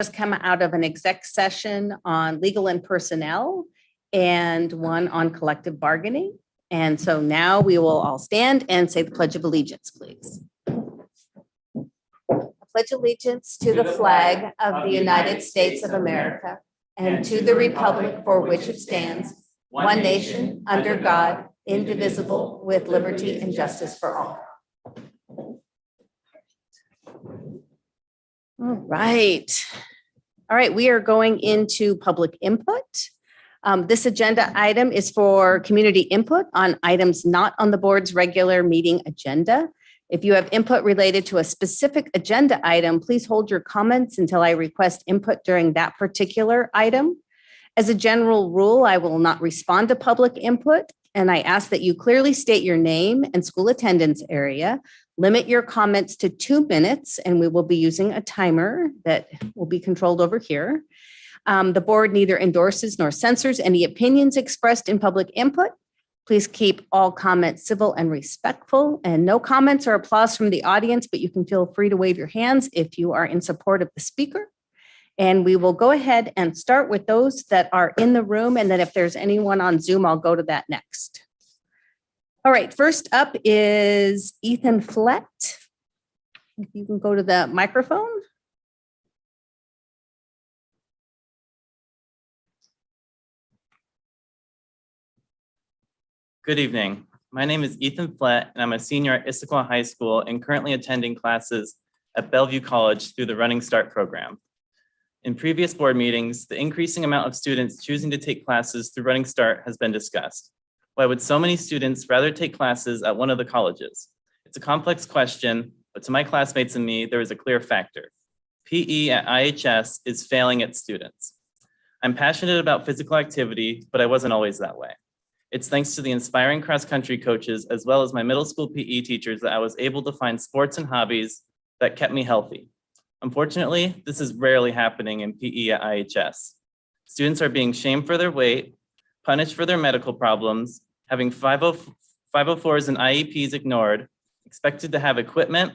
come out of an exec session on legal and personnel and one on collective bargaining. And so now we will all stand and say the Pledge of Allegiance, please. I pledge allegiance to the flag of the United States of America and to the republic for which it stands, one nation, under God, indivisible, with liberty and justice for all. All right. All right, we are going into public input. This agenda item is for community input on items not on the board's regular meeting agenda. If you have input related to a specific agenda item, please hold your comments until I request input during that particular item. As a general rule, I will not respond to public input, and I ask that you clearly state your name and school attendance area. Limit your comments to 2 minutes, and we will be using a timer that will be controlled over here. The board neither endorses nor censors any opinions expressed in public input. Please keep all comments civil and respectful, and no comments or applause from the audience, but you can feel free to wave your hands if you are in support of the speaker. And we will go ahead and start with those that are in the room, and then if there's anyone on Zoom, I'll go to that next. All right, first up is Ethan Flett. If you can go to the microphone. Good evening. My name is Ethan Flett, and I'm a senior at Issaquah High School and currently attending classes at Bellevue College through the Running Start program. In previous board meetings, the increasing amount of students choosing to take classes through Running Start has been discussed. Why would so many students rather take classes at one of the colleges? It's a complex question, but to my classmates and me, there is a clear factor. PE at IHS is failing its students. I'm passionate about physical activity, but I wasn't always that way. It's thanks to the inspiring cross-country coaches, as well as my middle school PE teachers, that I was able to find sports and hobbies that kept me healthy. Unfortunately, this is rarely happening in PE at IHS. Students are being shamed for their weight, punished for their medical problems, having 504s and IEPs ignored, expected to have equipment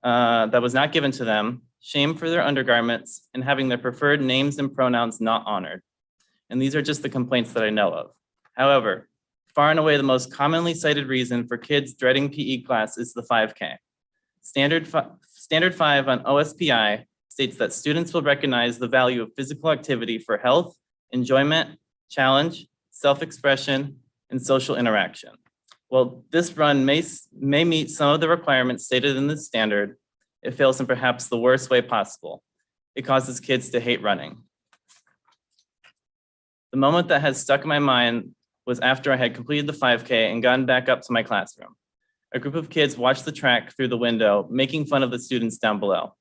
that was not given to them, shamed for their undergarments, and having their preferred names and pronouns not honored. And these are just the complaints that I know of. However, far and away the most commonly cited reason for kids dreading PE class is the 5K. Standard 5 on OSPI states that students will recognize the value of physical activity for health, enjoyment, challenge, self-expression, and social interaction. While this run may meet some of the requirements stated in the standard, it fails in perhaps the worst way possible. It causes kids to hate running. The moment that has stuck in my mind was after I had completed the 5K and gotten back up to my classroom. A group of kids watched the track through the window, making fun of the students down below.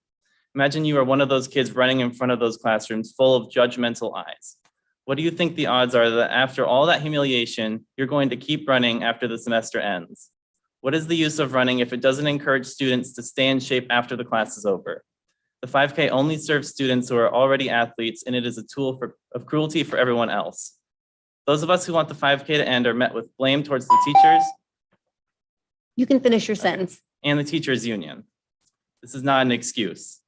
Imagine you are one of those kids running in front of those classrooms full of judgmental eyes. What do you think the odds are that after all that humiliation, you're going to keep running after the semester ends? What is the use of running if it doesn't encourage students to stay in shape after the class is over? The 5K only serves students who are already athletes, and it is a tool of cruelty for everyone else. Those of us who want the 5K to end are met with blame towards the teachers. You can finish your sentence. And the teachers union. This is not an excuse.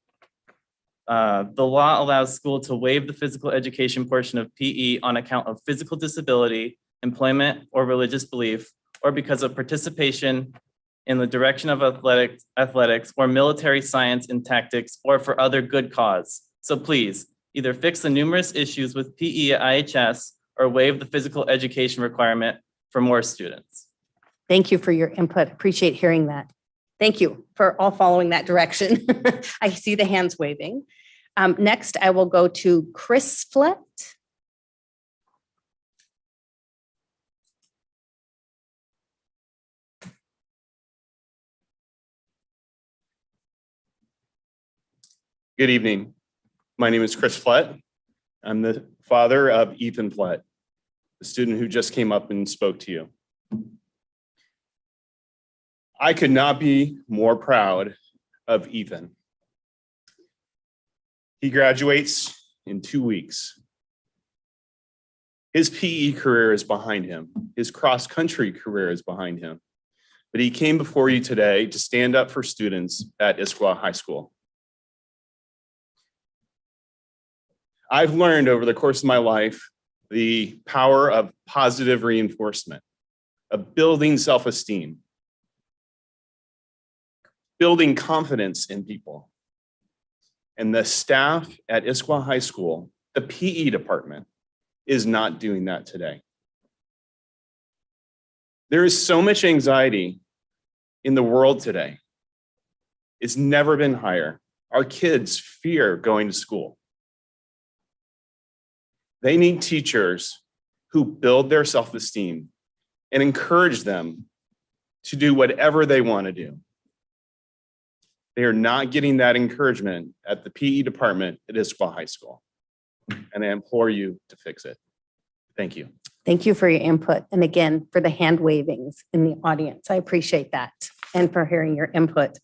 The law allows school to waive the physical education portion of PE on account of physical disability, employment, or religious belief, or because of participation in the direction of athletics or military science and tactics, or for other good cause. So please, either fix the numerous issues with PE at IHS or waive the physical education requirement for more students. Thank you for your input. Appreciate hearing that. Thank you for all following that direction. I see the hands waving. Next, I will go to Chris Flett. Good evening. My name is Chris Flett. I'm the father of Ethan Flett, the student who just came up and spoke to you. I could not be more proud of Ethan. He graduates in 2 weeks. His PE career is behind him. His cross-country career is behind him. But he came before you today to stand up for students at Issaquah High School. I've learned over the course of my life the power of positive reinforcement, of building self-esteem, building confidence in people. And the staff at Issaquah High School, the PE department, is not doing that today. There is so much anxiety in the world today. It's never been higher. Our kids fear going to school. They need teachers who build their self-esteem and encourage them to do whatever they want to do. They are not getting that encouragement at the PE department at Issaquah High School. And I implore you to fix it. Thank you. Thank you for your input. And again, for the hand wavings in the audience. I appreciate that and for hearing your input.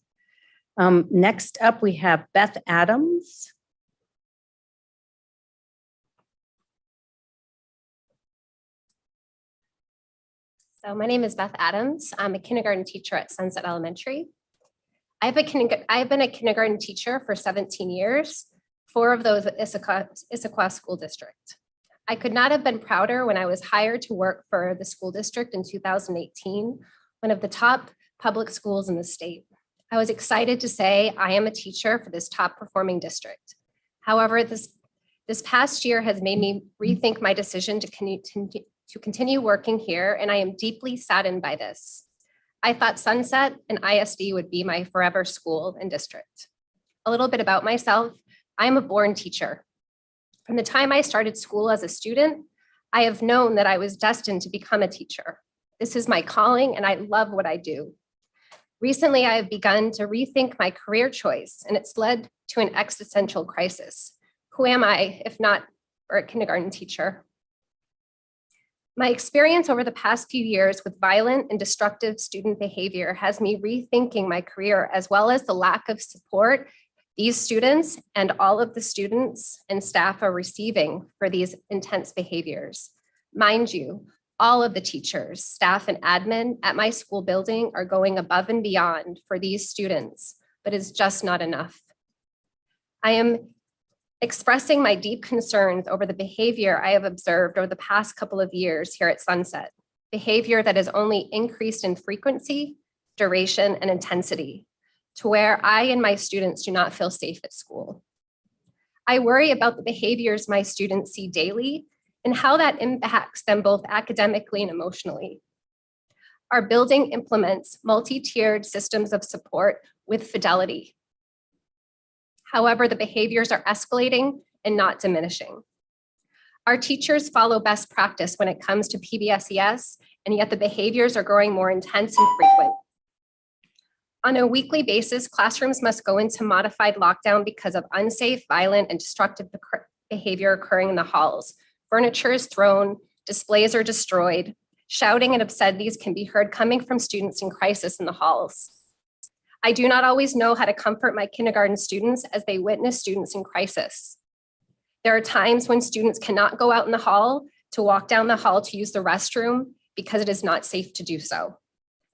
Next up, we have Beth Adams. So my name is Beth Adams. I'm a kindergarten teacher at Sunset Elementary. I've been a kindergarten teacher for 17 years, 4 of those at Issaquah School District. I could not have been prouder when I was hired to work for the school district in 2018, one of the top public schools in the state. I was excited to say I am a teacher for this top performing district. However, this past year has made me rethink my decision to continue working here, and I am deeply saddened by this. I thought Sunset and ISD would be my forever school and district. A little bit about myself. I am a born teacher. From the time I started school as a student, I have known that I was destined to become a teacher. This is my calling, and I love what I do. Recently, I have begun to rethink my career choice, and it's led to an existential crisis. Who am I, if not for a kindergarten teacher? My experience over the past few years with violent and destructive student behavior has me rethinking my career, as well as the lack of support these students and all of the students and staff are receiving for these intense behaviors. Mind you, all of the teachers, staff, and admin at my school building are going above and beyond for these students, but it's just not enough. I am expressing my deep concerns over the behavior I have observed over the past couple of years here at Sunset, behavior that has only increased in frequency, duration, and intensity, to where I and my students do not feel safe at school. I worry about the behaviors my students see daily and how that impacts them both academically and emotionally. Our building implements multi-tiered systems of support with fidelity. However, the behaviors are escalating and not diminishing. Our teachers follow best practice when it comes to PBSES, and yet the behaviors are growing more intense and frequent. On a weekly basis, classrooms must go into modified lockdown because of unsafe, violent, and destructive behavior occurring in the halls. Furniture is thrown, displays are destroyed, shouting and obscenities can be heard coming from students in crisis in the halls. I do not always know how to comfort my kindergarten students as they witness students in crisis. There are times when students cannot go out in the hall to walk down the hall to use the restroom because it is not safe to do so.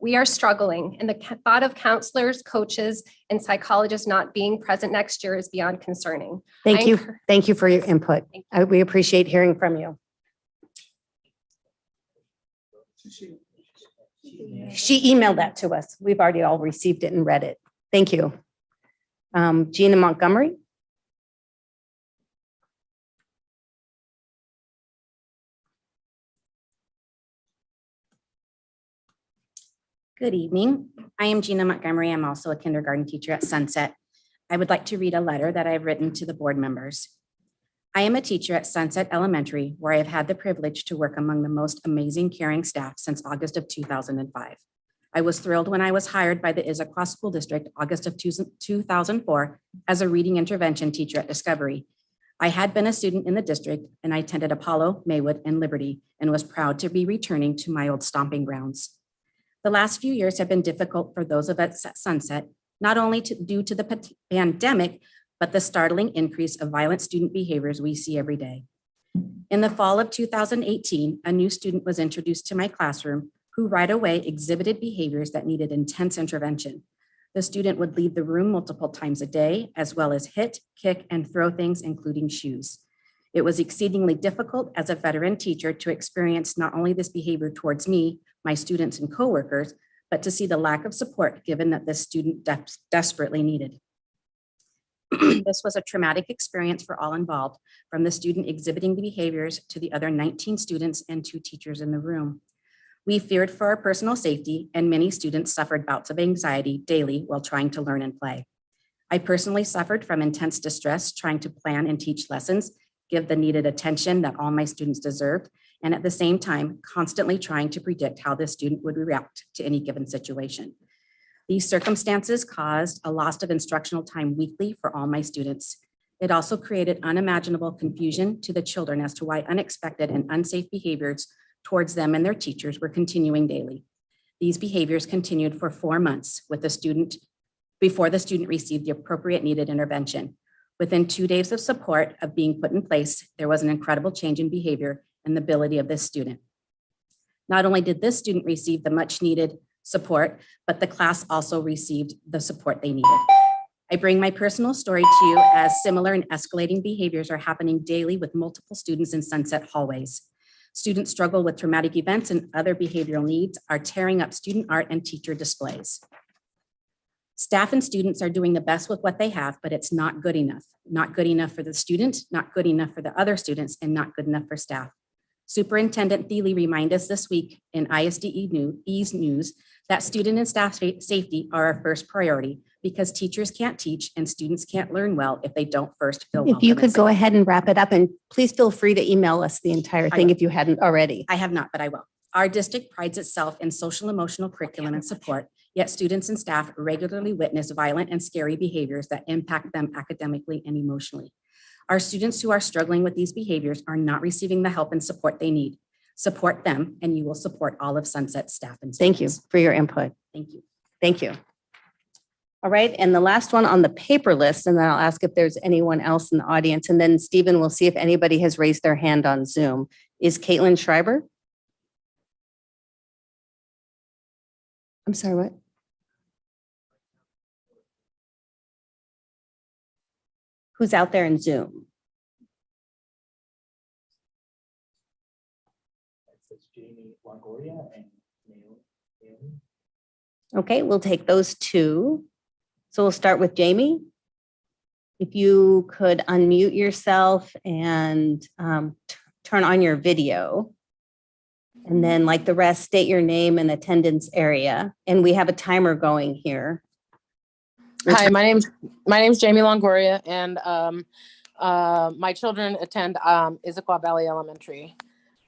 We are struggling, and the thought of counselors, coaches, and psychologists not being present next year is beyond concerning. Thank you. Thank you for your input. We appreciate hearing from you. She emailed that to us. We've already all received it and read it. Thank you. Gina Montgomery. Good evening. I am Gina Montgomery. I'm also a kindergarten teacher at Sunset. I would like to read a letter that I've written to the board members. I am a teacher at Sunset Elementary, where I have had the privilege to work among the most amazing, caring staff since August of 2005. I was thrilled when I was hired by the Issaquah School District, August of 2004, as a reading intervention teacher at Discovery. I had been a student in the district, and I attended Apollo, Maywood, and Liberty, and was proud to be returning to my old stomping grounds. The last few years have been difficult for those of us at Sunset, not only due to the pandemic, but the startling increase of violent student behaviors we see every day. In the fall of 2018, a new student was introduced to my classroom who right away exhibited behaviors that needed intense intervention. The student would leave the room multiple times a day, as well as hit, kick, and throw things, including shoes. It was exceedingly difficult as a veteran teacher to experience not only this behavior towards me, my students and coworkers, but to see the lack of support given that this student desperately needed. This was a traumatic experience for all involved, from the student exhibiting the behaviors to the other 19 students and 2 teachers in the room. We feared for our personal safety, and many students suffered bouts of anxiety daily while trying to learn and play. I personally suffered from intense distress trying to plan and teach lessons, give the needed attention that all my students deserved, and at the same time, constantly trying to predict how this student would react to any given situation. These circumstances caused a loss of instructional time weekly for all my students. It also created unimaginable confusion to the children as to why unexpected and unsafe behaviors towards them and their teachers were continuing daily. These behaviors continued for 4 months with the student before the student received the appropriate needed intervention. Within 2 days of support of being put in place, there was an incredible change in behavior and the ability of this student. Not only did this student receive the much needed support, but the class also received the support they needed. I bring my personal story to you as similar and escalating behaviors are happening daily with multiple students in Sunset hallways. Students struggle with traumatic events and other behavioral needs are tearing up student art and teacher displays. Staff and students are doing the best with what they have, but it's not good enough. Not good enough for the student, not good enough for the other students, and not good enough for staff. Superintendent Thiele reminded us this week in ISDE's news that student and staff safety are our first priority because teachers can't teach and students can't learn well if they don't first feel If you welcome could and go safe. ahead and wrap it up, and please feel free to email us the entire I thing will. if you hadn't already. I have not, but I will. Our district prides itself in social emotional curriculum and support, yet students and staff regularly witness violent and scary behaviors that impact them academically and emotionally. Our students who are struggling with these behaviors are not receiving the help and support they need. Support them, and you will support all of Sunset staff and Thank you students. for your input. Thank you. Thank you. All right, and the last one on the paper list, and then I'll ask if there's anyone else in the audience, and then Stephen will see if anybody has raised their hand on Zoom, is Caitlin Schreiber. I'm sorry, what? Who's out there in Zoom? It's Jamie Longoria and Naomi. Okay, we'll take those two. So we'll start with Jamie. If you could unmute yourself and turn on your video. And then like the rest, state your name and attendance area. And we have a timer going here. Hi, my name's Jamie Longoria, and my children attend Issaquah Valley Elementary.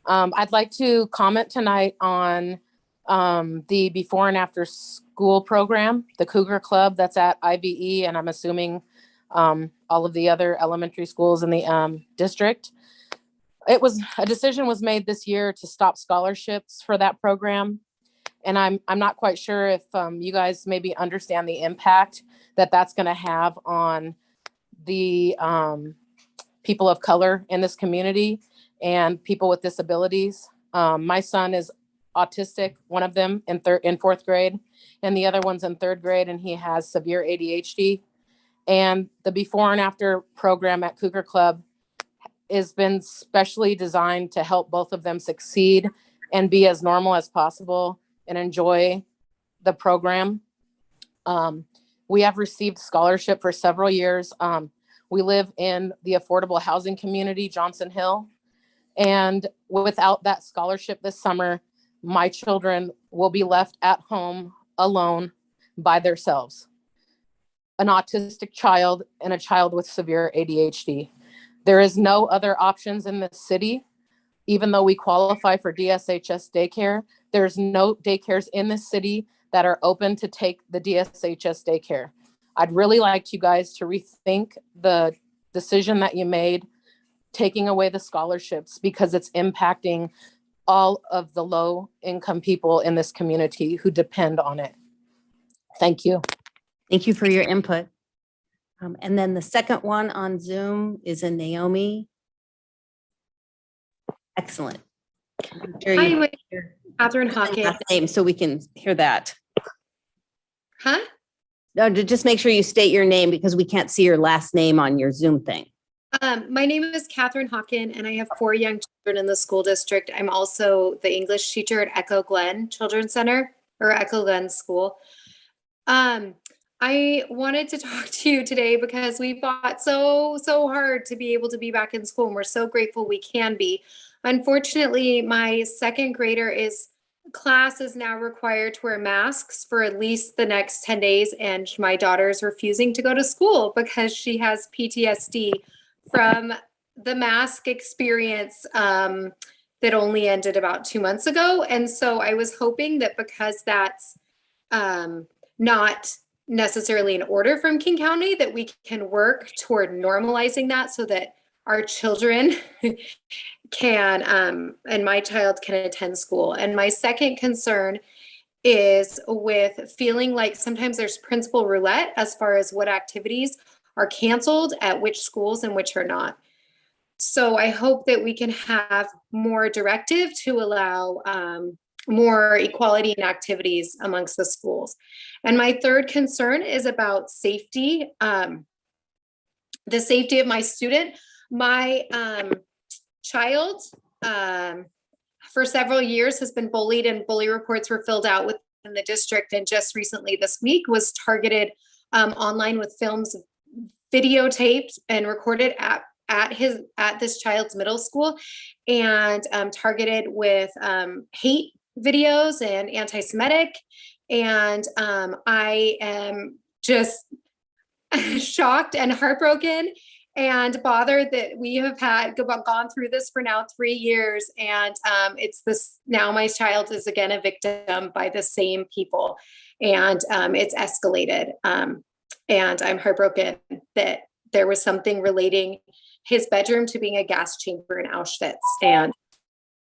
I'd like to comment tonight on the before and after school program, the Cougar Club that's at IVE, and I'm assuming all of the other elementary schools in the district. A decision was made this year to stop scholarships for that program. And I'm not quite sure if you guys maybe understand the impact that that's going to have on the people of color in this community and people with disabilities. My son is autistic, one of them in 4th grade, and the other one's in 3rd grade, and he has severe ADHD. And the before and after program at Cougar Club has been specially designed to help both of them succeed and be as normal as possible and enjoy the program. We have received scholarship for several years. We live in the affordable housing community, Johnson Hill. And without that scholarship this summer, my children will be left at home alone by themselves. An autistic child and a child with severe ADHD. There is no other options in the city. Even though we qualify for DSHS daycare, there's no daycares in the city that are open to take the DSHS daycare. I'd really like you guys to rethink the decision that you made, taking away the scholarships, because it's impacting all of the low income people in this community who depend on it. Thank you. Thank you for your input. And then the second one on Zoom is a Naomi. Excellent. I'm sure Hi, you my hear Catherine your Hawkins. last name so we can hear that. Huh? No, just make sure you state your name because we can't see your last name on your Zoom thing. My name is Catherine Hawken, and I have 4 young children in the school district. I'm also the English teacher at Echo Glen Children's Center, or Echo Glen School. I wanted to talk to you today because we fought so hard to be able to be back in school, and we're so grateful we can be. Unfortunately, my second grader class is now required to wear masks for at least the next 10 days, and my daughter is refusing to go to school because she has PTSD from the mask experience that only ended about 2 months ago. And so I was hoping that because that's not necessarily an order from King County, that we can work toward normalizing that so that our children can, and my child can attend school. And my second concern is with feeling like sometimes there's principal roulette as far as what activities are canceled at which schools and which are not. So I hope that we can have more directive to allow more equality in activities amongst the schools. And my third concern is about safety, the safety of my student. My child for several years has been bullied, and bully reports were filled out within the district. And just recently this week was targeted online with films videotaped and recorded at this child's middle school, and targeted with hate videos and anti-Semitic. And I am just shocked and heartbroken and bothered that we have gone through this for now 3 years. And it's this, now my child is again a victim by the same people, and it's escalated. And I'm heartbroken that there was something relating his bedroom to being a gas chamber in Auschwitz and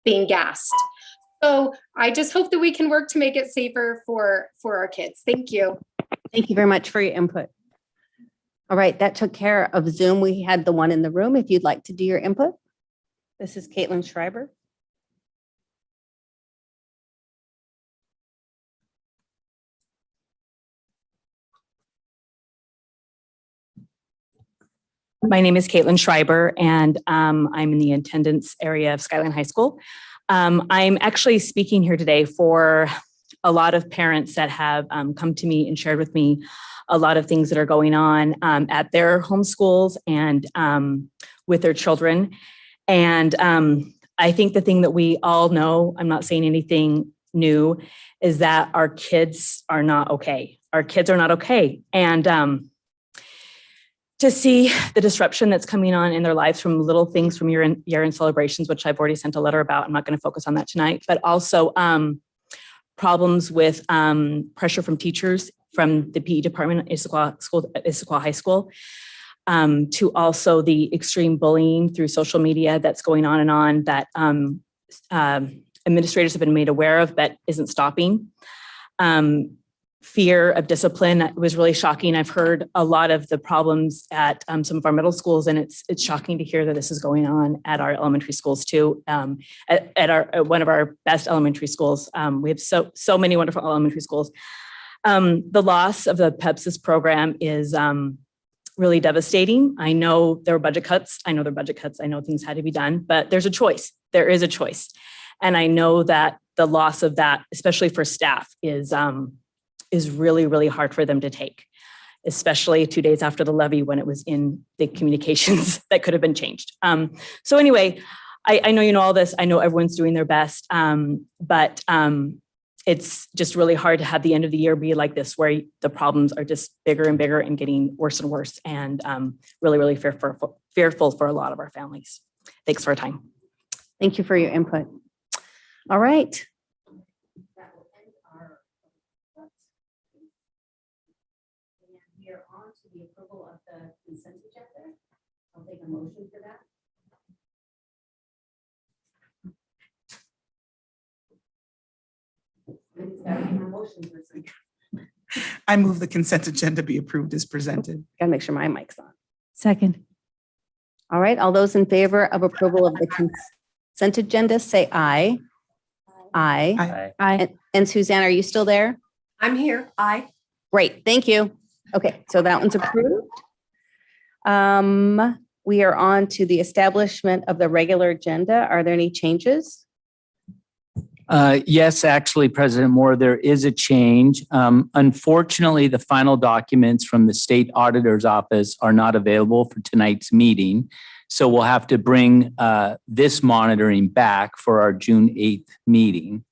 being gassed. So I just hope that we can work to make it safer for our kids. Thank you. Thank you very much for your input. All right, that took care of Zoom. We had the one in the room. If you'd like to do your input. This is Caitlin Schreiber. My name is Caitlin Schreiber, and I'm in the attendance area of Skyline High School. I'm actually speaking here today for a lot of parents that have come to me and shared with me a lot of things that are going on at their home schools and with their children. And I think the thing that we all know, I'm not saying anything new, is that our kids are not okay. Our kids are not okay. And to see the disruption that's coming on in their lives from little things from year-end celebrations, which I've already sent a letter about. I'm not going to focus on that tonight, but also problems with pressure from teachers from the PE department at Issaquah High School, to also the extreme bullying through social media that's going on and on that administrators have been made aware of but isn't stopping. Fear of discipline was really shocking. I've heard a lot of the problems at some of our middle schools, and it's shocking to hear that this is going on at our elementary schools too. At one of our best elementary schools, we have so many wonderful elementary schools. The loss of the PEPSIS program is really devastating. I know there were budget cuts. I know things had to be done, but there's a choice. There is a choice, and I know that the loss of that, especially for staff, is really, really hard for them to take, especially 2 days after the levy when it was in the communications that could have been changed. So anyway, I know you know all this. I know everyone's doing their best, but it's just really hard to have the end of the year be like this, where the problems are just bigger and bigger and getting worse and worse, and really, really fearful for a lot of our families. Thanks for your time. Thank you for your input. All right. We are on to the approval of the consent agenda. I'll take a motion for that. I move the consent agenda be approved as presented. Gotta make sure my mic's on. Second. All right, all those in favor of approval of the consent agenda, say aye. Aye. Aye. And Suzanne, are you still there? I'm here. Aye. Great, thank you. Okay, so that one's approved. We are on to the establishment of the regular agenda. Are there any changes? Yes, actually, President Moore, there is a change. Unfortunately, the final documents from the State Auditor's Office are not available for tonight's meeting. So we'll have to bring this monitoring back for our June 8th meeting.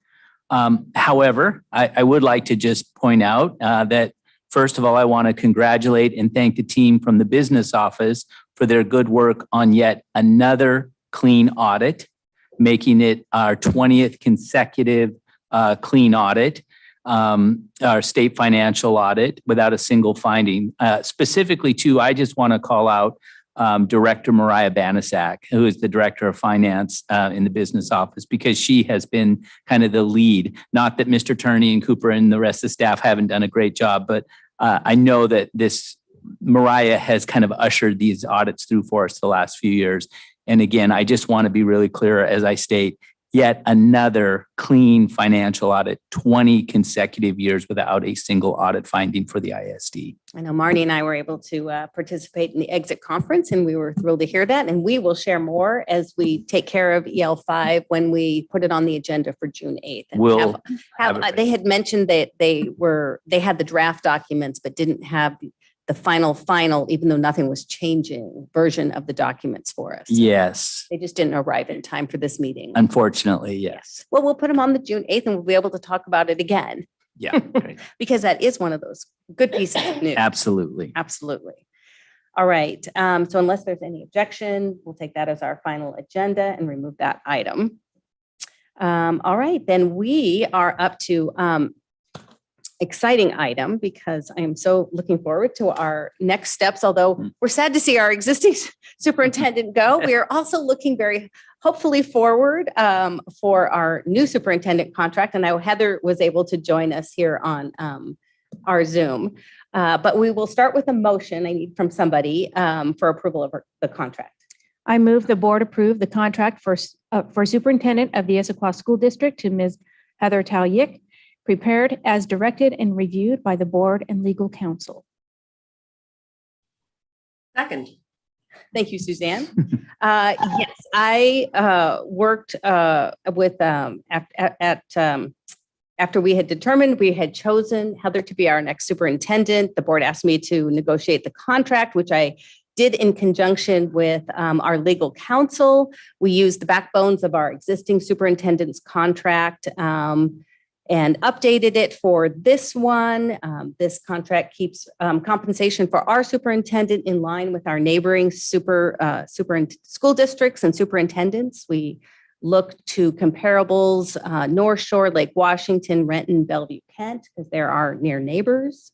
However, I would like to just point out that, first of all, I want to congratulate and thank the team from the business office for their good work on yet another clean audit, making it our 20th consecutive clean audit, our state financial audit without a single finding. Specifically, too, I just want to call out Director Mariah Banasak, who is the Director of Finance in the business office, because she has been kind of the lead. Not that Mr. Turney and Cooper and the rest of the staff haven't done a great job, but I know that Mariah has kind of ushered these audits through for us the last few years. And again, I just want to be really clear as I state, yet another clean financial audit, 20 consecutive years without a single audit finding for the ISD. I know Marnie and I were able to participate in the exit conference, and we were thrilled to hear that. And we will share more as we take care of EL5 when we put it on the agenda for June 8th. And they had mentioned that they had the draft documents, but didn't have the final, even though nothing was changing, version of the documents for us. Yes. They just didn't arrive in time for this meeting. Unfortunately, yes. Well, we'll put them on the June 8th and we'll be able to talk about it again. Yeah. Great. Because that is one of those good pieces of news. Absolutely. Absolutely. All right. So unless there's any objection, we'll take that as our final agenda and remove that item. All right. Then we are up to exciting item, because I am so looking forward to our next steps. Although we're sad to see our existing superintendent go, we are also looking very hopefully forward for our new superintendent contract. And I know Heather was able to join us here on our Zoom. But we will start with a motion I need from somebody for approval of the contract. I move the board approve the contract for superintendent of the Issaquah School District to Ms. Heather Talyik, prepared as directed and reviewed by the board and legal counsel. Second. Thank you, Suzanne. Yes, I worked with after we had determined we had chosen Heather to be our next superintendent. The board asked me to negotiate the contract, which I did in conjunction with our legal counsel. We used the backbones of our existing superintendent's contract and updated it for this one. This contract keeps compensation for our superintendent in line with our neighboring school districts and superintendents. We look to comparables, North Shore, Lake Washington, Renton, Bellevue, Kent, because they're our near neighbors.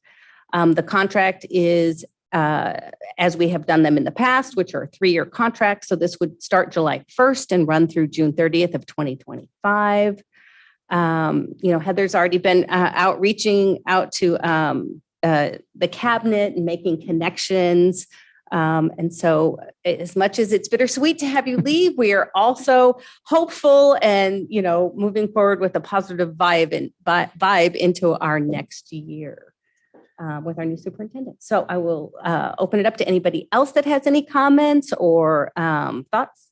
The contract is, as we have done them in the past, which are 3-year contracts. So this would start July 1st and run through June 30th of 2025. Heather's already been reaching out to the cabinet and making connections. And so as much as it's bittersweet to have you leave, we are also hopeful and, moving forward with a positive vibe into our next year with our new superintendent. So I will open it up to anybody else that has any comments or thoughts.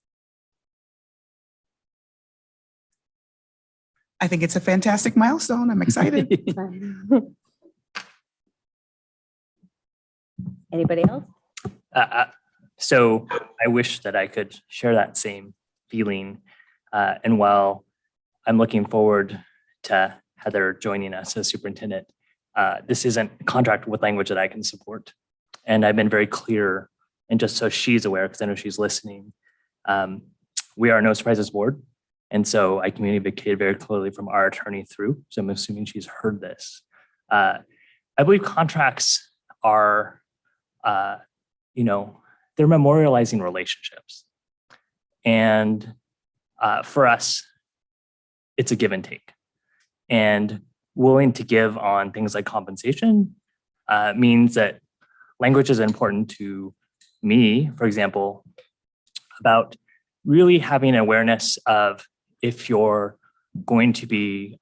I think it's a fantastic milestone. I'm excited. Anybody else? So I wish that I could share that same feeling. And while I'm looking forward to Heather joining us as superintendent, this isn't a contract with language that I can support. And I've been very clear, and just so she's aware, because I know she's listening, we are a no surprises board. And so I communicated very clearly from our attorney through. So I'm assuming she's heard this. I believe contracts are, they're memorializing relationships. And for us, it's a give and take. And willing to give on things like compensation means that language is important to me, for example, about really having awareness of if you're going to be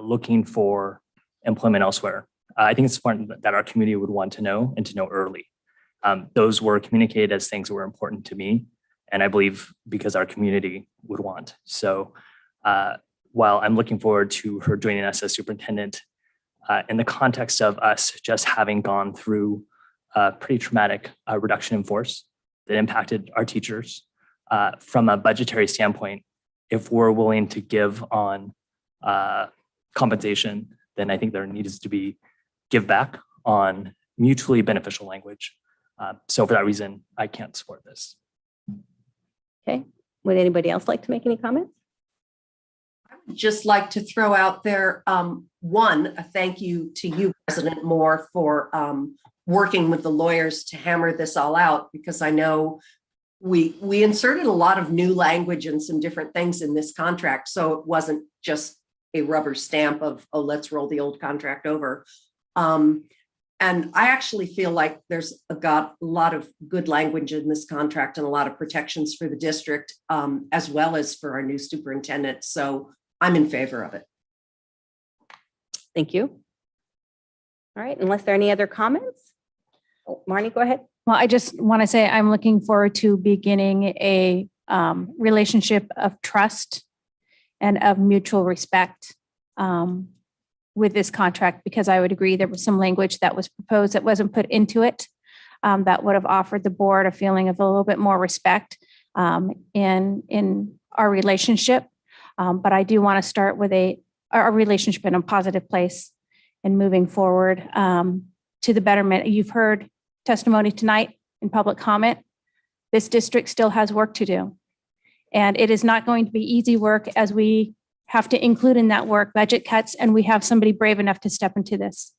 looking for employment elsewhere. I think it's important that our community would want to know and to know early. Those were communicated as things that were important to me, and I believe because our community would want. So while I'm looking forward to her joining us as superintendent, in the context of us just having gone through a pretty traumatic reduction in force that impacted our teachers, from a budgetary standpoint, if we're willing to give on compensation, then I think there needs to be give back on mutually beneficial language. So for that reason, I can't support this. Okay. Would anybody else like to make any comments? Just like to throw out there, a thank you to you, President Moore, for working with the lawyers to hammer this all out, because I know we inserted a lot of new language and some different things in this contract. So it wasn't just a rubber stamp of, oh, let's roll the old contract over. And I actually feel like there's got a lot of good language in this contract and a lot of protections for the district, as well as for our new superintendent. So I'm in favor of it. Thank you. All right, unless there are any other comments? Oh, Marnie, go ahead. Well, I just want to say I'm looking forward to beginning a relationship of trust and of mutual respect with this contract, because I would agree there was some language that was proposed that wasn't put into it that would have offered the board a feeling of a little bit more respect in our relationship. But I do want to start with our relationship in a positive place and moving forward to the betterment. You've heard testimony tonight in public comment. This district still has work to do. And it is not going to be easy work, as we have to include in that work budget cuts, and we have somebody brave enough to step into this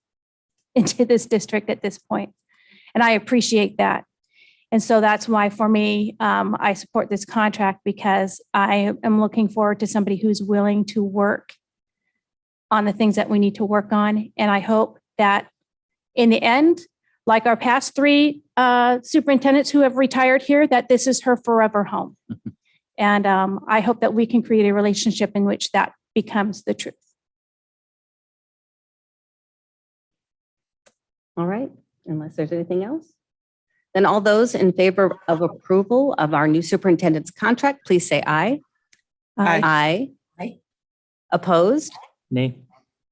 district at this point. And I appreciate that. And so that's why for me, I support this contract, because I am looking forward to somebody who's willing to work on the things that we need to work on. And I hope that in the end, like our past three superintendents who have retired here, that this is her forever home. And I hope that we can create a relationship in which that becomes the truth. All right, unless there's anything else. Then all those in favor of approval of our new superintendent's contract, please say aye. Aye. Aye. Opposed? Nay.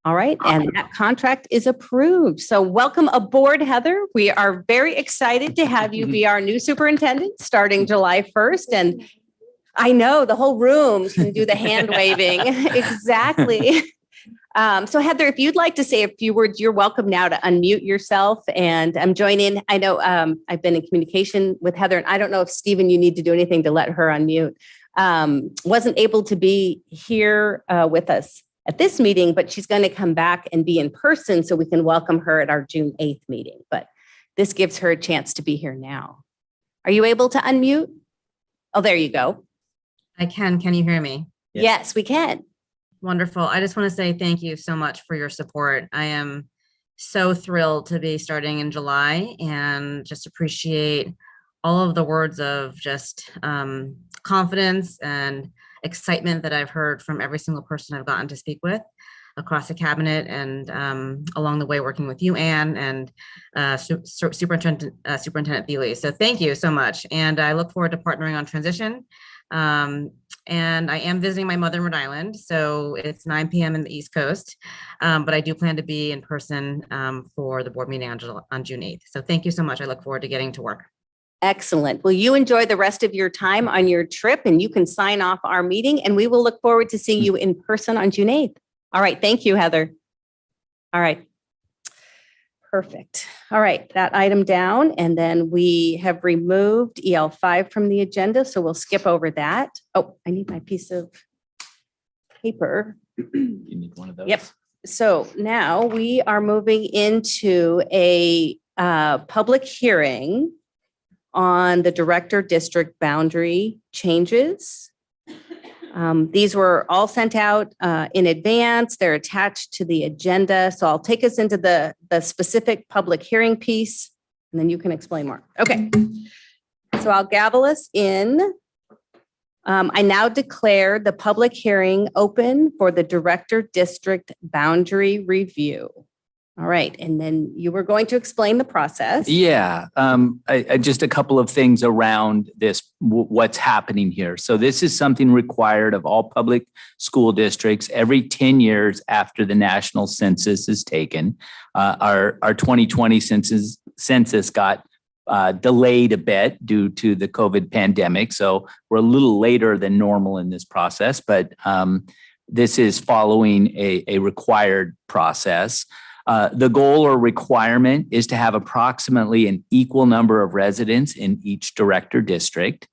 All right, and that contract is approved. So welcome aboard, Heather. We are very excited to have you be our new superintendent starting July 1st. And I know the whole room can do the hand waving. Exactly. So Heather, if you'd like to say a few words, you're welcome now to unmute yourself and join in. I know I've been in communication with Heather, and I don't know if Stephen, you need to do anything to let her unmute. Wasn't able to be here with us at this meeting, but she's going to come back and be in person so we can welcome her at our June 8th meeting. But this gives her a chance to be here now. Are you able to unmute? Oh, there you go. I can. Can you hear me? Yes, we can. Wonderful. I just want to say thank you so much for your support. I am so thrilled to be starting in July, and just appreciate all of the words of just confidence and excitement that I've heard from every single person I've gotten to speak with across the cabinet, and along the way working with you, Anne, and Superintendent Thiele. So thank you so much. And I look forward to partnering on transition. And I am visiting my mother in Rhode Island, so it's 9 p.m. in the East Coast, but I do plan to be in person for the board meeting on June 8th. So thank you so much. I look forward to getting to work. Excellent. Well, you enjoy the rest of your time on your trip, and you can sign off our meeting, and we will look forward to seeing you in person on June 8th. All right. Thank you, Heather. All right. Perfect. All right. That item down, and then we have removed EL5 from the agenda, so we'll skip over that. Oh, I need my piece of paper. You need one of those. Yep. So now we are moving into a public hearing on the director district boundary changes. These were all sent out in advance. They're attached to the agenda. So I'll take us into the specific public hearing piece, and then you can explain more. Okay. So I'll gavel us in. I now declare the public hearing open for the director district boundary review. All right, and then you were going to explain the process. Yeah, just a couple of things around this, what's happening here. So this is something required of all public school districts every 10 years after the national census is taken. Our 2020 census got delayed a bit due to the COVID pandemic. So we're a little later than normal in this process, but this is following a required process. The goal or requirement is to have approximately an equal number of residents in each director district.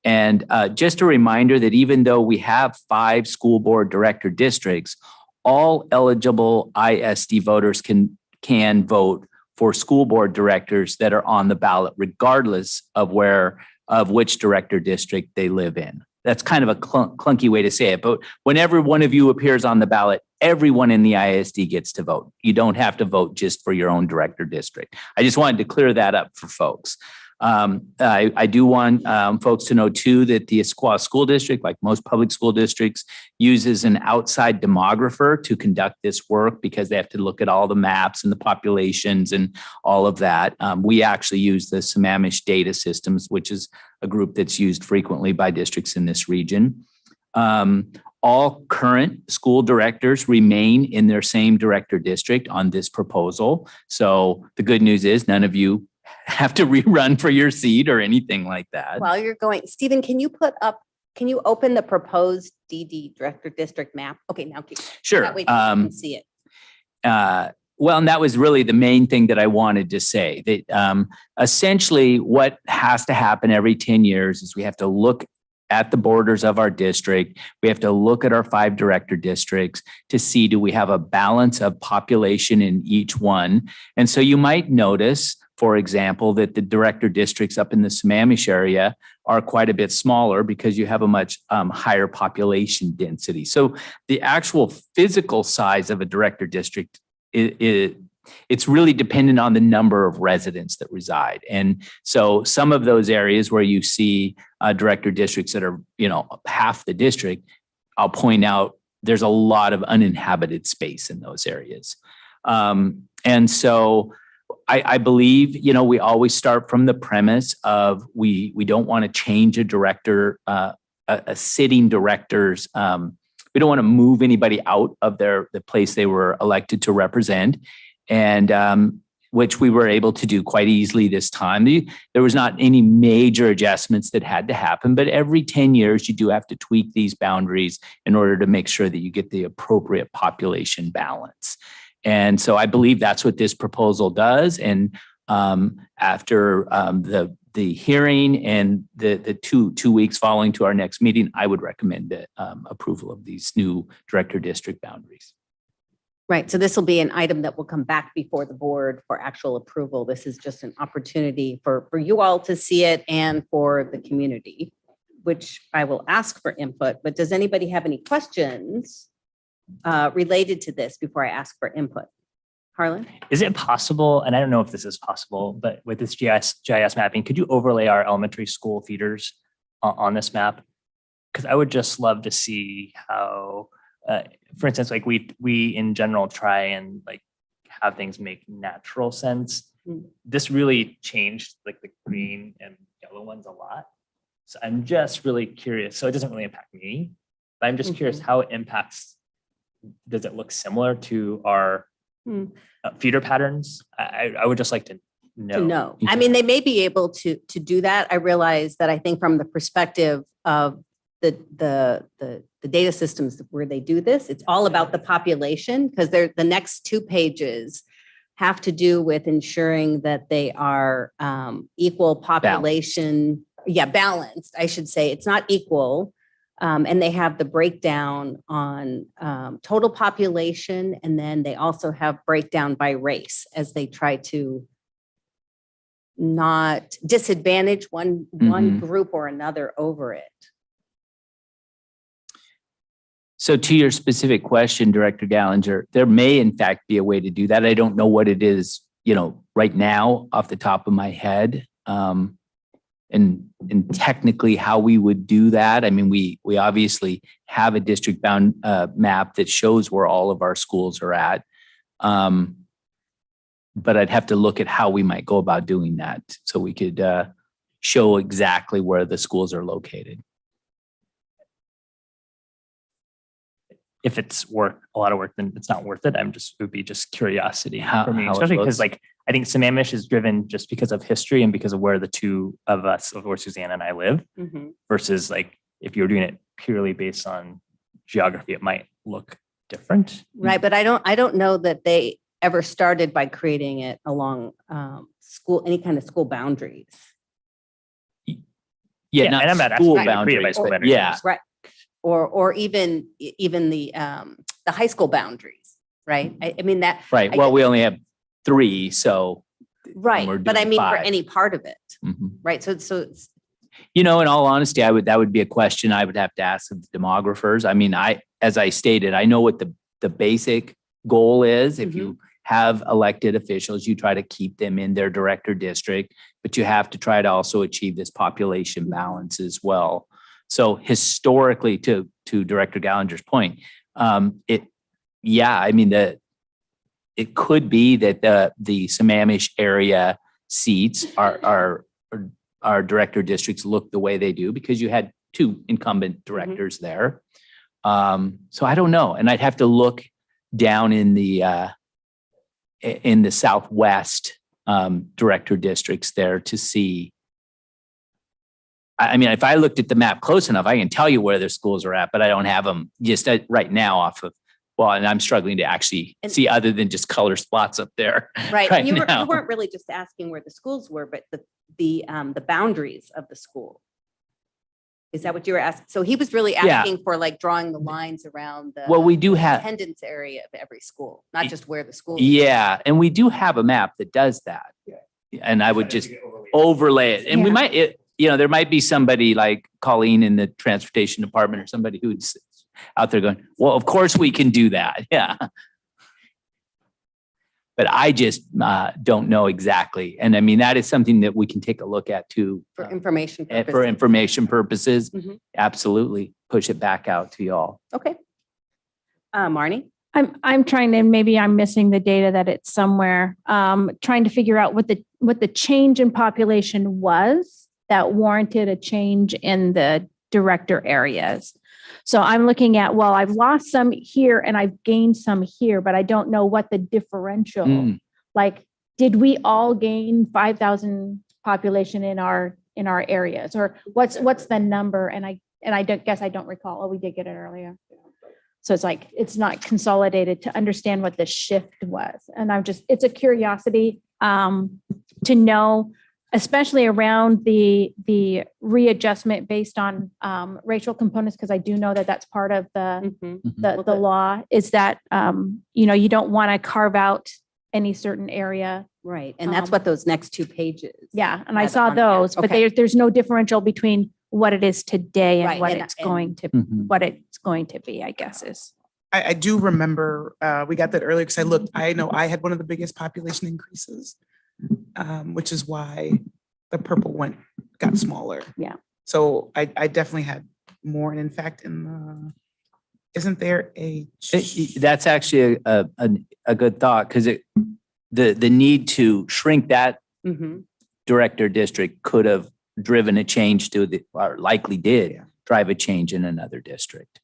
And just a reminder that even though we have 5 school board director districts, all eligible ISD voters can vote for school board directors that are on the ballot, regardless of which director district they live in. That's kind of a clunky way to say it, but whenever one of you appears on the ballot, everyone in the ISD gets to vote. You don't have to vote just for your own director district. I just wanted to clear that up for folks. I do want folks to know too that the Issaquah School District, like most public school districts, uses an outside demographer to conduct this work because they have to look at all the maps and the populations and all of that. We actually use the Sammamish Data Systems, which is a group that's used frequently by districts in this region. All current school directors remain in their same director district on this proposal. So the good news is none of you have to rerun for your seat or anything like that. While you're going, Stephen, can you open the proposed DD director district map? Okay, now keep. Sure. That way people can see it. Well, and that was really the main thing that I wanted to say. That essentially what has to happen every 10 years is we have to look at the borders of our district. We have to look at our 5 director districts to see, do we have a balance of population in each one? And so you might notice, for example, that the director districts up in the Sammamish area are quite a bit smaller because you have a much higher population density. So the actual physical size of a director district, it's really dependent on the number of residents that reside. And so some of those areas where you see director districts that are, half the district, I'll point out there's a lot of uninhabited space in those areas. And so I believe, we always start from the premise of we don't want to change a director, a sitting director's. We don't want to move anybody out of the place they were elected to represent, and which we were able to do quite easily this time. There was not any major adjustments that had to happen, but every 10 years you do have to tweak these boundaries in order to make sure that you get the appropriate population balance. And so I believe that's what this proposal does. And after the hearing and the two weeks following to our next meeting, I would recommend approval of these new director district boundaries. Right. So this will be an item that will come back before the board for actual approval. This is just an opportunity for you all to see it and for the community, which I will ask for input. But does anybody have any questions related to this before I ask for input? Harlan? Is it possible, and I don't know if this is possible, but with this GIS mapping, could you overlay our elementary school feeders on this map? Because I would just love to see how, for instance, like we in general try and like have things make natural sense. This really changed like the green and yellow ones a lot. So I'm just really curious. So it doesn't really impact me, but I'm just curious how it impacts. Does it look similar to our feeder patterns? I would just like to know. I mean, they may be able to do that. I realize that I think from the perspective of the data systems where they do this, it's all about the population, because the next 2 pages have to do with ensuring that they are equal population. Balanced, I should say. It's not equal. And they have the breakdown on total population, and then they also have breakdown by race as they try to not disadvantage one group or another over it. So to your specific question, Director Gallinger, there may in fact be a way to do that. I don't know what it is, right now off the top of my head. And technically how we would do that. I mean, we obviously have a district bound map that shows where all of our schools are at. but I'd have to look at how we might go about doing that so we could show exactly where the schools are located. If it's a lot of work, then it's not worth it. It would be just curiosity How- for me, how it especially because looks. like I think Sammamish is driven just because of history and because of where the two of us, of where Suzanne and I live, versus like if you're doing it purely based on geography, it might look different. Right, but I don't know that they ever started by creating it along any kind of school boundaries. Yeah, not and I'm not asking school you to create it by boundaries, school but boundaries. yeah, Right. Or even the high school boundaries, right? I mean that. right. I Well, get- we only have 3, so. Right, we're but I doing mean for 5. any part of it, Mhm. right? So it's, In all honesty, that would be a question I would have to ask of the demographers. I mean, as I stated, I know what the basic goal is. If you have elected officials, you try to keep them in their director district, but you have to try to also achieve this population balance as well. So historically, to Director Gallinger's point, it could be that the Sammamish area seats our director districts look the way they do because you had 2 incumbent directors there. So I don't know, and I'd have to look down in the Southwest director districts there to see. I mean, if I looked at the map close enough, I can tell you where their schools are at, but I don't have them just right now off of. Well, and I'm struggling to actually see other than just color spots up there. right. Right And you now. weren't really just asking where the schools were, but the boundaries of the school. Is that what you were asking? So he was really Yeah. asking for like drawing the lines around the. Well, we do have. attendance area of every school, not just where the school. Yeah, and we do have a map that does that. And I would just overlay it. And we Yeah. might, there might be somebody like Colleen in the transportation department or somebody who's out there going, well, of course we can do that. Yeah. But I just don't know exactly. And I mean, that is something that we can take a look at too. For information For purposes. information purposes. Mhm. Absolutely. Push it back out to y'all. Okay. Marnie? I'm trying to, maybe I'm missing the data that it's somewhere, trying to figure out what the change in population was that warranted a change in the director areas. So I'm looking at, well, I've lost some here and I've gained some here, but I don't know what the differential, like, did we all gain 5,000 population in our areas, or what's the number? And I guess I don't recall. Oh, we did get it earlier. So it's like, it's not consolidated to understand what the shift was. And it's a curiosity to know, especially around the readjustment based on racial components, because I do know that that's part of the law, is that, you don't want to carve out any certain area. Right. And that's what those next 2 pages. Yeah. And I have saw on there. those, but Okay. there's no differential between what it is today and Right, what and- it's going to, Mhm. what it's going to be, I guess is. I do remember, we got that earlier because I know I had one of the biggest population increases, which is why the purple got smaller. Yeah. So I definitely had more. And in fact, isn't there a? That's actually a good thought because the need to shrink that director district could have driven a change or likely did drive a change in another district.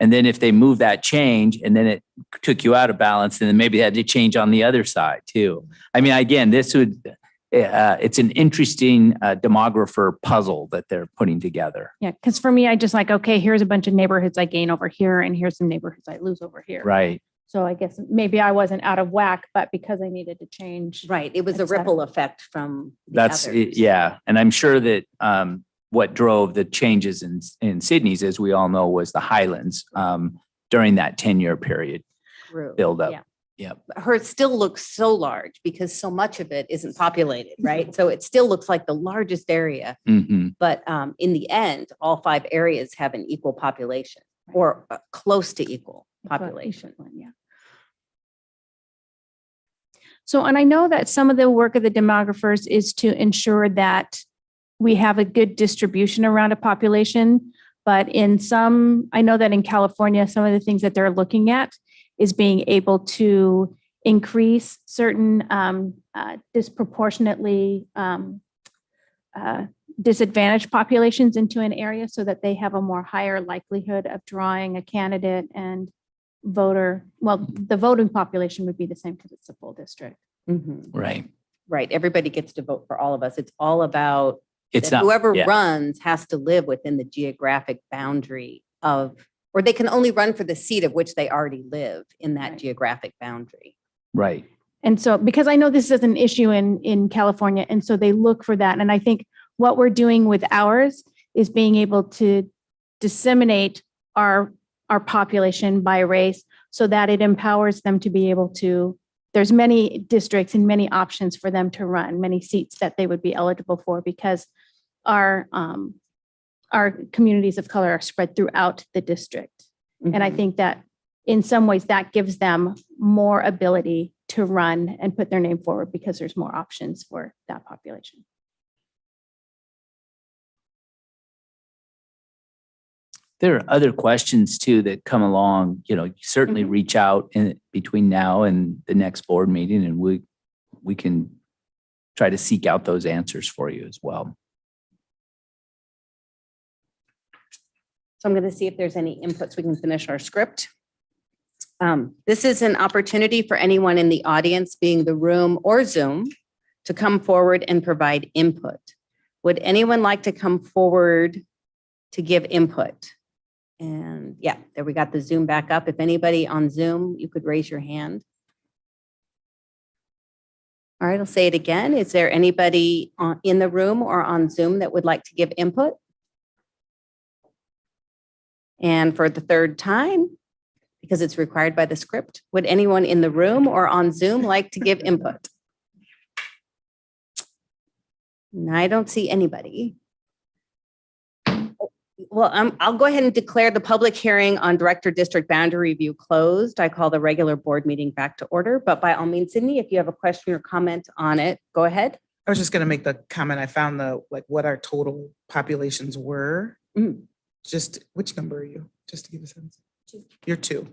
And then if they move that change and then it took you out of balance, and then maybe they had to change on the other side too. I mean, again, it's an interesting demographer puzzle that they're putting together. Yeah. Because for me, I just like, okay, here's a bunch of neighborhoods I gain over here, and here's some neighborhoods I lose over here. Right. So I guess maybe I wasn't out of whack, but because I needed to change. Right. It was a Etc. ripple effect from the That's others. yeah. And I'm sure that what drove the changes in Sydney's, as we all know, was the Highlands during that 10-year period True. build up. Yeah. Yep. Hers still looks so large because so much of it isn't populated, right? So it still looks like the largest area, Mhm. but in the end, all 5 areas have an equal population or close to equal population. Yeah. So, and I know that some of the work of the demographers is to ensure that we have a good distribution around a population, but I know that in California, some of the things that they're looking at is being able to increase certain disproportionately disadvantaged populations into an area so that they have a more higher likelihood of drawing a candidate and voter. Well, the voting population would be the same because it's a full district. Right. Right. Everybody gets to vote for all of us. It's all about It's that not, whoever yeah. runs has to live within the geographic boundary of, or they can only run for the seat of which they already live in that geographic boundary. Right. And so, because I know this is an issue in California, and so they look for that. And I think what we're doing with ours is being able to disseminate our population by race so that it empowers them to be able to, there's many districts and many options for them to run, many seats that they would be eligible for, because our communities of color are spread throughout the district. And I think that in some ways that gives them more ability to run and put their name forward because there's more options for that population. There are other questions too that come along, certainly reach out in between now and the next board meeting, and we can try to seek out those answers for you as well. So I'm going to see if there's any inputs. We can finish our script. This is an opportunity for anyone in the audience, being the room or Zoom, to come forward and provide input. Would anyone like to come forward to give input? And yeah, there we got the Zoom back up. If anybody on Zoom, you could raise your hand. All right, I'll say it again. Is there anybody in the room or on Zoom that would like to give input? And for the third time, because it's required by the script, would anyone in the room or on Zoom like to give input? And I don't see anybody. Well, I'll go ahead and declare the public hearing on Director District Boundary Review closed. I call the regular board meeting back to order, but by all means, Sydney, if you have a question or comment on it, go ahead. I was just going to make the comment. I found what our total populations were. Just which number are you? Just to give a sense. You're 2.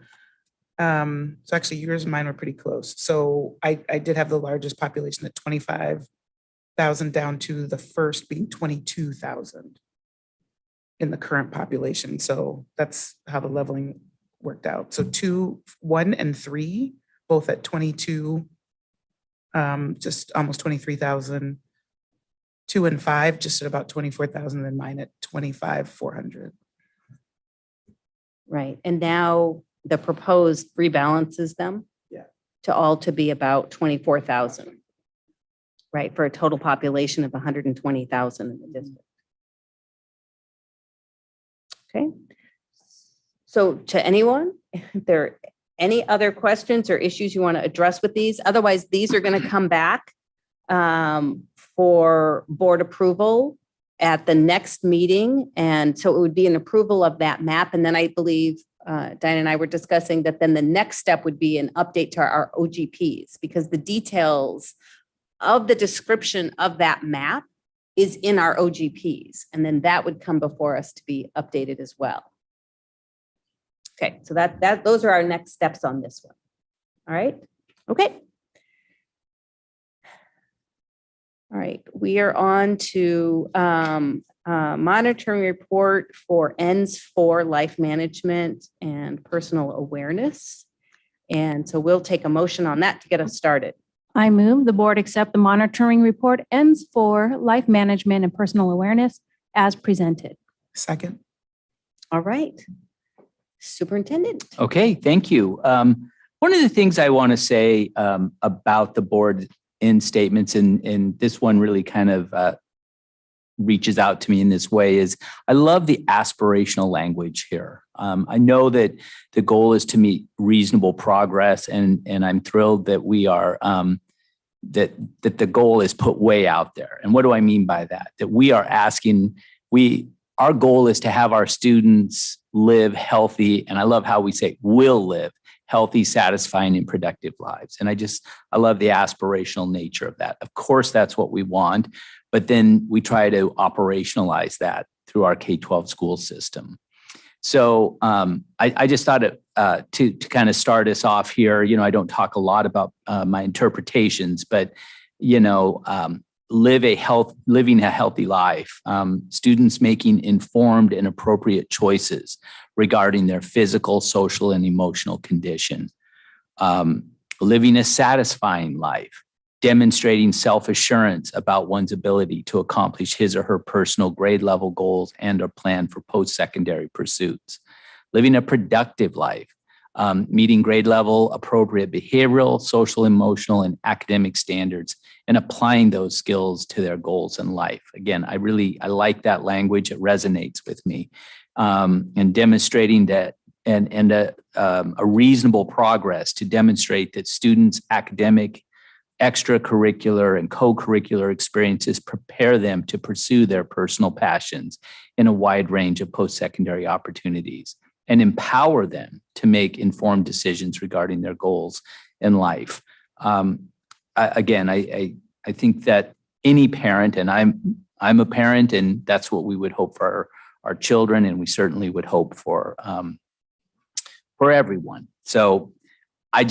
So actually yours and mine were pretty close. So I did have the largest population at 25,000 down to the first being 22,000 in the current population. So that's how the leveling worked out. So 2, 1, and 3, both at 22, just almost 23,000. 2 and 5, just at about 24,000, and mine at 25,400. Right. And now the proposed rebalances them to be about 24,000. Right. For a total population of 120,000 in the district. Okay. So to anyone, if there are any other questions or issues you want to address with these, otherwise these are going to come back for board approval at the next meeting. And so it would be an approval of that map. And then I believe Diane and I were discussing that then the next step would be an update to our OGPs, because the details of the description of that map is in our OGPs. And then that would come before us to be updated as well. Okay, so those are our next steps on this one. All right, okay. All right, we are on to monitoring report for ends for life management and personal awareness. And so we'll take a motion on that to get us started. I move the board accept the monitoring report ends for life management and personal awareness as presented. Second. All right. Superintendent. Okay, thank you. One of the things I want to say about the board in statements, and this one really kind of reaches out to me in this way, is I love the aspirational language here. I know that the goal is to meet reasonable progress, and I'm thrilled that we are that the goal is put way out there. And what do I mean by that? That we are asking, our goal is to have our students live healthy, and I love how we say will live healthy, satisfying, and productive lives. And I love the aspirational nature of that. Of course, that's what we want, but then we try to operationalize that through our K-12 school system. So I just thought to kind of start us off here, I don't talk a lot about my interpretations, but, living a healthy life, students making informed and appropriate choices regarding their physical, social, and emotional condition, living a satisfying life, demonstrating self-assurance about one's ability to accomplish his or her personal grade level goals and or plan for post-secondary pursuits, living a productive life, meeting grade level appropriate behavioral, social, emotional, and academic standards, and applying those skills to their goals in life. Again, I like that language. It resonates with me. And demonstrating that and a reasonable progress to demonstrate that students' academic, extracurricular, and co-curricular experiences prepare them to pursue their personal passions in a wide range of post-secondary opportunities and empower them to make informed decisions regarding their goals in life. I think that any parent, and I'm a parent, and that's what we would hope for our children, and we certainly would hope for everyone. So I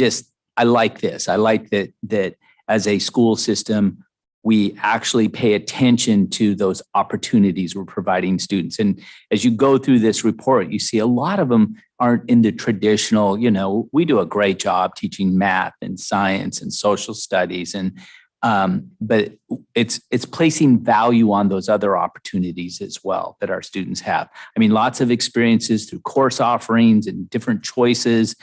like this. I like that as a school system, we actually pay attention to those opportunities we're providing students. And as you go through this report, you see a lot of them aren't in the traditional, we do a great job teaching math and science and social studies, but it's placing value on those other opportunities as well that our students have. I mean, lots of experiences through course offerings and different choices,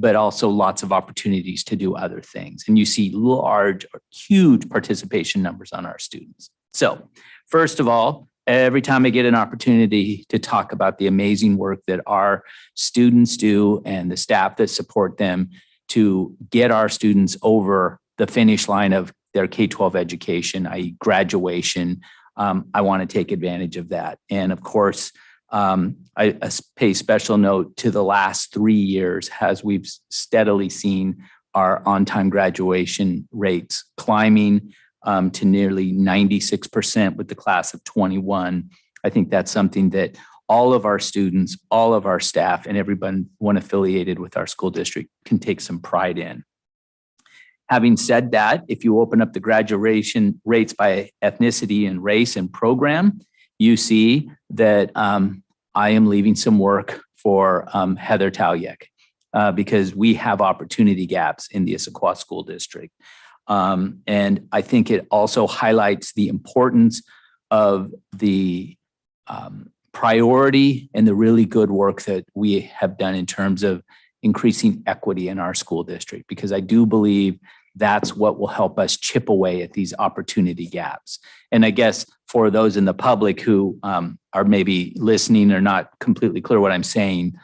but also lots of opportunities to do other things. And you see large or huge participation numbers on our students. So first of all, every time I get an opportunity to talk about the amazing work that our students do and the staff that support them to get our students over the finish line of their K-12 education, i.e. graduation, I want to take advantage of that. And of course, I pay special note to the last 3 years as we've steadily seen our on-time graduation rates climbing to nearly 96% with the class of 21. I think that's something that all of our students, all of our staff, and everyone affiliated with our school district can take some pride in. Having said that, if you open up the graduation rates by ethnicity and race and program, you see that I am leaving some work for Heather Talyek because we have opportunity gaps in the Issaquah School District. And I think it also highlights the importance of the priority and the really good work that we have done in terms of increasing equity in our school district, because I do believe that's what will help us chip away at these opportunity gaps. And I guess for those in the public who are maybe listening or not completely clear what I'm saying,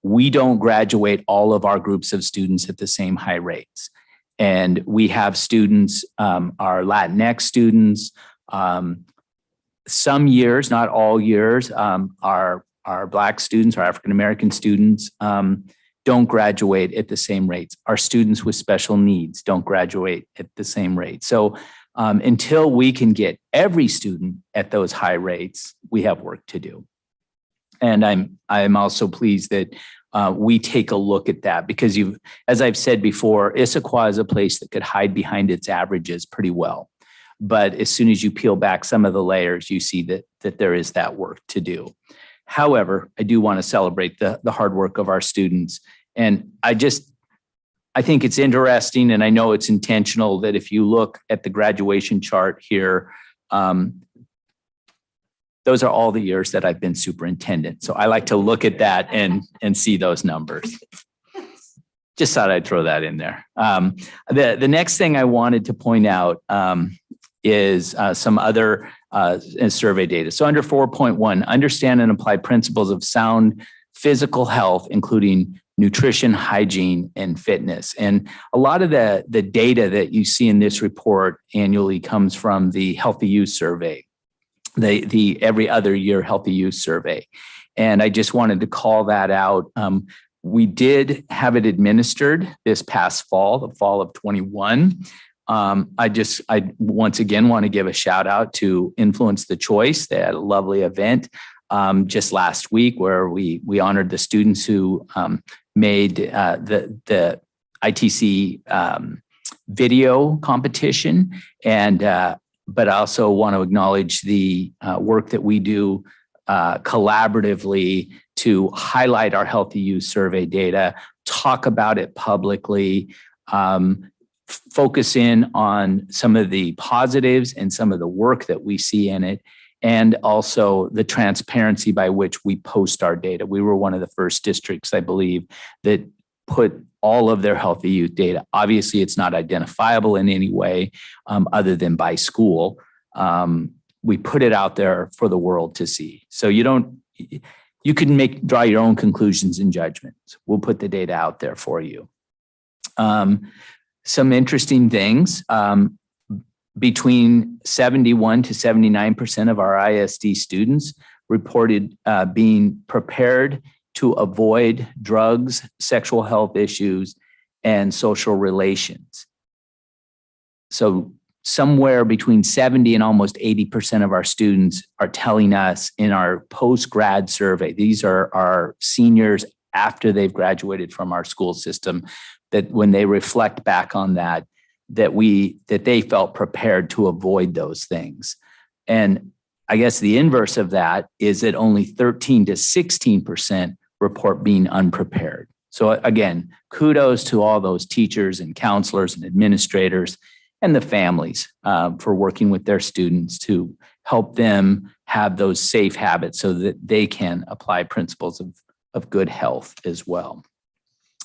we don't graduate all of our groups of students at the same high rates. And we have students, our Latinx students, some years, not all years, our Black students, our African-American students, don't graduate at the same rates. Our students with special needs don't graduate at the same rate. So until we can get every student at those high rates, we have work to do. And I'm also pleased that we take a look at that because as I've said before, Issaquah is a place that could hide behind its averages pretty well. But as soon as you peel back some of the layers, you see that there is that work to do. However, I do want to celebrate the hard work of our students. And I think it's interesting, and I know it's intentional, that if you look at the graduation chart here, those are all the years that I've been superintendent. So I like to look at that and see those numbers. Just thought I'd throw that in there. The next thing I wanted to point out is some other survey data. So under 4.1, understand and apply principles of sound physical health, including nutrition, hygiene, and fitness. And a lot of the data that you see in this report annually comes from the Healthy Youth Survey, the every other year Healthy Youth Survey. And I just wanted to call that out. We did have it administered this past fall, the fall of 21. I once again want to give a shout out to Influence the Choice. They had a lovely event. just last week, where we honored the students who made the ITC video competition, and but I also want to acknowledge the work that we do collaboratively to highlight our healthy youth survey data, talk about it publicly, focus in on some of the positives and some of the work that we see in it, and also the transparency by which we post our data. We were one of the first districts, I believe, that put all of their healthy youth data. Obviously, it's not identifiable in any way other than by school. We put it out there for the world to see. So you can draw your own conclusions and judgments. We'll put the data out there for you. Some interesting things. Between 71 to 79% of our ISD students reported being prepared to avoid drugs, sexual health issues, and social relations. So somewhere between 70 and almost 80% of our students are telling us in our post-grad survey, these are our seniors after they've graduated from our school system, that when they reflect back on that, that they felt prepared to avoid those things. And I guess the inverse of that is that only 13 to 16% report being unprepared. So again, kudos to all those teachers and counselors and administrators and the families for working with their students to help them have those safe habits so that they can apply principles of good health as well.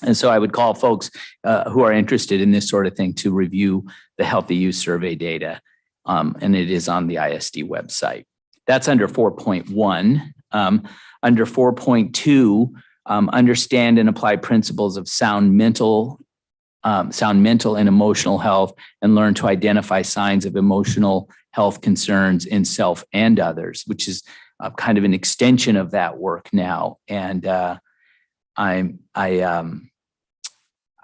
And so I would call folks who are interested in this sort of thing to review the Healthy Youth Survey data, and it is on the ISD website. That's under 4.1. Under 4.2, understand and apply principles of sound mental and emotional health, and learn to identify signs of emotional health concerns in self and others, which is kind of an extension of that work now. And I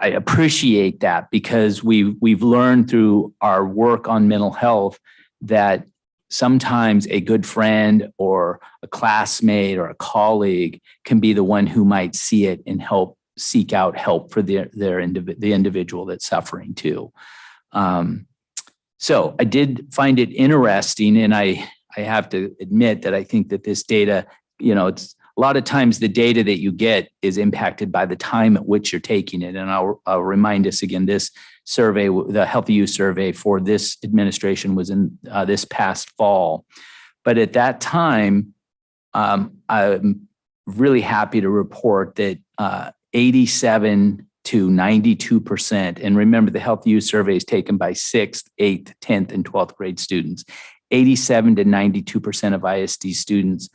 appreciate that, because we've learned through our work on mental health that sometimes a good friend or a classmate or a colleague can be the one who might see it and help seek out help for the individual that's suffering too. So I did find it interesting, and I have to admit that I think that this data, it's a lot of times the data that you get is impacted by the time at which you're taking it. And I'll remind us again, this survey, the Healthy Youth Survey for this administration was in this past fall. But at that time, I'm really happy to report that 87 to 92%, and remember the Healthy Youth Survey is taken by 6th, 8th, 10th, and 12th grade students. 87 to 92% of ISD students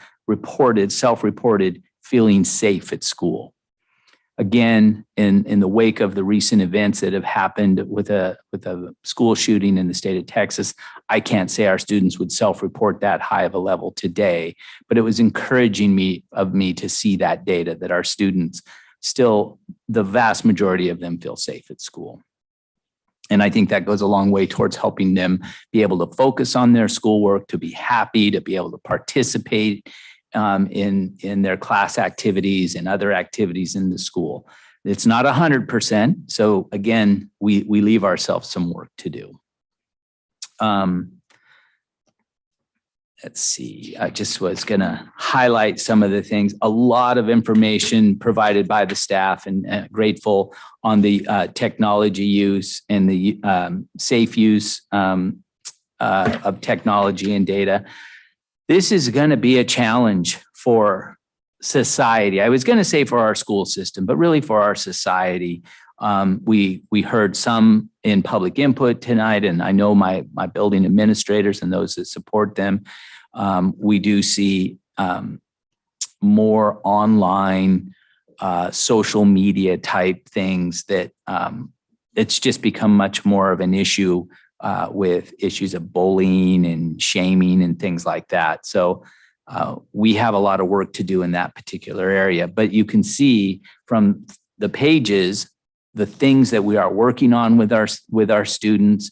self-reported feeling safe at school. Again, in the wake of the recent events that have happened with a school shooting in the state of Texas, I can't say our students would self-report that high of a level today, but it was encouraging me to see that data, that our students still, the vast majority of them feel safe at school. And I think that goes a long way towards helping them be able to focus on their schoolwork, to be happy, to be able to participate in their class activities and other activities in the school. It's not 100%. So again, we leave ourselves some work to do. Let's see, I just was going to highlight some of the things. A lot of information provided by the staff, and grateful on the technology use and the safe use of technology and data. This is going to be a challenge for society. I was going to say for our school system, but really for our society. We heard some in public input tonight, and I know my building administrators and those that support them. We do see more online social media type things that it's just become much more of an issue with issues of bullying and shaming and things like that. So we have a lot of work to do in that particular area, but you can see from the pages the things that we are working on with our students.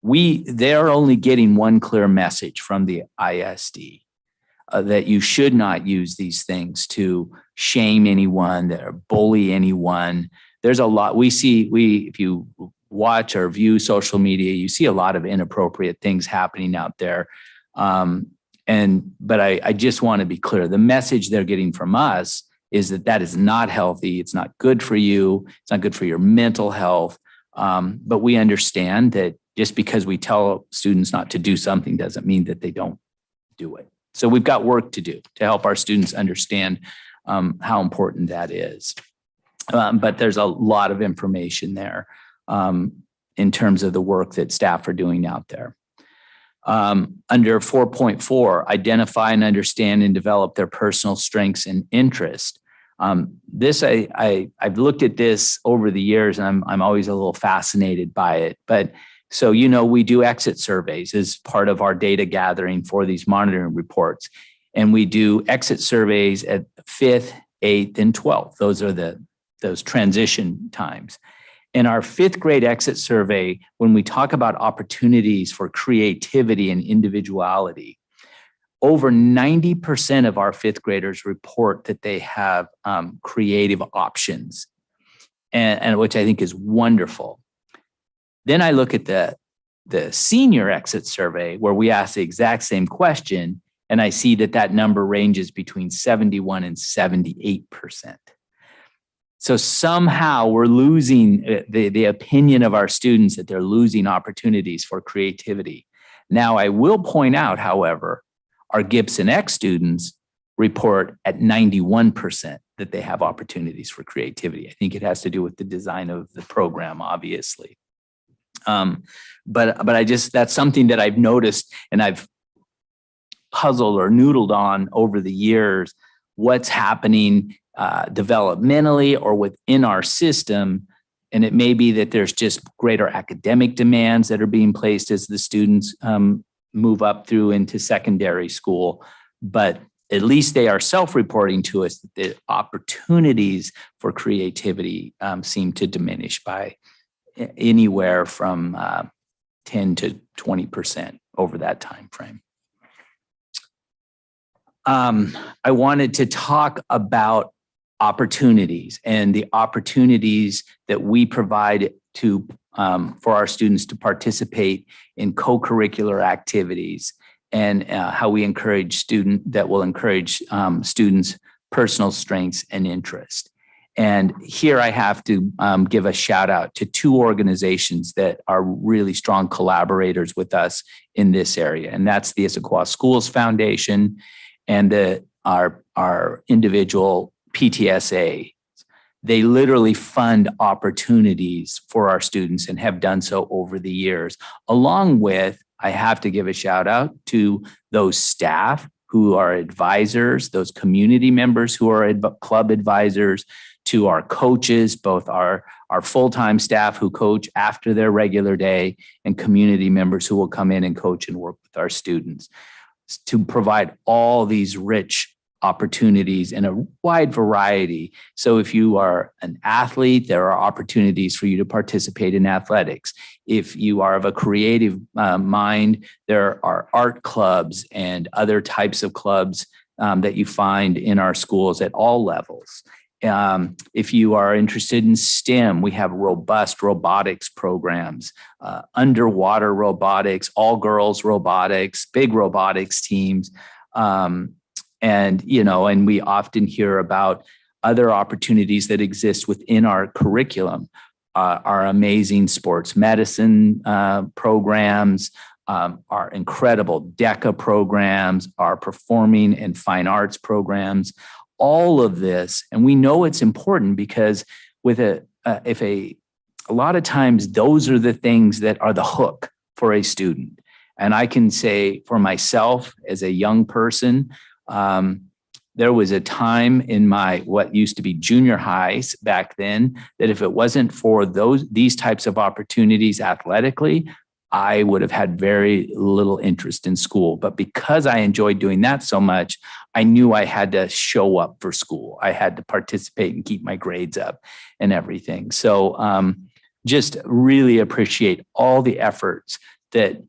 they're only getting one clear message from the ISD, that you should not use these things to shame anyone, or bully anyone. There's a lot if you watch or view social media, you see a lot of inappropriate things happening out there. But I just want to be clear. The message they're getting from us is that is not healthy. It's not good for you. It's not good for your mental health. But we understand that just because we tell students not to do something doesn't mean that they don't do it. So we've got work to do to help our students understand how important that is. But there's a lot of information there in terms of the work that staff are doing out there. Under 4.4, identify and understand and develop their personal strengths and interests. I've looked at this over the years, and I'm always a little fascinated by it. But so, we do exit surveys as part of our data gathering for these monitoring reports. And we do exit surveys at 5th, 8th, and 12th. Those are those transition times. In our 5th grade exit survey, when we talk about opportunities for creativity and individuality, over 90% of our 5th graders report that they have creative options, and which I think is wonderful. Then I look at the senior exit survey where we ask the exact same question, and I see that number ranges between 71 and 78%. So somehow we're losing the opinion of our students that they're losing opportunities for creativity. Now, I will point out, however, our Gibson X students report at 91% that they have opportunities for creativity. I think it has to do with the design of the program, obviously. But that's something that I've noticed, and I've puzzled or noodled on over the years, what's happening developmentally or within our system. And it may be that there's just greater academic demands that are being placed as the students move up through into secondary school. But at least they are self-reporting to us that the opportunities for creativity seem to diminish by anywhere from 10 to 20% over that time frame. I wanted to talk about opportunities and the opportunities that we provide to for our students to participate in co-curricular activities, and how we encourage students' personal strengths and interest. And here I have to give a shout out to 2 organizations that are really strong collaborators with us in this area. And that's the Issaquah Schools Foundation and our individual PTSA. They literally fund opportunities for our students and have done so over the years, along with, I have to give a shout out to those staff who are advisors, those community members who are club advisors, to our coaches, both our full-time staff who coach after their regular day, and community members who will come in and coach and work with our students to provide all these rich opportunities in a wide variety. So if you are an athlete, there are opportunities for you to participate in athletics. If you are of a creative mind, there are art clubs and other types of clubs that you find in our schools at all levels. If you are interested in STEM, we have robust robotics programs, underwater robotics, all girls robotics, big robotics teams. And we often hear about other opportunities that exist within our curriculum, our amazing sports medicine programs, our incredible DECA programs, our performing and fine arts programs, all of this. And we know it's important because a lot of times those are the things that are the hook for a student. And I can say for myself as a young person, there was a time in what used to be junior highs back then that if it wasn't for these types of opportunities athletically, I would have had very little interest in school. But because I enjoyed doing that so much, I knew I had to show up for school. I had to participate and keep my grades up and everything. So just really appreciate all the efforts that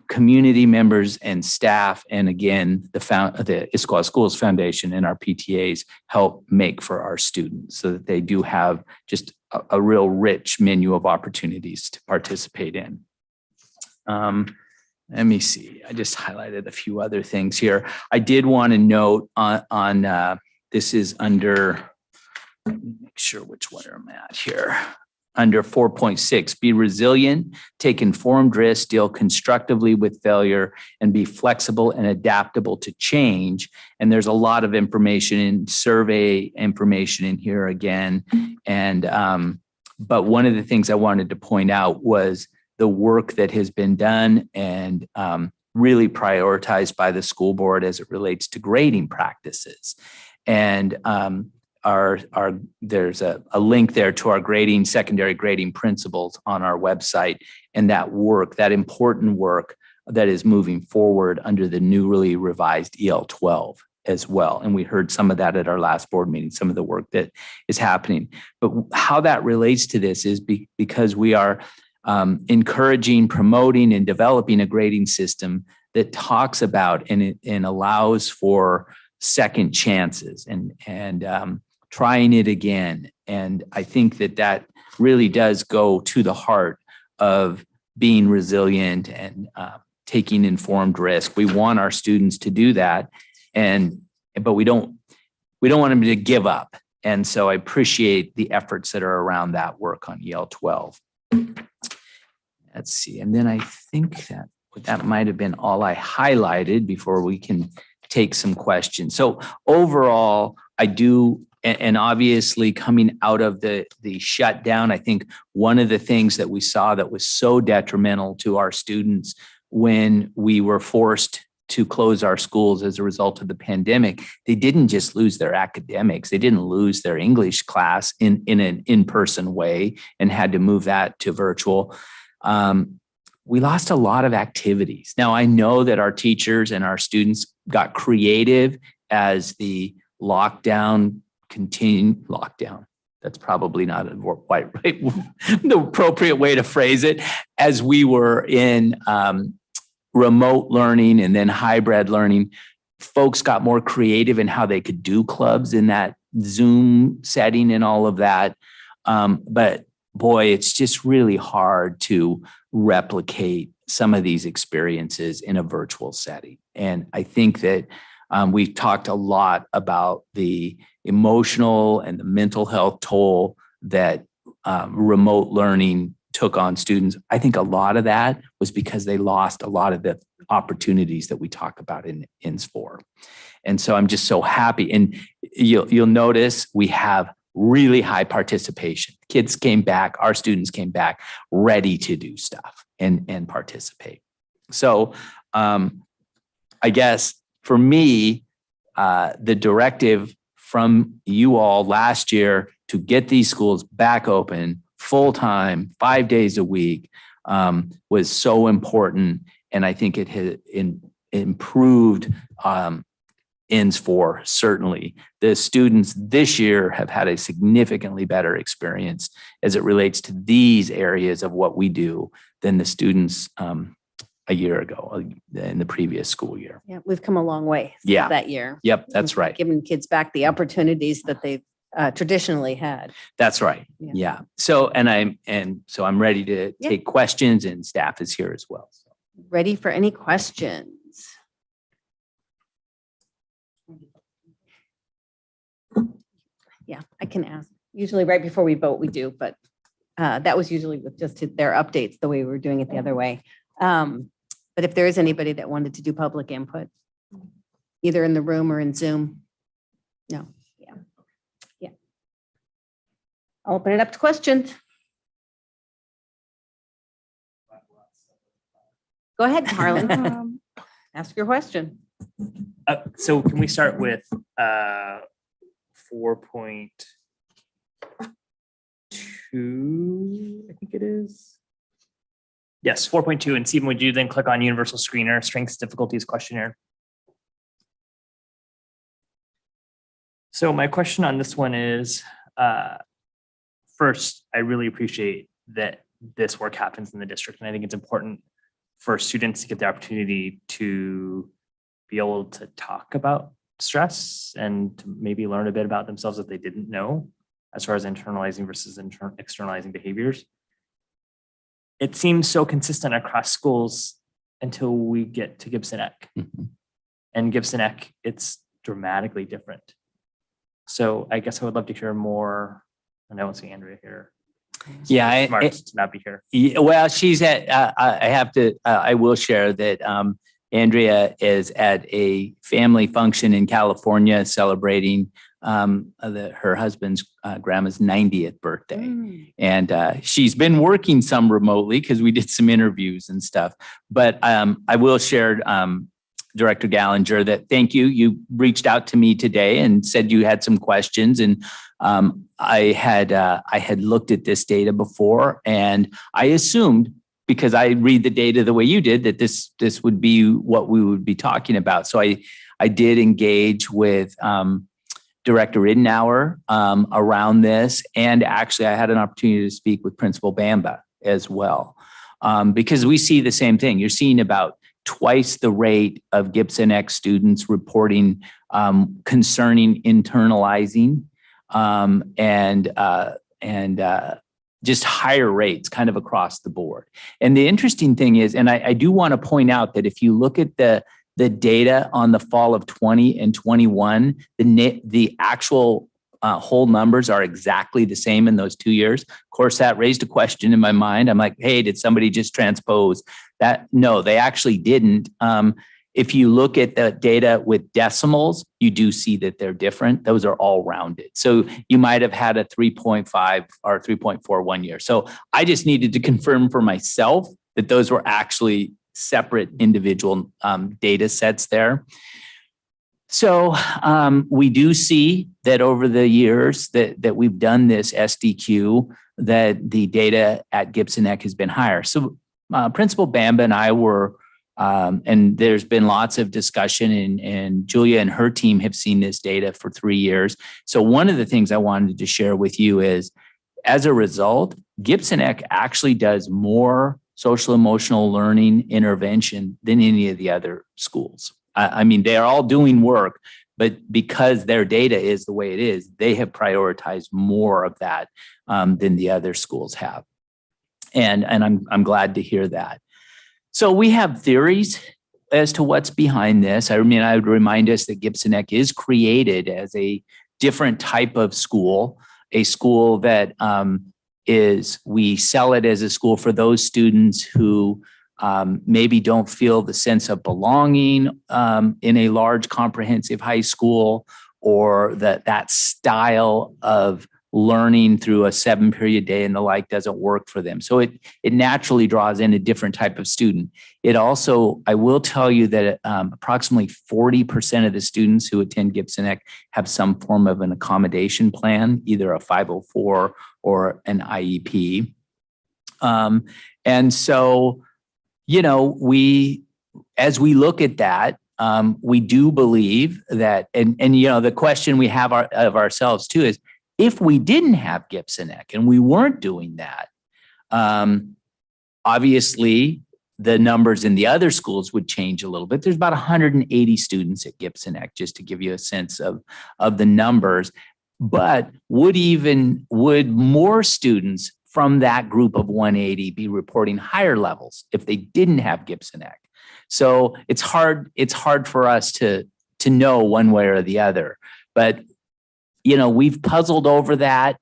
community members and staff, and again, the Issaquah Schools Foundation and our PTAs help make for our students so that they do have just a real rich menu of opportunities to participate in. Let me see. I just highlighted a few other things here. I did want to note on this is under, let me make sure which one I'm at here. Under 4.6, be resilient, take informed risks, deal constructively with failure, and be flexible and adaptable to change. And there's a lot of information in survey information in here again. And but one of the things I wanted to point out was the work that has been done and really prioritized by the school board as it relates to grading practices. And there's a link there to our secondary grading principles on our website, and that work, that important work that is moving forward under the newly revised EL 12 as well. And we heard some of that at our last board meeting, some of the work that is happening. But how that relates to this is because we are encouraging, promoting, and developing a grading system that talks about and allows for second chances and trying it again. And I think that really does go to the heart of being resilient and taking informed risk. We want our students to do that, but we don't want them to give up. And so I appreciate the efforts that are around that work on EL 12. Let's see. And then I think that might have been all I highlighted before we can take some questions. So overall, I do, and obviously coming out of the shutdown, I think one of the things that we saw that was so detrimental to our students when we were forced to close our schools as a result of the pandemic, they didn't just lose their academics. They didn't lose their English class in an in-person way and had to move that to virtual. We lost a lot of activities. Now, I know that our teachers and our students got creative as the lockdown continued. That's probably not quite right, the appropriate way to phrase it. As we were in remote learning and then hybrid learning, folks got more creative in how they could do clubs in that Zoom setting and all of that. But boy, it's just really hard to replicate some of these experiences in a virtual setting. And I think that we've talked a lot about the emotional and the mental health toll that remote learning took on students. I think a lot of that was because they lost a lot of the opportunities that we talk about in INS4. And so I'm just so happy. And you'll notice we have really high participation. Kids came back, our students came back ready to do stuff and participate. So I guess for me, the directive from you all last year to get these schools back open full-time, 5 days a week was so important. And I think it has improved INS4, certainly. The students this year have had a significantly better experience as it relates to these areas of what we do than the students a year ago in the previous school year. Yeah, we've come a long way Yeah. that year. Yep, that's right. Giving kids back the opportunities that they've traditionally had. That's right. Yeah. Yeah. So I'm ready to take questions, and staff is here as well. So. Ready for any questions? Yeah, I can ask. Usually right before we vote, we do, but that was usually with just their updates, the way we were doing it the other way. But if there is anybody that wanted to do public input, either in the room or in Zoom. No, yeah. I'll open it up to questions. Go ahead, Harlan. Ask your question. So can we start with 4.2, I think it is. Yes, 4.2. And Stephen, would you then click on Universal Screener, Strengths Difficulties Questionnaire? So my question on this one is, first, I really appreciate that this work happens in the district. And I think it's important for students to get the opportunity to be able to talk about stress and to maybe learn a bit about themselves that they didn't know as far as internalizing versus externalizing behaviors. It seems so consistent across schools until we get to Gibson Eck. And Gibson Eck, it's dramatically different. So I guess I would love to hear more. And I don't see Andrea here. Yeah, Smart to not be here. Yeah, well, she's at, I have to, I will share that Andrea is at a family function in California celebrating her husband's grandma's 90th birthday. And she's been working some remotely because we did some interviews and stuff. But I will share, Director Gallinger, that thank you. You reached out to me today and said you had some questions, and I had looked at this data before, and I assumed, because I read the data the way you did, that this would be what we would be talking about. So I did engage with Director Ridenour around this, and actually I had an opportunity to speak with Principal Bamba as well, because we see the same thing. You're seeing about twice the rate of Gibson Eck students reporting concerning internalizing and just higher rates kind of across the board. And the interesting thing is, and I do want to point out that if you look at the data on the fall of 20 and 21, the actual whole numbers are exactly the same in those 2 years. Of course, that raised a question in my mind. I'm like, hey, did somebody just transpose that? No, they actually didn't. If you look at the data with decimals, you do see that they're different. Those are all rounded. So you might have had a 3.5 or 3.4 1 year. So I just needed to confirm for myself that those were actually separate individual data sets there. So we do see that over the years that we've done this SDQ, that the data at Gibson Eck has been higher. So Principal Bamba and I were, and there's been lots of discussion, and Julia and her team have seen this data for 3 years. So one of the things I wanted to share with you is, as a result, Gibson Eck actually does more social emotional learning intervention than any of the other schools. I mean, they are all doing work, but because their data is the way it is, they have prioritized more of that than the other schools have. And I'm glad to hear that. So we have theories as to what's behind this. I mean, I would remind us that Gibson Eck is created as a different type of school, a school that we sell it as a school for those students who maybe don't feel the sense of belonging in a large comprehensive high school, or that style of learning through a 7-period day and the like doesn't work for them. So it naturally draws in a different type of student. It also, I will tell you that approximately 40% of the students who attend Gibson Eck have some form of an accommodation plan, either a 504 or an IEP. And so, you know, as we look at that, we do believe that, and you know, the question we have of ourselves too is, if we didn't have Gibson Eck and we weren't doing that, obviously the numbers in the other schools would change a little bit. There's about 180 students at Gibson Eck, just to give you a sense of the numbers. But would more students from that group of 180 be reporting higher levels if they didn't have Gibson Eck? So it's hard for us to know one way or the other. But you know, we've puzzled over that.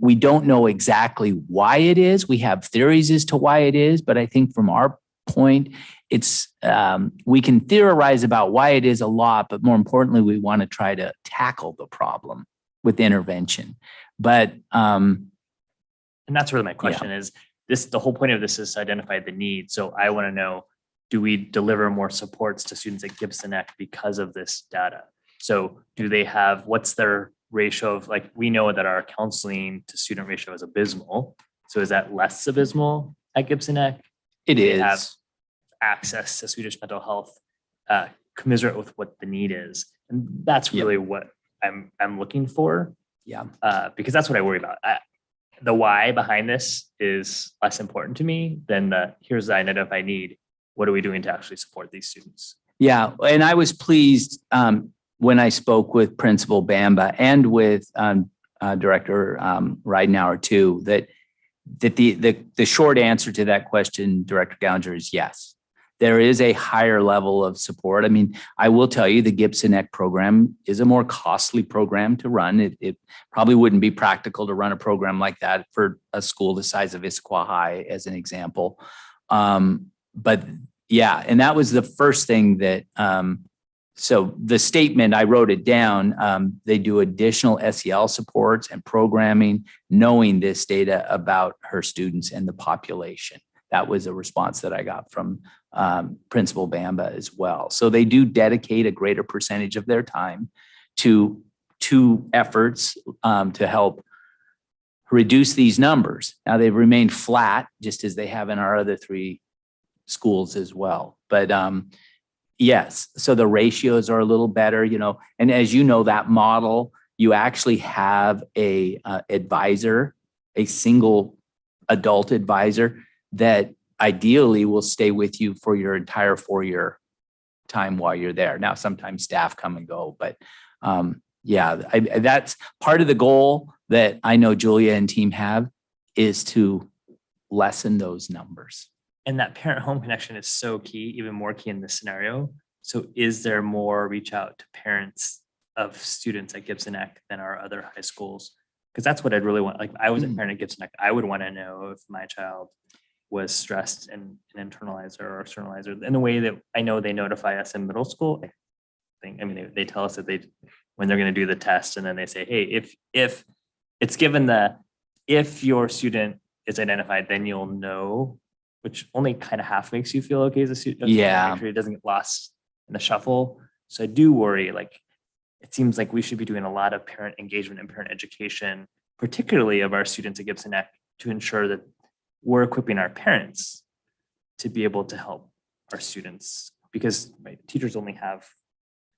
We don't know exactly why it is. We have theories as to why it is, but I think from our point, it's we can theorize about why it is a lot, but more importantly, we want to try to tackle the problem with intervention. But and that's really my question is this, the whole point of this is to identify the need. So I want to know, do we deliver more supports to students at Gibson Eck because of this data? So do they have, what's their ratio of, like, we know that our counseling to student ratio is abysmal. So is that less abysmal at Gibson Eck? It is. Have access to Swedish mental health commiserate with what the need is. And that's really what I'm looking for. Yeah. Because that's what I worry about. the why behind this is less important to me than the here's the identified need. What are we doing to actually support these students? Yeah, and I was pleased when I spoke with Principal Bamba and with Director Ridenhour too, that the short answer to that question, Director Gallagher, is yes. There is a higher level of support. I mean, I will tell you the Gibson Eck program is a more costly program to run. It probably wouldn't be practical to run a program like that for a school the size of Issaquah High, as an example. But yeah, and that was the first thing that, so the statement, I wrote it down, they do additional SEL supports and programming, knowing this data about her students and the population. That was a response that I got from Principal Bamba as well. So they do dedicate a greater percentage of their time to efforts to help reduce these numbers. Now they've remained flat, just as they have in our other 3 schools as well. But yes, so the ratios are a little better, you know, and as you know, that model, you actually have a advisor, a single adult advisor that ideally will stay with you for your entire 4-year time while you're there. Now, sometimes staff come and go, but yeah, that's part of the goal that I know Julia and team have, is to lessen those numbers. And that parent home connection is so key, even more key in this scenario. So is there more reach out to parents of students at Gibson Eck than our other high schools? Because that's what I'd really want. Like, I was a parent at Gibson Eck, I would want to know if my child was stressed and an internalizer or externalizer in the way that I know they notify us in middle school. I mean, they tell us that when they're going to do the test, and then they say, hey, if it's given if your student is identified, then you'll know, which only kind of half makes you feel okay as a student. Yeah. Make sure it doesn't get lost in the shuffle. So I do worry, like, it seems like we should be doing a lot of parent engagement and parent education, particularly of our students at Gibson Eck, to ensure that we're equipping our parents to be able to help our students, because teachers only have,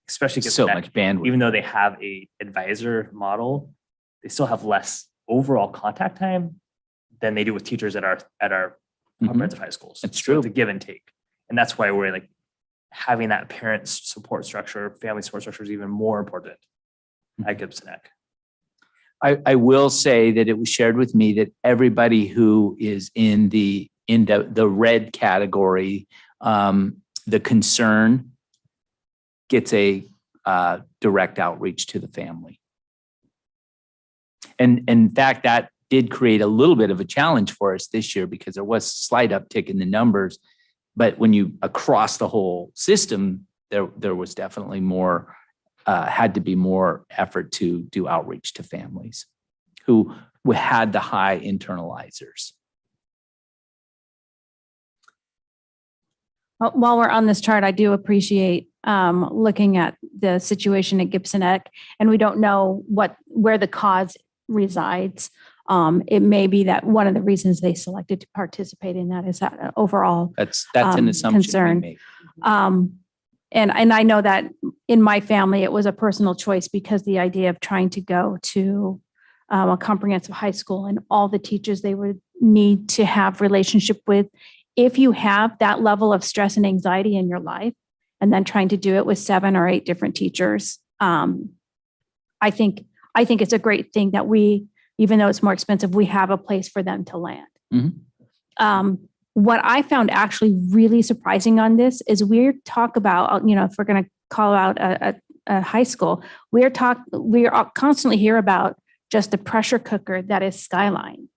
especially So much bandwidth. even though they have a advisor model, they still have less overall contact time than they do with teachers at our comprehensive high schools. It's So true. it's a give and take. And that's why we're like having that parent support structure, family support structure is even more important at Gibson Eck. I will say that it was shared with me that everybody who is in the red category, the concern, gets a direct outreach to the family. And in fact, that did create a little bit of a challenge for us this year, because there was a slight uptick in the numbers. But when you across the whole system, there was definitely more, had to be more effort to do outreach to families who had the high internalizers. While we're on this chart, I do appreciate looking at the situation at Gibson Eck, and we don't know where the cause resides. It may be that one of the reasons they selected to participate in that is that overall That's an assumption we concern. make. And I know that in my family, it was a personal choice, because the idea of trying to go to a comprehensive high school and all the teachers they would need to have relationship with, if you have that level of stress and anxiety in your life, and then trying to do it with 7 or 8 different teachers, I think it's a great thing that we, even though it's more expensive, we have a place for them to land. Mhm. What I found actually really surprising on this is we talk about, if we're going to call out a high school, we are constantly hear about just the pressure cooker that is Skyline.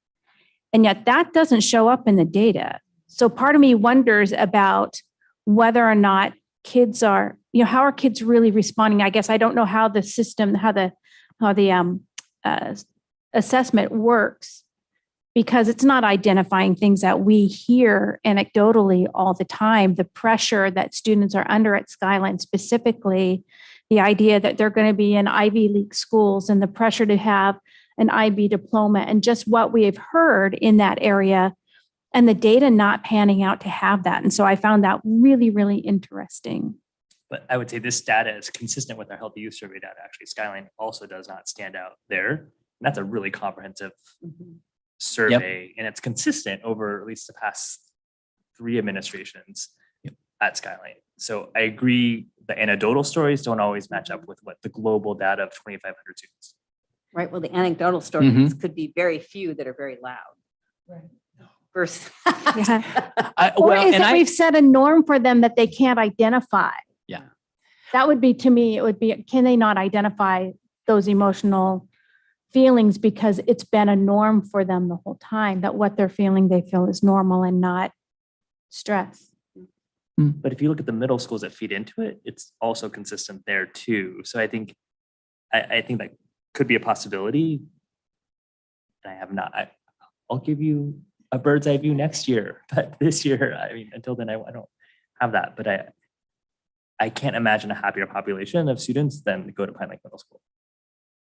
And yet that doesn't show up in the data. So part of me wonders about whether or not kids are, how are kids really responding? I guess I don't know how the system, how the assessment works, because it's not identifying things that we hear anecdotally all the time. The pressure that students are under at Skyline, specifically the idea that they're going to be in Ivy League schools, and the pressure to have an IB diploma, and just what we have heard in that area, and the data not panning out to have that. And so I found that really, really interesting. But I would say this data is consistent with our healthy youth survey data. Actually, Skyline also does not stand out there. And that's a really comprehensive survey, and it's consistent over at least the past 3 administrations at Skyline. So I agree the anecdotal stories don't always match up with what the global data of 2,500 students. Right, well, the anecdotal stories could be very few that are very loud. Right. Versus. Yeah. Or is it we've set a norm for them that they can't identify? Yeah. That would be, to me, it would be, can they not identify those emotional feelings because it's been a norm for them the whole time, that what they're feeling, they feel is normal and not stress. But if you look at the middle schools that feed into it, it's also consistent there too. So I think that could be a possibility. I have not, I'll give you a bird's eye view next year, but this year, I mean, until then, I don't have that. But I can't imagine a happier population of students than to go to Pine Lake Middle School.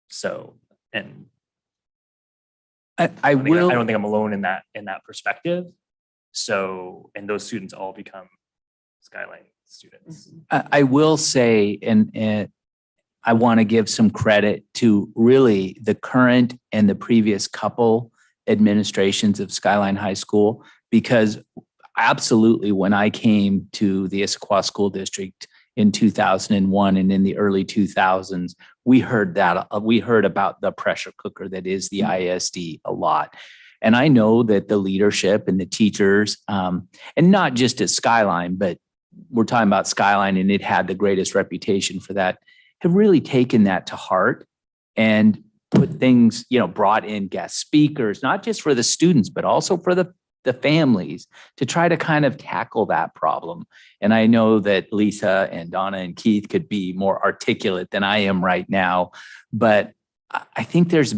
So, and I don't think I'm alone in that perspective. So, and those students all become Skyline students. I will say, and I want to give some credit to really the current and the previous couple administrations of Skyline High School, because absolutely when I came to the Issaquah School District in 2001 and in the early 2000s, we heard about the pressure cooker that is the ISD a lot. And I know that the leadership and the teachers, and not just at Skyline, but we're talking about Skyline and it had the greatest reputation for that, have really taken that to heart and put things, brought in guest speakers, not just for the students, but also for the families to try to kind of tackle that problem. And I know that Lisa and Donna and Keith could be more articulate than I am right now, but I think there was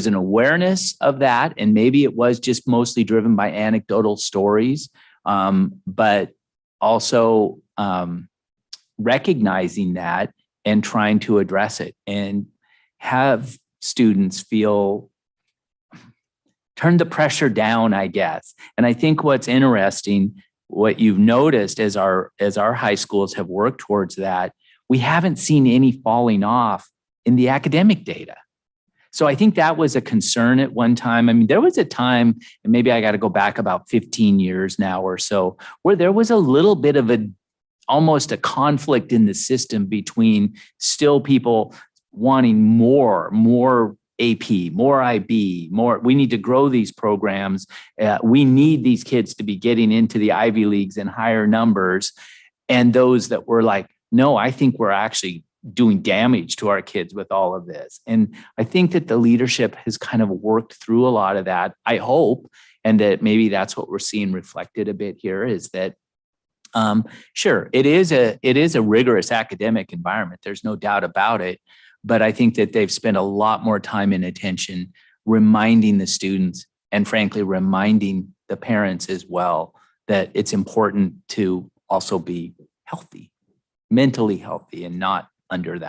an awareness of that, and maybe it was just mostly driven by anecdotal stories, but also recognizing that and trying to address it and have students turn the pressure down, I guess. And I think what's interesting, what you've noticed as our high schools have worked towards that, we haven't seen any falling off in the academic data. So I think that was a concern at one time. I mean, there was a time, and maybe I got to go back about 15 years now or so, where there was a little bit of almost a conflict in the system between still people wanting more AP, more IB, more. We need to grow these programs. We need these kids to be getting into the Ivy Leagues in higher numbers. And those that were like, no, I think we're actually doing damage to our kids with all of this. And I think that the leadership has kind of worked through a lot of that, I hope, and that maybe that's what we're seeing reflected a bit here is that, sure, it is a rigorous academic environment. There's no doubt about it. But I think that they've spent a lot more time and attention reminding the students and frankly, reminding the parents as well that it's important to also be healthy, mentally healthy, and not under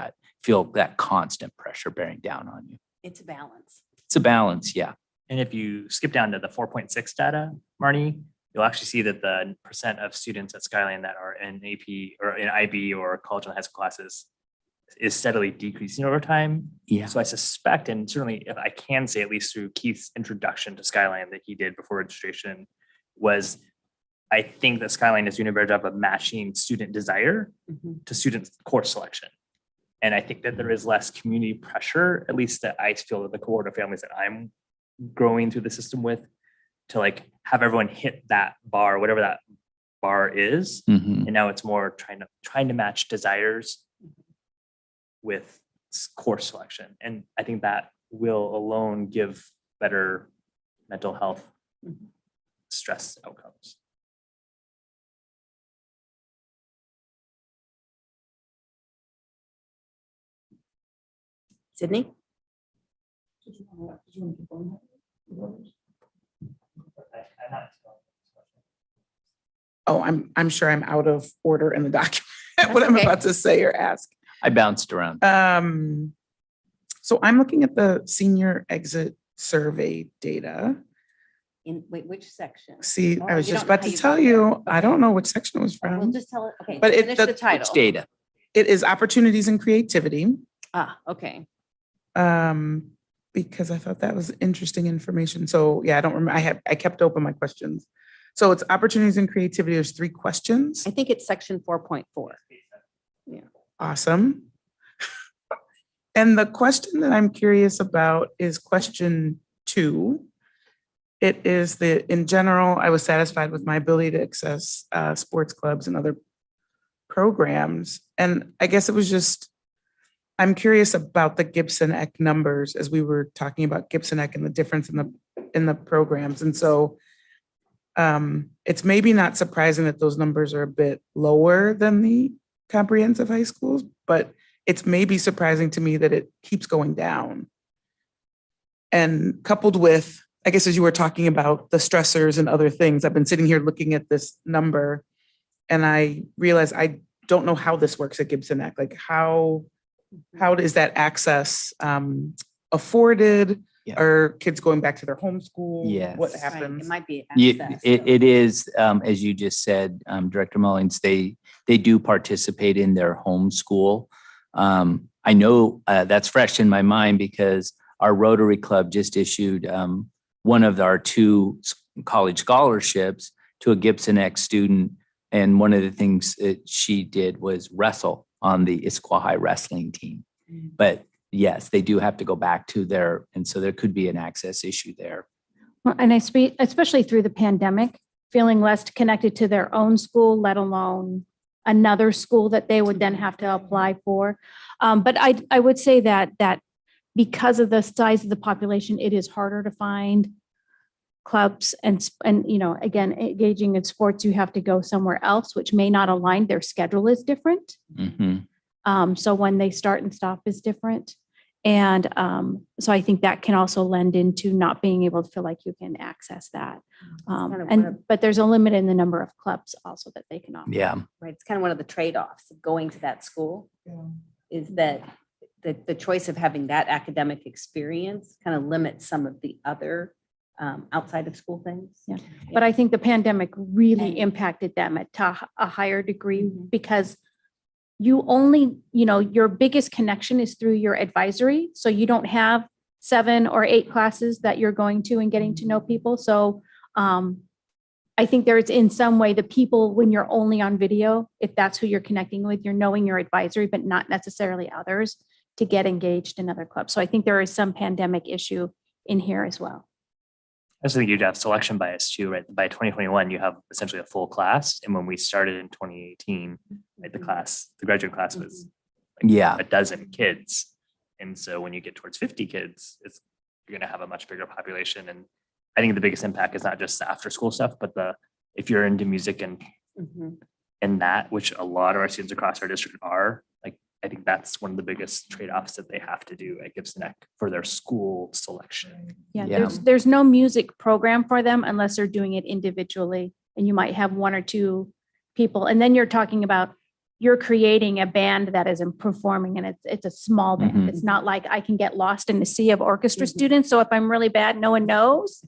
feel that constant pressure bearing down on you. It's a balance. It's a balance, yeah. And if you skip down to the 4.6 data, Marnie, you'll actually see that the percent of students at Skyline that are in AP or in IB or college and high school classes is steadily decreasing over time. Yeah. So I suspect, and certainly if I can say at least through Keith's introduction to Skyline that he did before registration, was I think that Skyline is doing a better job of matching student desire to student course selection. And I think that there is less community pressure, at least that I feel that the cohort of families that I'm growing through the system with, to like have everyone hit that bar, whatever that bar is. And now it's more trying to match desires with course selection. And I think that will alone give better mental health stress outcomes. Sydney? Oh, I'm sure I'm out of order in the document, what I'm about to say or ask. I bounced around. So I'm looking at the senior exit survey data. Which section? See, I was you just don't know about how to you tell got you, I don't know which section it was We'll from. just tell it. Okay, But finish the title. Which data? It is opportunities and creativity. Okay. because I thought that was interesting information. So yeah, I don't remember. I kept open my questions. So it's opportunities and creativity. There's 3 questions. I think it's section 4.4. Awesome. And the question that I'm curious about is question 2. It is in general, I was satisfied with my ability to access sports clubs and other programs. And I guess it was just, I'm curious about the Gibson Eck numbers as we were talking about Gibson Eck and the difference in the programs. And so it's maybe not surprising that those numbers are a bit lower than the comprehensive high schools, but it's maybe surprising to me that it keeps going down. And coupled with, I guess, as you were talking about the stressors and other things, I've been sitting here looking at this number and I realize I don't know how this works at Gibson Eck. Like how is that access afforded? Yeah. Are kids going back to their home school? Yes. What Right, happens? it might be Yeah, access. it is, as you just said, Director Mullins, they do participate in their home school. I know that's fresh in my mind because our Rotary Club just issued one of our 2 college scholarships to a Gibson Eck student. And one of the things that she did was wrestle on the Issaquah High wrestling team. But yes, they do have to go back to and so there could be an access issue there. Well, and I speak, especially through the pandemic, feeling less connected to their own school, let alone another school that they would then have to apply for. But I would say that because of the size of the population, it is harder to find clubs and again, engaging in sports, you have to go somewhere else, which may not align. Their schedule is different. Mm-hmm. So when they start and stop is different. And so I think that can also lend into not being able to feel like you can access that. But there's a limit in the number of clubs also that they can offer. Yeah. Right, it's kind of one of the trade-offs of going to that school is that the choice of having that academic experience kind of limits some of the other outside of school things. Yeah. But I think the pandemic really impacted them to a higher degree because you only, your biggest connection is through your advisory. So you don't have 7 or 8 classes that you're going to and getting to know people. So I think there's in some way the people, when you're only on video, if that's who you're connecting with, you're knowing your advisory, but not necessarily others to get engaged in other clubs. So I think there is some pandemic issue in here as well. I also think you'd have selection bias too, right? By 2021, you have essentially a full class. And when we started in 2018, right, the graduate class was a dozen kids. And so when you get towards 50 kids, you're going to have a much bigger population. And I think the biggest impact is not just the after school stuff, but if you're into music and that, which a lot of our students across our district are, I think that's one of the biggest trade-offs that they have to do at Gibson Eck for their school selection. Yeah. There's no music program for them unless they're doing it individually. And you might have 1 or 2 people. And then you're talking about you're creating a band that is performing and it's a small band. It's not like I can get lost in the sea of orchestra students. So if I'm really bad, no one knows.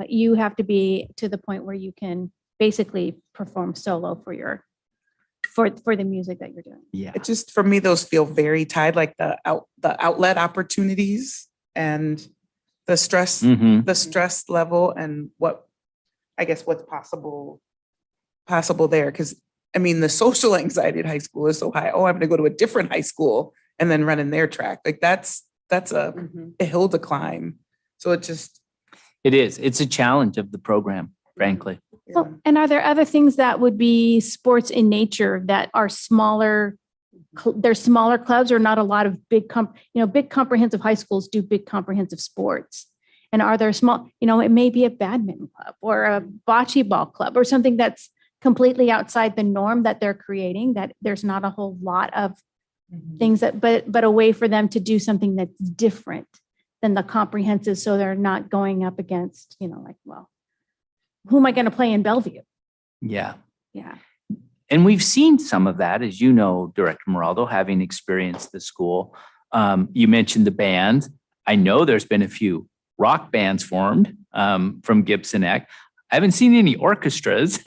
You have to be to the point where you can basically perform solo for the music that you're doing. Yeah. It just, for me, those feel very tied, like the outlet opportunities and the stress, the stress level and what's possible there. Cause I mean, the social anxiety at high school is so high. Oh, I'm going to go to a different high school and then run in their track. Like that's a hill to climb. So it is. It's a challenge of the program, frankly. Well, and are there other things that would be sports in nature that are smaller? There's smaller clubs or not a lot of big comprehensive high schools do big comprehensive sports. And are there small, it may be a badminton club or a bocce ball club or something that's completely outside the norm that they're creating, that there's not a whole lot of things but a way for them to do something that's different than the comprehensive. So they're not going up against, who am I going to play in Bellevue? Yeah. Yeah. And we've seen some of that, as you know, Director Moraldo, having experienced the school. You mentioned the band. I know there's been a few rock bands formed from Gibson Eck. I haven't seen any orchestras.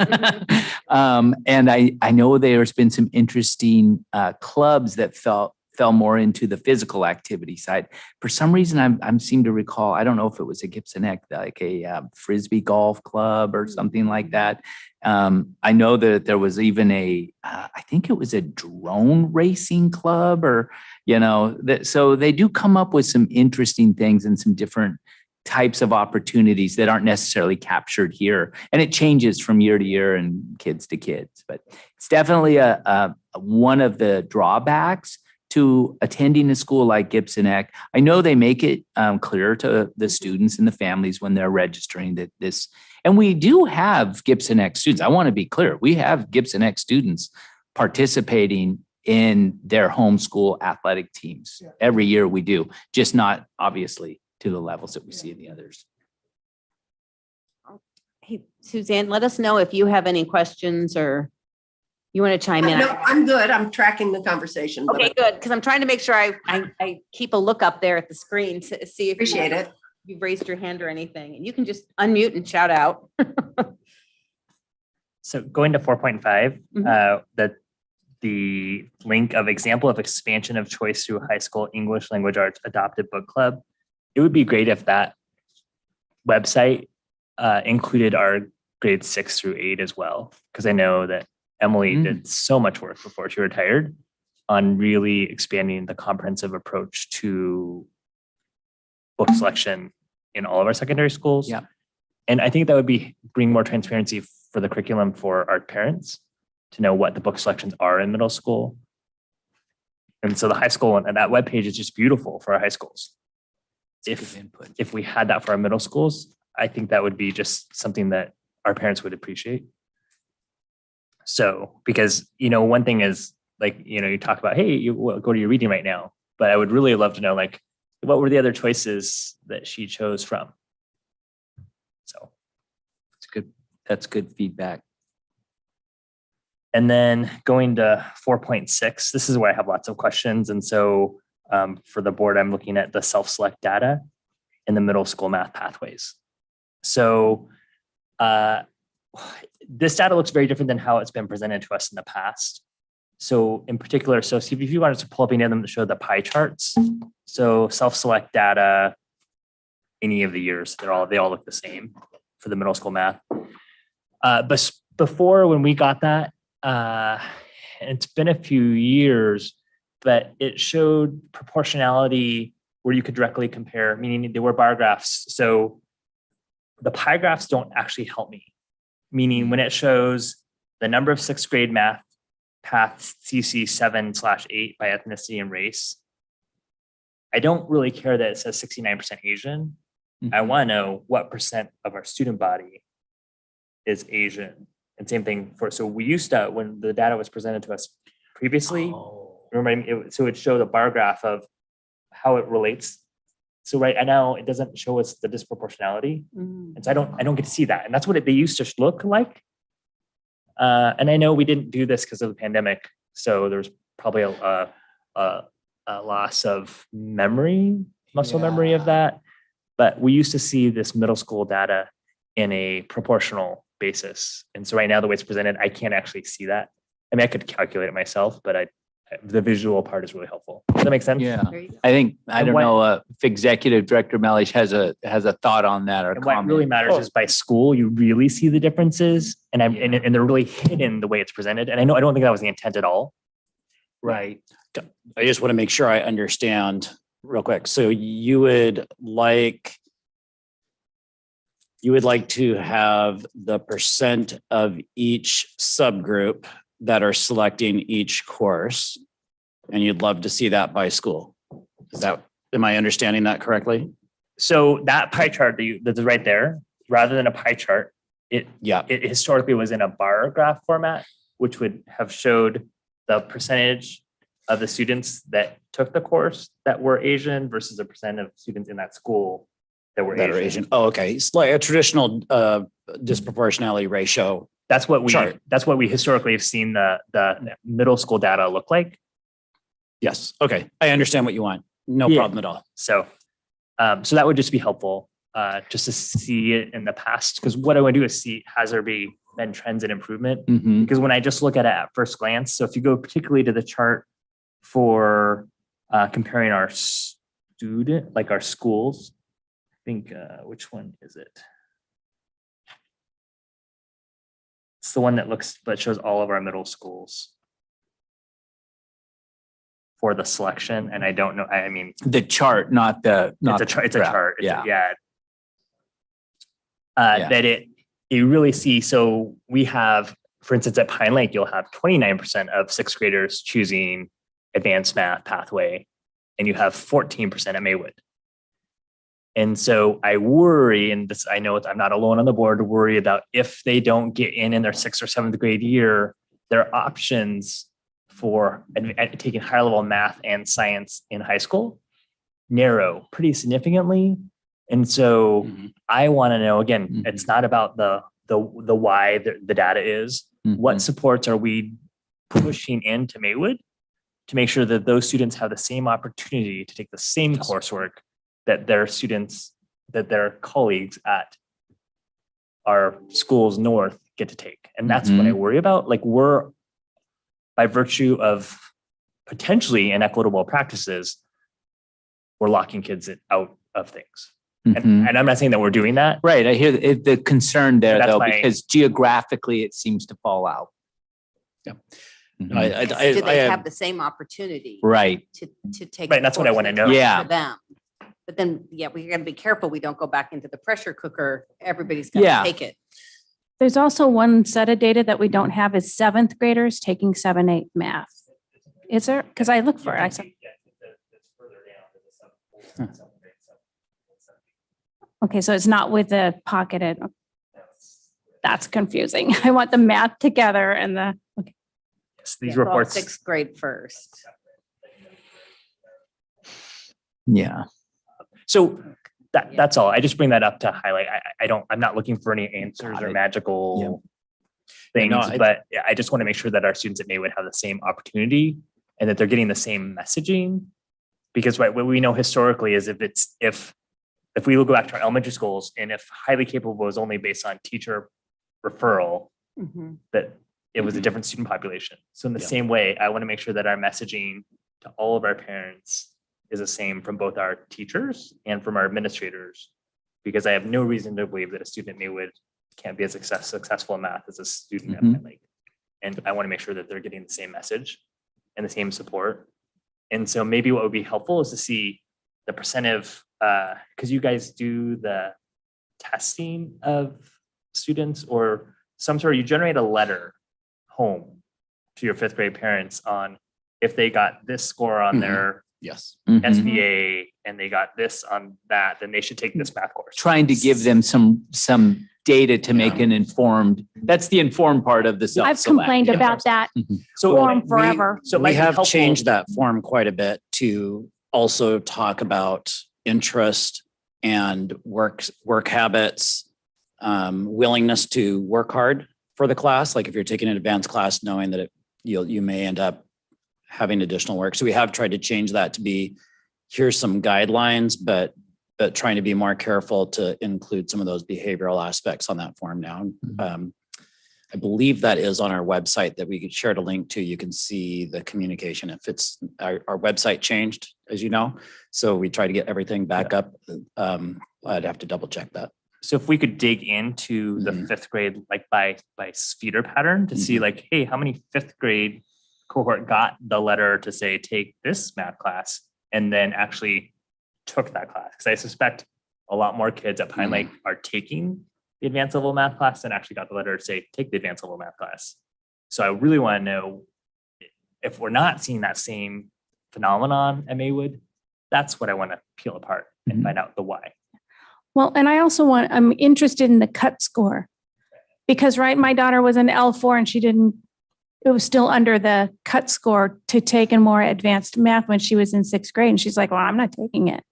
And I know there's been some interesting clubs that felt fell more into the physical activity side. For some reason, I seem to recall, I don't know if it was a Gibson Eck, like a Frisbee golf club or something like that. I know that there was even I think it was a drone racing club or, so they do come up with some interesting things and some different types of opportunities that aren't necessarily captured here. And it changes from year to year and kids to kids, but it's definitely one of the drawbacks to attending a school like Gibson Eck. I know they make it clear to the students and the families when they're registering that this, and we do have Gibson Eck students. I want to be clear. We have Gibson Eck students participating in their homeschool athletic teams. Every year we do, just not obviously to the levels that we see in the others. Hey, Suzanne, let us know if you have any questions or you want to chime in. No, I'm good. I'm tracking the conversation. but Okay, good. Because I'm trying to make sure I keep a look up there at the screen to see if Appreciate it. you've raised your hand or anything. And you can just unmute and shout out. So going to 4.5, the link of example of expansion of choice through high school English language arts adopted book club. It would be great if that website included our grades 6 through 8 as well, because I know that Emily did so much work before she retired on really expanding the comprehensive approach to book selection in all of our secondary schools. Yeah. And I think that would bring more transparency for the curriculum for our parents to know what the book selections are in middle school. And so the high school and that webpage is just beautiful for our high schools. If we had that for our middle schools, I think that would be just something that our parents would appreciate. So, because, one thing is like, you talk about, hey, you go to your reading right now, but I would really love to know, like, what were the other choices that she chose from? So it's good. That's good feedback. And then going to 4.6, this is where I have lots of questions. And so for the board, I'm looking at the self-select data in the middle school math pathways. So this data looks very different than how it's been presented to us in the past. So in particular, so see if you wanted to pull up any of them to show the pie charts. So self-select data, any of the years, they all look the same for the middle school math. But before, when we got that, it's been a few years, but it showed proportionality where you could directly compare, meaning they were bar graphs. So the pie graphs don't actually help me, meaning when it shows the number of sixth grade math path CC 7/8 by ethnicity and race, I don't really care that it says 69% Asian. I want to know what percent of our student body is Asian. And same thing so we used to, when the data was presented to us previously, remember, so it showed a bar graph of how it relates. So right now it doesn't show us the disproportionality. And so I don't get to see that. And that's what they used to look like. And I know we didn't do this because of the pandemic. So there's probably a loss of muscle memory of that. But we used to see this middle school data in a proportional basis. And so right now, the way it's presented, I can't actually see that. I mean, I could calculate it myself, but the visual part is really helpful. Does that make sense? Yeah. I think, I don't know if Executive Director Melish has a thought on that or and comment. what really matters is by school, you really see the differences and they're really hidden the way it's presented. And I don't think that was the intent at all. Right. I just want to make sure I understand real quick. So you would like to have the percent of each subgroup that are selecting each course, and you'd love to see that by school. Am I understanding that correctly? So that pie chart that's right there, rather than a pie chart, it historically was in a bar graph format, which would have showed the percentage of the students that took the course that were Asian versus the percent of students in that school that were Asian. Oh, okay. It's like a traditional disproportionality ratio. That's what we historically have seen the middle school data look like. Yes. Okay. I understand what you want. No problem at all. So that would just be helpful just to see it in the past. Because what I want to do is see, has there been trends in improvement? Because when I just look at it at first glance, so if you go particularly to the chart for comparing our student, like our schools. I think, which one is it? It's the one that shows all of our middle schools for the selection. And I don't know, I mean, The chart, not the. it's a chart, it's a graph. chart. Yeah. Yeah. Yeah. That you really see, so we have, for instance, at Pine Lake, you'll have 29% of sixth graders choosing advanced math pathway, and you have 14% at Maywood. And so I worry, and this, I know I'm not alone on the board to worry about if they don't get in their 6th or 7th grade year, their options for taking higher level math and science in high school narrow pretty significantly. And so I want to know, again, it's not about the why the data is. What supports are we pushing into Maywood to make sure that those students have the same opportunity to take the same coursework that their students, that their colleagues at our schools north get to take? And that's what I worry about. Like, we're, by virtue of potentially inequitable practices, we're locking kids out of things. And I'm not saying that we're doing that. Right. I hear the concern there, That's though, my- because geographically it seems to fall out. Yeah. Mhm. Do they have the same opportunity? Right. To take. Right, that's what I wanna know. Yeah. For them. But then, yeah, we gotta be careful. We don't go back into the pressure cooker. Everybody's gonna Yeah. take it. There's also one set of data that we don't have is 7th graders taking 7-8 math. Is there? Because I look for it. I said, okay, so it's not with the pocketed. That's confusing. I want the math together and the, okay. These Well, reports. 6th grade first. Yeah. So that's all. I just bring that up to highlight. I'm not looking for any answers or magical things, No, but I just want to make sure that our students at Maywood have the same opportunity and that they're getting the same messaging. Because what we know historically is if we will go back to our elementary schools, and if highly capable is only based on teacher referral, that it was a different student population. So in the same way, I want to make sure that our messaging to all of our parents is the same from both our teachers and from our administrators, because I have no reason to believe that a student at Maywood can't be as successful in math as a student at Pine Lake. And I want to make sure that they're getting the same message and the same support. And so maybe what would be helpful is to see the percent of, because you guys do the testing of students or some sort of, you generate a letter home to your 5th grade parents on if they got this score on their SBA and they got this on that, then they should take this math course. Trying to give them some data to make an informed, that's the informed part of the I've self-select. complained about that form forever. So it we might be have helpful- changed that form quite a bit to also talk about interest and work habits, willingness to work hard for the class. Like if you're taking an advanced class, knowing that you may end up having additional work. So we have tried to change that to be, here's some guidelines, but trying to be more careful to include some of those behavioral aspects on that form now. I believe that is on our website that we shared a link to. You can see the communication. If it's our website changed, as you know, so we try to get everything back up. I'd have to double check that. So if we could dig into the 5th grade, like by feeder pattern to see like, hey, how many 5th grade cohort got the letter to say, take this math class, and then actually took that class. Because I suspect a lot more kids at Pine Lake are taking the advanced level math class than actually got the letter to say, take the advanced level math class. So I really want to know if we're not seeing that same phenomenon at Maywood, that's what I want to peel apart and find out the why. Well, and I'm interested in the cut score because, right, my daughter was an L4 and it was still under the cut score to take in more advanced math when she was in 6th grade. And she's like, well, I'm not taking it.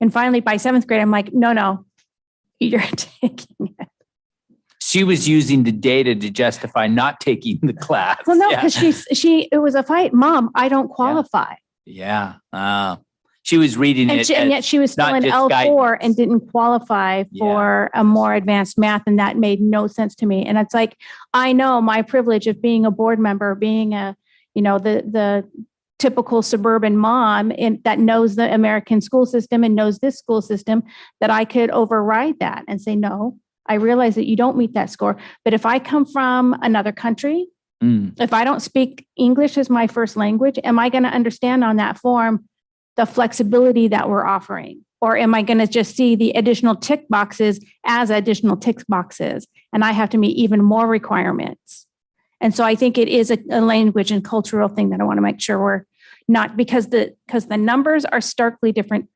And finally, by 7th grade, I'm like, no, you're taking it. She was using the data to justify not taking the class. Well, no, because it was a fight. Mom, I don't qualify. Yeah. She was reading it. And yet she was still in L4 and didn't qualify for a more advanced math. And that made no sense to me. And it's like, I know my privilege of being a board member, being the typical suburban mom that knows the American school system and knows this school system, that I could override that and say, no, I realize that you don't meet that score. But if I come from another country, if I don't speak English as my first language, am I going to understand on that form the flexibility that we're offering? Or am I going to just see the additional tick boxes as additional tick boxes? And I have to meet even more requirements. And so I think it is a language and cultural thing that I want to make sure we're not, because the numbers are starkly different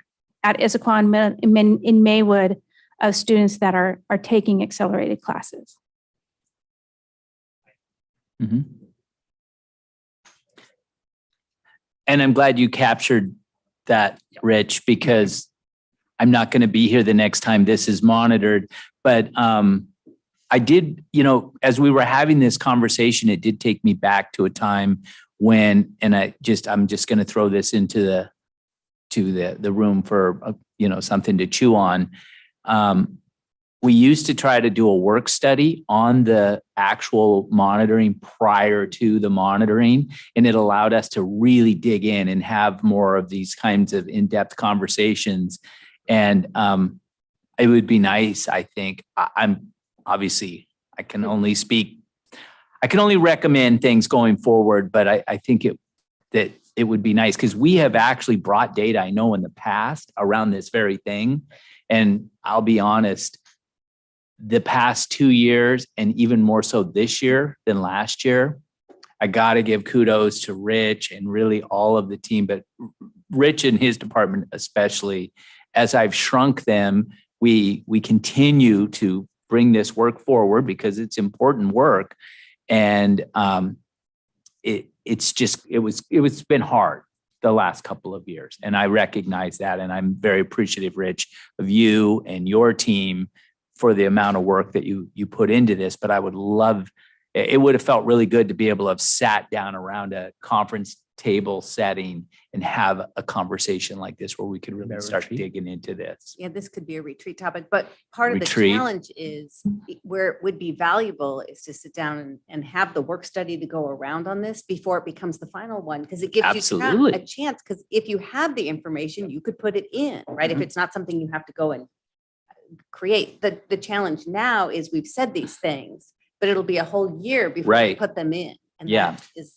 at Issaquah and in Maywood of students that are taking accelerated classes. And I'm glad you captured that, Rich, because I'm not going to be here the next time this is monitored. But I did, as we were having this conversation, it did take me back to a time when, and I'm just going to throw this into the room for, something to chew on. We used to try to do a work study on the actual monitoring prior to the monitoring, and it allowed us to really dig in and have more of these kinds of in-depth conversations. And it would be nice, I think. I can only recommend things going forward, but I think that it would be nice, because we have actually brought data, I know, in the past around this very thing. And I'll be honest, the past 2 years, and even more so this year than last year, I got to give kudos to Rich and really all of the team, but Rich and his department especially. As I've shrunk them, we continue to bring this work forward because it's important work. And it's been hard the last couple of years. And I recognize that. And I'm very appreciative, Rich, of you and your team for the amount of work that you put into this. But it would have felt really good to be able to have sat down around a conference table setting and have a conversation like this where we could really start digging into this. Yeah, this could be a retreat topic, but part of the Retreat. challenge is where it would be valuable is to sit down and have the work study to go around on this before it becomes the final one, because it gives Absolutely. you a chance, because if you have the information, you could put it in, right? If it's not something you have to go and create. The challenge now is we've said these things, but it'll be a whole year before we Right. put them in. And Yeah. that is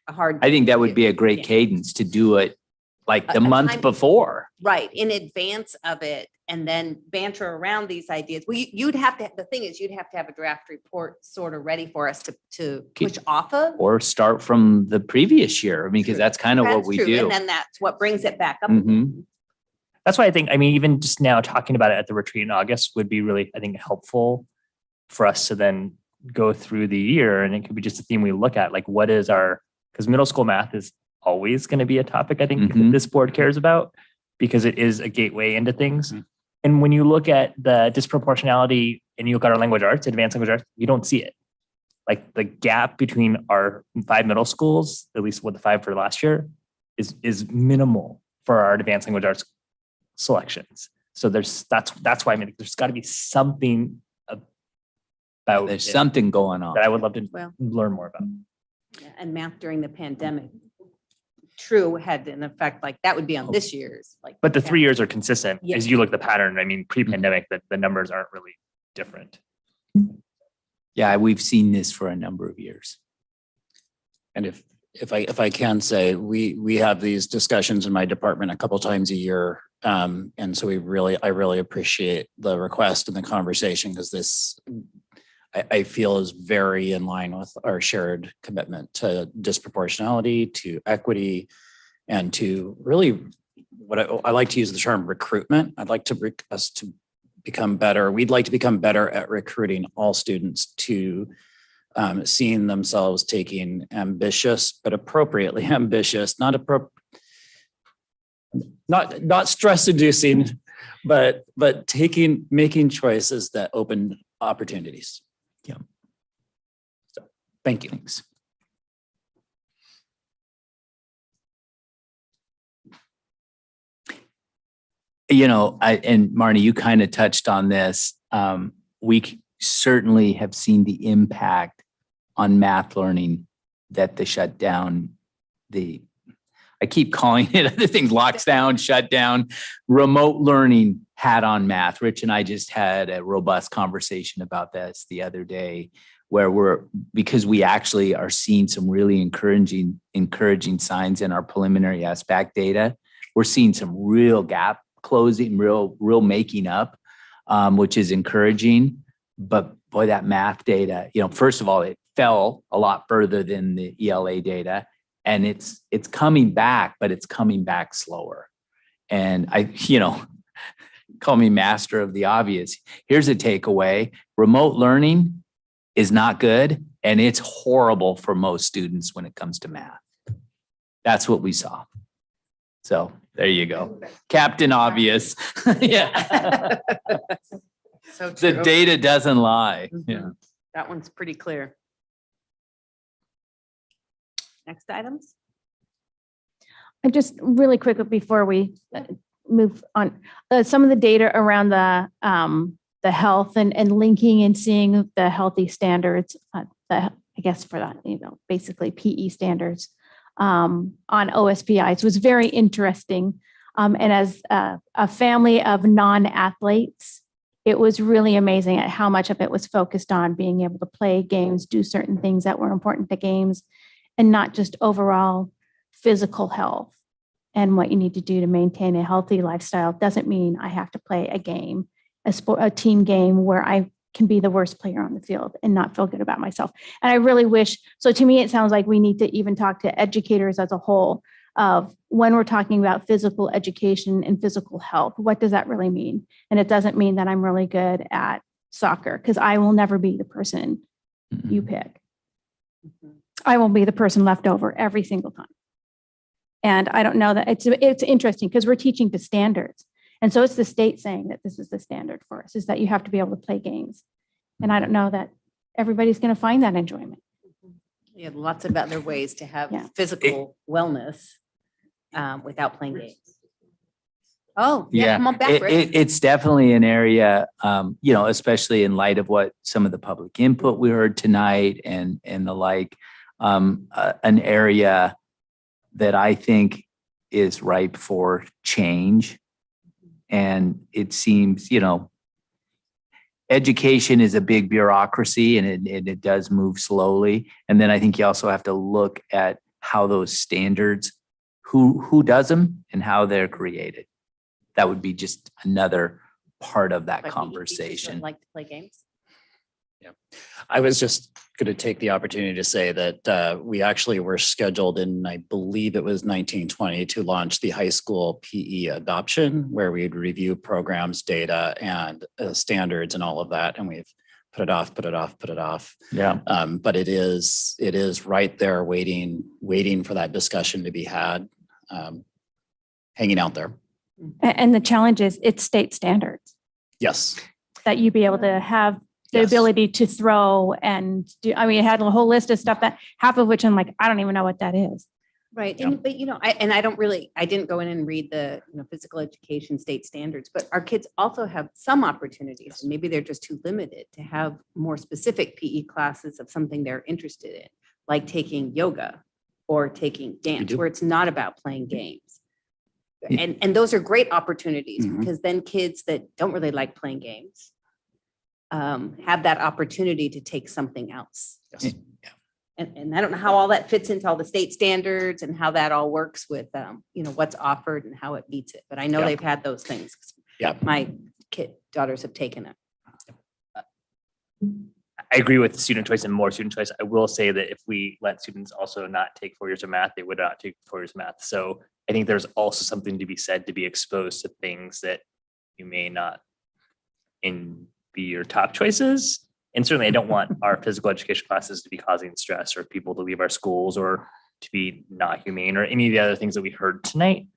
a hard. I think that would do. be a great Yeah. cadence to do it like the A month time- before. Right, in advance of it, and then banter around these ideas. Well, you'd have to, the thing is, you'd have to have a draft report sort of ready for us to push off of. Or start from the previous year. I mean, because that's kind of what That's we true, do. And then that's what brings it back up. Mhm. That's why I think, even just now talking about it at the retreat in August would be really, I think, helpful for us to then go through the year. And it could be just a theme we look at, like what is because middle school math is always going to be a topic I think that this board cares about, because it is a gateway into things. And when you look at the disproportionality and you look at our language arts, advanced language arts, you don't see it. Like the gap between our 5 middle schools, at least with the 5 for last year, is minimal for our advanced language arts selections. So that's why there's got to be something about There's it something going on. that I would love to Well, learn more about. yeah, and math during the pandemic, true, had an effect, like that would be on this year's, like. But the 3 years are consistent Yeah. as you look at the pattern. Pre-pandemic, the numbers aren't really different. Yeah, we've seen this for a number of years. And if I can say, we have these discussions in my department a couple times a year. And so I really appreciate the request and the conversation, because this, I feel, is very in line with our shared commitment to disproportionality, to equity, and to really what I like to use the term recruitment. I'd like us to become better. We'd like to become better at recruiting all students to seeing themselves taking ambitious, but appropriately ambitious, not stress inducing, but making choices that open opportunities. Yeah. So, thank you. Thanks. And Marnie, you kind of touched on this. We certainly have seen the impact on math learning that the shutdown, I keep calling it other things, locks down, shut down, remote learning hat on math. Rich and I just had a robust conversation about this the other day, where because we actually are seeing some really encouraging signs in our preliminary SBAC data. We're seeing some real gap closing, real making up, which is encouraging. But boy, that math data, first of all, it fell a lot further than the ELA data, and it's coming back, but it's coming back slower. And call me master of the obvious. Here's a takeaway: remote learning is not good, and it's horrible for most students when it comes to math. That's what we saw. So there you go. Captain Obvious. Yeah. So The true. data doesn't lie. Mhm. Yeah. That one's pretty clear. Next items? And just really quickly before we move on, some of the data around the health and linking and seeing the healthy standards, I guess for that, basically PE standards on OSPIs was very interesting. And as a family of non-athletes, it was really amazing at how much of it was focused on being able to play games, do certain things that were important to games, and not just overall physical health and what you need to do to maintain a healthy lifestyle. Doesn't mean I have to play a game, a team game where I can be the worst player on the field and not feel good about myself. And I really wish, so to me, it sounds like we need to even talk to educators as a whole of when we're talking about physical education and physical health, what does that really mean? And it doesn't mean that I'm really good at soccer, because I will never be the person you pick. I will be the person left over every single time. And I don't know that it's interesting because we're teaching to standards. And so it's the state saying that this is the standard for us, is that you have to be able to play games. And I don't know that everybody's going to find that enjoyment. Yeah, lots of other ways to have Yeah. physical wellness without playing games. Oh, yeah, Yeah, come on back, Rick. it's definitely an area, especially in light of what some of the public input we heard tonight and the like, an area that I think is ripe for change. And it seems, education is a big bureaucracy, and it does move slowly. And then I think you also have to look at how those standards, who does them and how they're created. That would be just another part of that Like conversation. like to play games. I was just going to take the opportunity to say that we actually were scheduled in, I believe it was 1920, to launch the high school PE adoption, where we'd review programs, data, and standards and all of that. And we've put it off. Yeah. But it is right there waiting for that discussion to be had, hanging out there. And the challenge is it's state standards Yes. that you be able to have the Yes. ability to throw and do. I mean, it had a whole list of stuff that half of which I'm like, I don't even know what that is. Right. Yeah. And, but I didn't go in and read the, physical education state standards, but our kids also have some opportunities, and maybe they're just too limited to have more specific PE classes of something they're interested in, like taking yoga or taking dance, do. where it's not about playing games. Yeah. And those are great opportunities Mhm. because then kids that don't really like playing games have that opportunity to take something else. Yes. And I don't know how all that fits into all the state standards and how that all works with, what's offered and how it meets it. But I know Yeah. they've had those things. Yeah. My daughters have taken it. I agree with student choice and more student choice. I will say that if we let students also not take 4 years of math, they would not take 4 years of math. So I think there's also something to be said to be exposed to things that you may not be your top choices. And certainly I don't want our physical education classes to be causing stress or people to leave our schools or to be not humane or any of the other things that we heard tonight.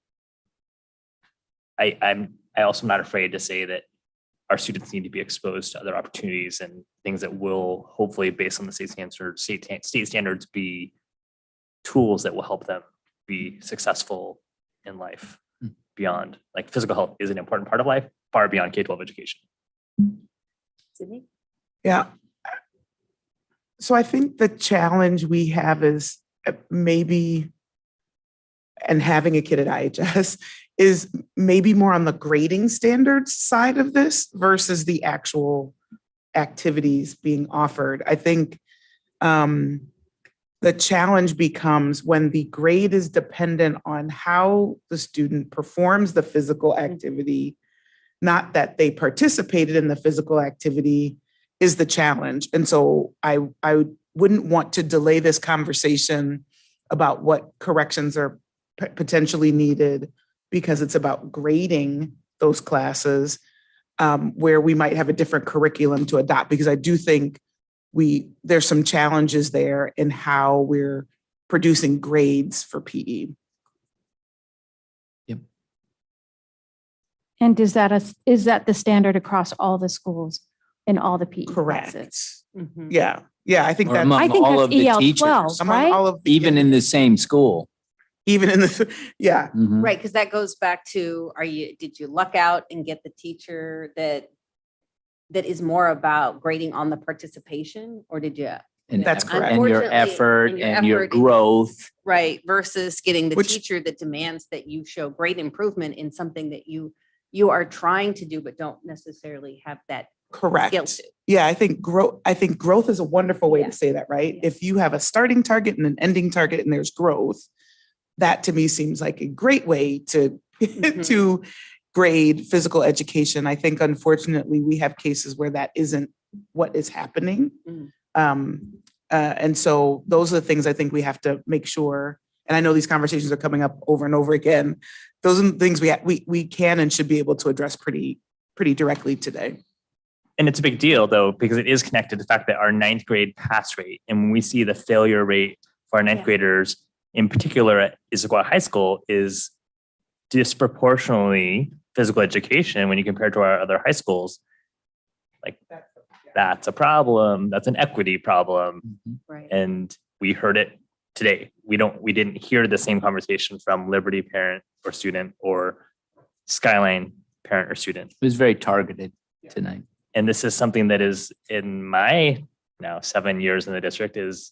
I also am not afraid to say that our students need to be exposed to other opportunities and things that will hopefully, based on the state standards, be tools that will help them be successful in life beyond, like physical health is an important part of life, far beyond K-12 education. Sydney? Yeah. So I think the challenge we have is maybe and having a kid at IHS is maybe more on the grading standards side of this versus the actual activities being offered. I think the challenge becomes when the grade is dependent on how the student performs the physical activity, not that they participated in the physical activity, is the challenge. And so I wouldn't want to delay this conversation about what corrections are potentially needed because it's about grading those classes where we might have a different curriculum to adopt, because I do think there's some challenges there in how we're producing grades for PE. Yep. And is that the standard across all the schools in all the PE Correct. classes? Mhm. Yeah. Yeah. I think Or that among I think all that's of the EL 12, teachers, among right? all of even in the same school. even in the, yeah. Mhm. Right, because that goes back to, did you luck out and get the teacher that is more about grading on the participation, or did you? And That's effort- correct. And your Unfortunately, effort and your and your effort and- growth. Right, versus getting the Which- teacher that demands that you show great improvement in something that you are trying to do, but don't necessarily have that Correct. skill to. Yeah, I think growth is a wonderful way Yeah. to say that, right? Yeah. If you have a starting target and an ending target and there's growth, that to me seems like a great way to Mhm. to grade physical education. I think unfortunately we have cases where that isn't what is happening. Mm. And so those are the things I think we have to make sure, and I know these conversations are coming up over and over again. Those are the things we can and should be able to address pretty directly today. And it's a big deal though, because it is connected to the fact that our ninth grade pass rate, and when we see the failure rate for our ninth Yeah. graders, in particular at Issaquah High School, is disproportionately physical education when you compare to our other high schools. Like, that's a problem. That's an equity problem. Right. And we heard it today. We didn't hear the same conversation from Liberty parent or student or Skyline parent or student. It was very targeted tonight. And this is something that is in my now 7 years in the district is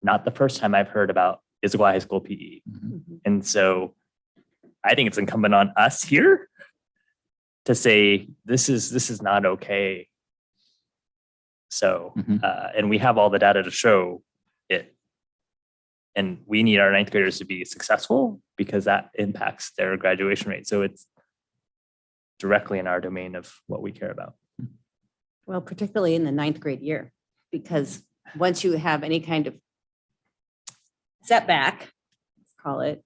not the first time I've heard about Issaquah High School PE. Mhm. And so I think it's incumbent on us here to say, this is not okay. So, Mhm. and we have all the data to show it. And we need our ninth graders to be successful because that impacts their graduation rate. So it's directly in our domain of what we care about. Well, particularly in the ninth grade year, because once you have any kind of setback, let's call it,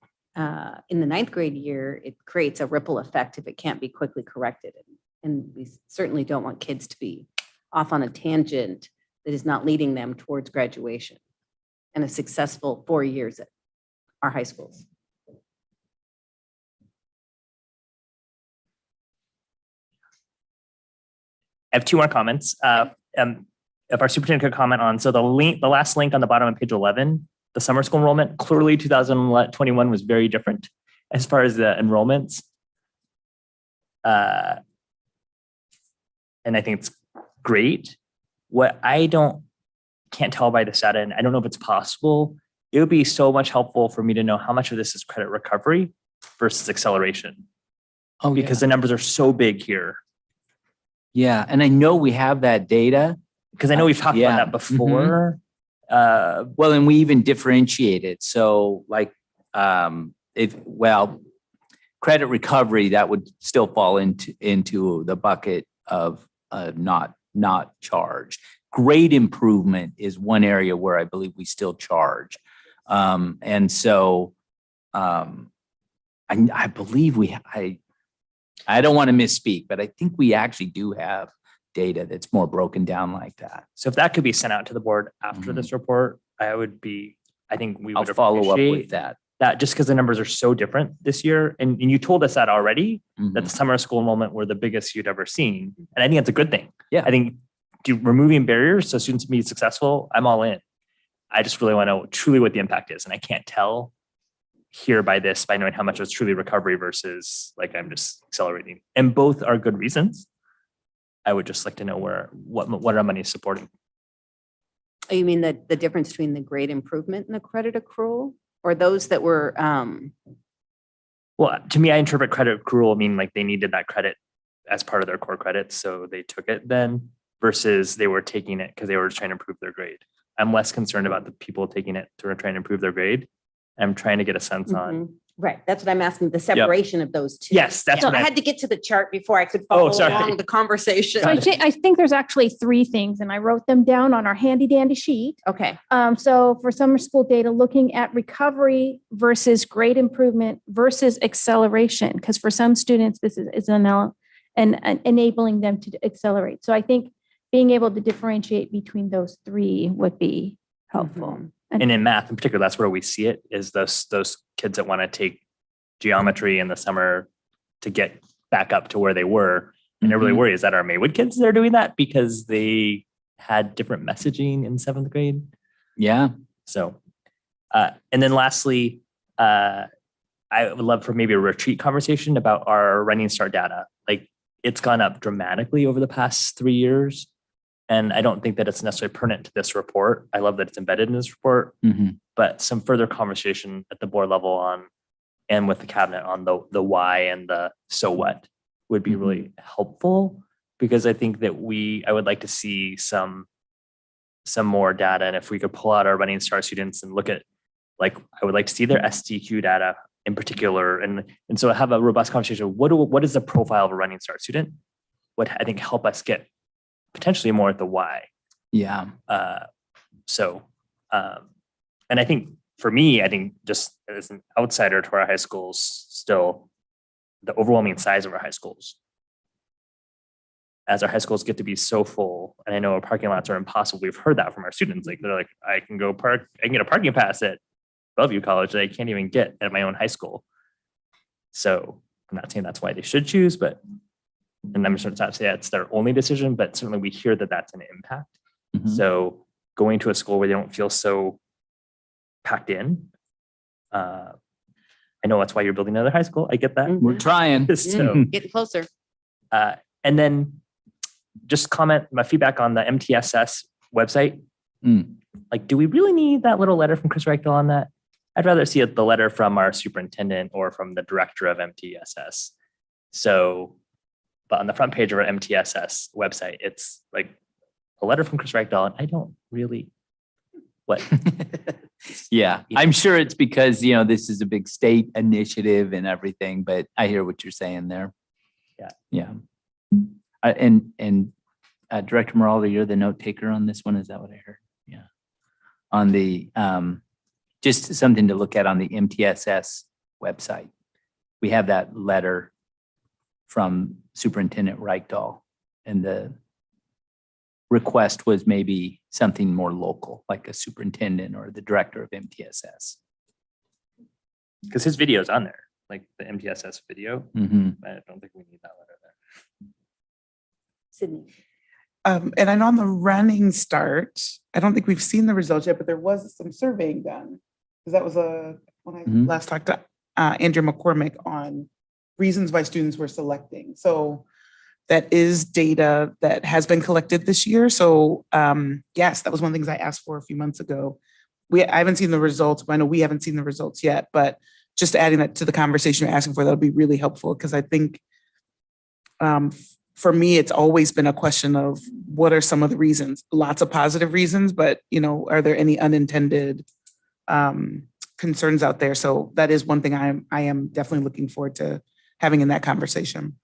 in the ninth grade year, it creates a ripple effect if it can't be quickly corrected. And we certainly don't want kids to be off on a tangent that is not leading them towards graduation and a successful 4 years at our high schools. I have two more comments. If our superintendent could comment on, so the last link on the bottom of page 11, the summer school enrollment, clearly 2021 was very different as far as the enrollments. And I think it's great. What I can't tell by this data, and I don't know if it's possible, it would be so much helpful for me to know how much of this is credit recovery versus acceleration. Oh, Because the numbers are so big here. yeah. And I know we have that data. Because I know we've talked Yeah. about that before. Well, and we even differentiate it. So like, credit recovery, that would still fall into the bucket of not charged. Grade improvement is one area where I believe we still charge. And so I believe I don't want to misspeak, but I think we actually do have data that's more broken down like that. So if that could be sent out to the board after this report, I think we I'll would follow up appreciate with that. that just because the numbers are so different this year. And you told us that already, that Mhm. the summer school enrollment were the biggest you'd ever seen. And I think that's a good thing. Yeah. I think removing barriers so students can be successful, I'm all in. I just really want to know truly what the impact is. And I can't tell here by knowing how much was truly recovery versus like I'm just accelerating. And both are good reasons. I would just like to know what our money is supporting. Oh, you mean the difference between the grade improvement and the credit accrual? or those that were, Well, to me, I interpret credit accrual mean like they needed that credit as part of their core credits, so they took it then versus they were taking it because they were just trying to improve their grade. I'm less concerned about the people taking it to try and improve their grade. I'm trying to get a sense on. right, that's what I'm asking, the separation of those two. Yes, that's So what I I, had to get to the chart before I could follow sorry. along the conversation. So I think there's actually three things, and I wrote them down on our handy dandy sheet. Okay, So for summer school data, looking at recovery versus grade improvement versus acceleration, because for some students, this is enabling them to accelerate. So I think being able to differentiate between those three would be helpful. and in math in particular, that's where we see it is those kids that want to take geometry in the summer to get back up to where they were. And they're really worried, is that our Maywood kids that are doing that because they had different messaging in 7th grade? Yeah. So, and then lastly, I would love for maybe a retreat conversation about our running start data. Like it's gone up dramatically over the past 3 years. And I don't think that it's necessarily pertinent to this report. I love that it's embedded in this report, but some further conversation at the board level on, and with the cabinet on the why and the so what would be really helpful, because I think that I would like to see some more data. And if we could pull out our running start students and look at, like, I would like to see their STQ data in particular. And so have a robust conversation. What is the profile of a running start student? What I think help us get potentially more at the why. Yeah. And I think for me, I think just as an outsider to our high schools, still the overwhelming size of our high schools, as our high schools get to be so full, and I know our parking lots are impossible. We've heard that from our students. Like they're like, I can get a parking pass at Bellevue College that I can't even get at my own high school. So I'm not saying that's why they should choose, and I'm sure not saying that's their only decision, but certainly we hear that that's an impact. So going to a school where they don't feel so packed in, I know that's why you're building another high school. I get that. We're trying. So, getting closer. and then just comment my feedback on the MTSS website. Like, do we really need that little letter from Chris Reichel on that? I'd rather see the letter from our superintendent or from the director of MTSS. So, but on the front page of our MTSS website, it's like a letter from Chris Reichel, and I don't really, what? Yeah, I'm sure it's because, this is a big state initiative and everything, but I hear what you're saying there. Yeah. And Director Maraldo, you're the note taker on this one. Is that what I heard? Yeah. On the, just something to look at on the MTSS website. We have that letter from Superintendent Reichel, and the request was maybe something more local, like a superintendent or the director of MTSS. Because his video is on there, like the MTSS video. I don't think we need that letter there. Sydney. And I know on the running start, I don't think we've seen the results yet, but there was some surveying done. Because that was when I last talked to Andrew McCormick on reasons why students were selecting. So that is data that has been collected this year. So yes, that was one of the things I asked for a few months ago. I haven't seen the results, but I know we haven't seen the results yet, but just adding that to the conversation you're asking for, that'll be really helpful, because I think for me, it's always been a question of what are some of the reasons, lots of positive reasons, but are there any unintended concerns out there? So that is one thing I am definitely looking forward to having in that conversation.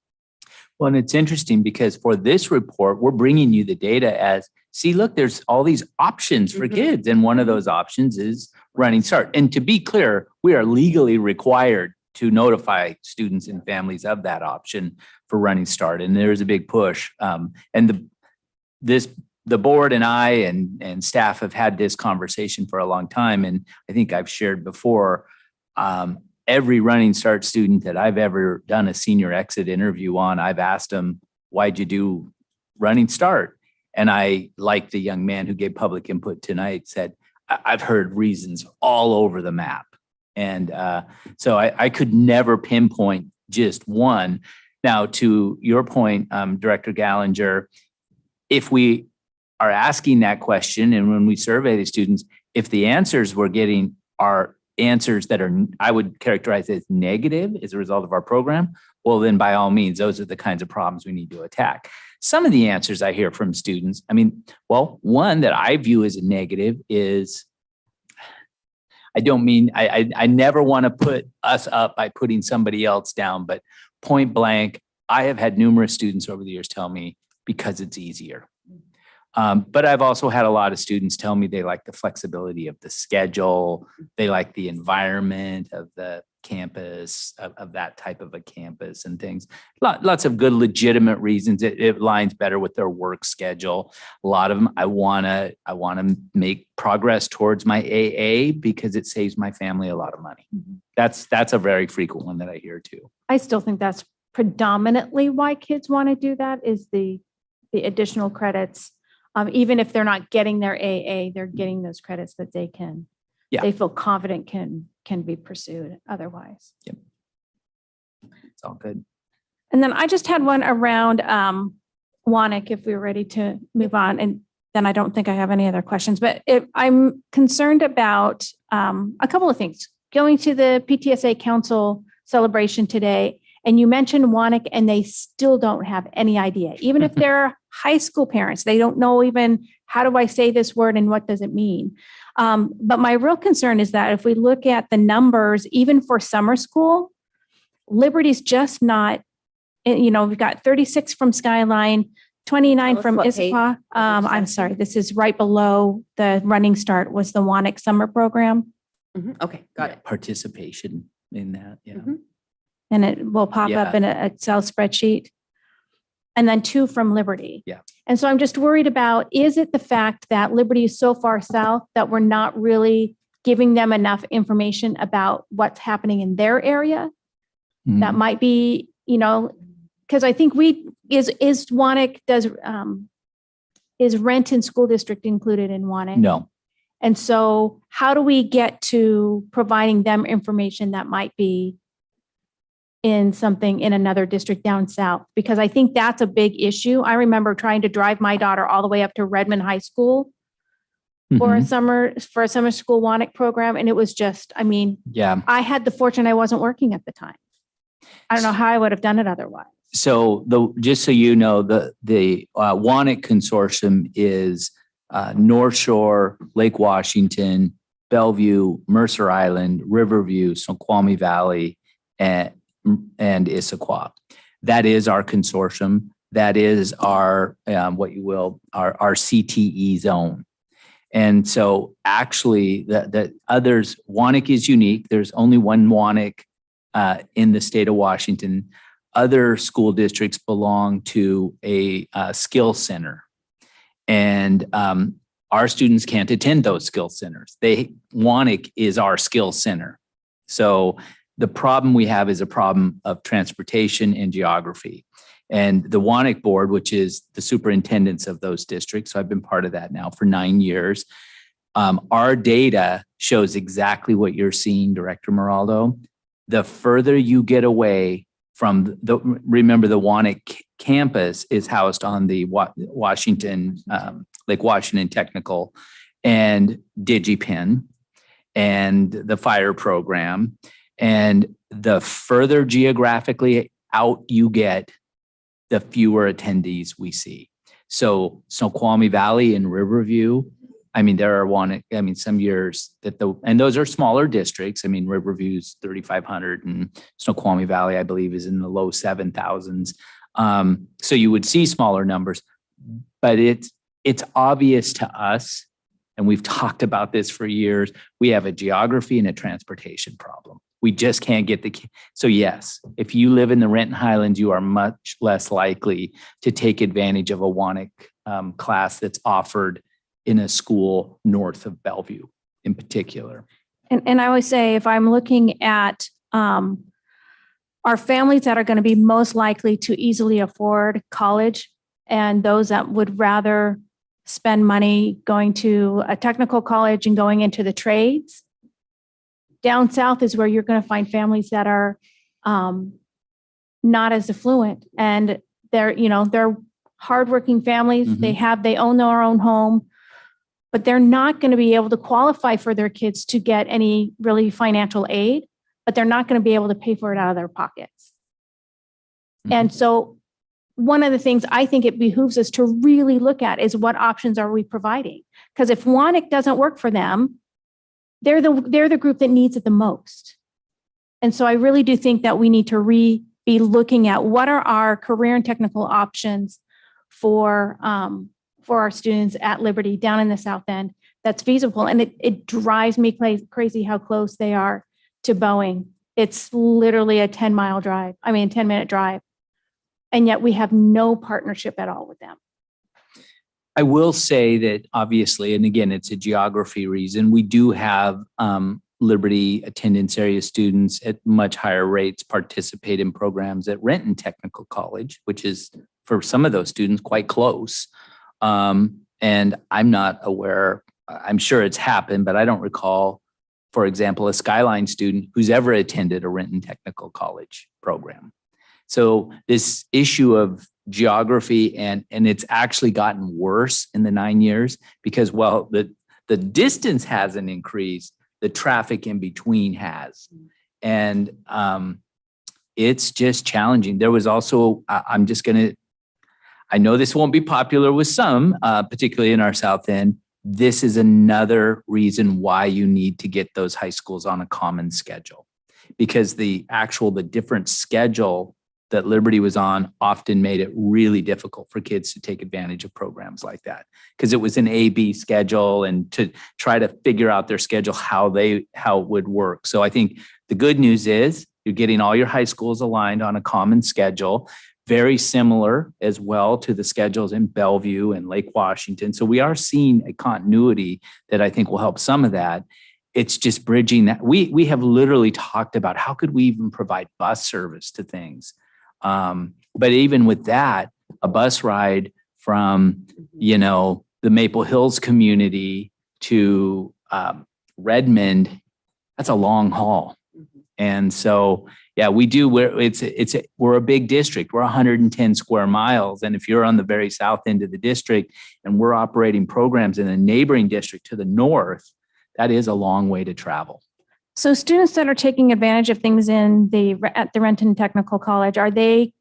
Well, and it's interesting because for this report, we're bringing you the data as, see, look, there's all these options for kids. And one of those options is running start. And to be clear, we are legally required to notify students and families of that option for running start. And there's a big push. And the board and I and staff have had this conversation for a long time. And I think I've shared before, every running start student that I've ever done a senior exit interview on, I've asked them, why'd you do running start? And I, like the young man who gave public input tonight, said, I've heard reasons all over the map. And so I could never pinpoint just one. Now, to your point, Director Gallinger, if we are asking that question and when we survey the students, if the answers we're getting are answers that are, I would characterize as negative as a result of our program, well, then by all means, those are the kinds of problems we need to attack. Some of the answers I hear from students, I mean, well, one that I view as a negative is, I don't mean, I never want to put us up by putting somebody else down, but point blank, I have had numerous students over the years tell me because it's easier. But I've also had a lot of students tell me they like the flexibility of the schedule. They like the environment of the campus, of that type of a campus and things. Lots of good, legitimate reasons. It aligns better with their work schedule. A lot of them, I want to make progress towards my AA because it saves my family a lot of money. That's a very frequent one that I hear too. I still think that's predominantly why kids want to do that, is the additional credits. Even if they're not getting their AA, they're getting those credits that they feel confident can be pursued otherwise. Yep. It's all good. And then I just had one around WANIC, if we're ready to move on. And then I don't think I have any other questions, but I'm concerned about a couple of things. Going to the PTSA Council celebration today, and you mentioned WANIC and they still don't have any idea. Even if they're high school parents, they don't know even, how do I say this word and what does it mean? But my real concern is that if we look at the numbers, even for summer school, Liberty's just not, we've got 36 from Skyline, 29 from Issaquah. I'm sorry, this is right below the Running Start was the WANIC summer program. Okay, got it. Participation in that, yeah. And it will pop up in an Excel spreadsheet. And then 2 from Liberty. Yeah. And so I'm just worried about, is it the fact that Liberty is so far south that we're not really giving them enough information about what's happening in their area? That might be, because I think is WANIC, is Renton School District included in WANIC? No. And so how do we get to providing them information that might be in another district down south? Because I think that's a big issue. I remember trying to drive my daughter all the way up to Redmond High School for a summer school WANIC program. And it was just, I had the fortune I wasn't working at the time. I don't know how I would have done it otherwise. So just so you know, the WANIC consortium is North Shore, Lake Washington, Bellevue, Mercer Island, Riverview, Snoqualmie Valley, and Issaquah. That is our consortium. That is our, our CTE zone. And so actually the others, WANIC is unique. There's only one WANIC in the state of Washington. Other school districts belong to a skill center. And our students can't attend those skill centers. WANIC is our skill center. So the problem we have is a problem of transportation and geography. And the WANIC board, which is the superintendents of those districts, so I've been part of that now for 9 years. Our data shows exactly what you're seeing, Director Moraldo. The further you get away from remember the WANIC campus is housed on the Washington, Lake Washington Technical and DigiPen and the fire program. And the further geographically out you get, the fewer attendees we see. So Snoqualmie Valley and Riverview, there are some years and those are smaller districts. Riverview's 3,500 and Snoqualmie Valley, I believe, is in the low 7,000s. So you would see smaller numbers, but it's obvious to us, and we've talked about this for years, we have a geography and a transportation problem. We just can't get so yes, if you live in the Renton Highlands, you are much less likely to take advantage of a WANIC class that's offered in a school north of Bellevue in particular. And I always say, if I'm looking at our families that are going to be most likely to easily afford college and those that would rather spend money going to a technical college and going into the trades, down south is where you're going to find families that are not as affluent, and they're hardworking families. They own their own home. but they're not going to be able to qualify for their kids to get any really financial aid, but they're not going to be able to pay for it out of their pockets. And so one of the things I think it behooves us to really look at is what options are we providing? Because if WANIC doesn't work for them, they're the group that needs it the most. And so I really do think that we need to be looking at what are our career and technical options for our students at Liberty down in the South End that's feasible. And it drives me crazy how close they are to Boeing. It's literally a 10-minute drive. And yet we have no partnership at all with them. I will say that obviously, and again, it's a geography reason, we do have Liberty attendance area students at much higher rates participate in programs at Renton Technical College, which is for some of those students quite close. And I'm not aware, I'm sure it's happened, but I don't recall, for example, a Skyline student who's ever attended a Renton Technical College program. So this issue of geography and it's actually gotten worse in the 9 years because, well, the distance hasn't increased, the traffic in between has. And it's just challenging. There was also, I know this won't be popular with some, particularly in our South End. This is another reason why you need to get those high schools on a common schedule, because the different schedule that Liberty was on often made it really difficult for kids to take advantage of programs like that, because it was an A-B schedule and to try to figure out their schedule, how it would work. So I think the good news is you're getting all your high schools aligned on a common schedule, very similar as well to the schedules in Bellevue and Lake Washington. So we are seeing a continuity that I think will help some of that. It's just bridging that. We have literally talked about how could we even provide bus service to things. But even with that, a bus ride from, the Maple Hills community to Redmond, that's a long haul. And so, yeah, we do. We're a big district. We're 110 square miles. And if you're on the very south end of the district and we're operating programs in a neighboring district to the north, that is a long way to travel. So students that are taking advantage of things at the Renton Technical College, are they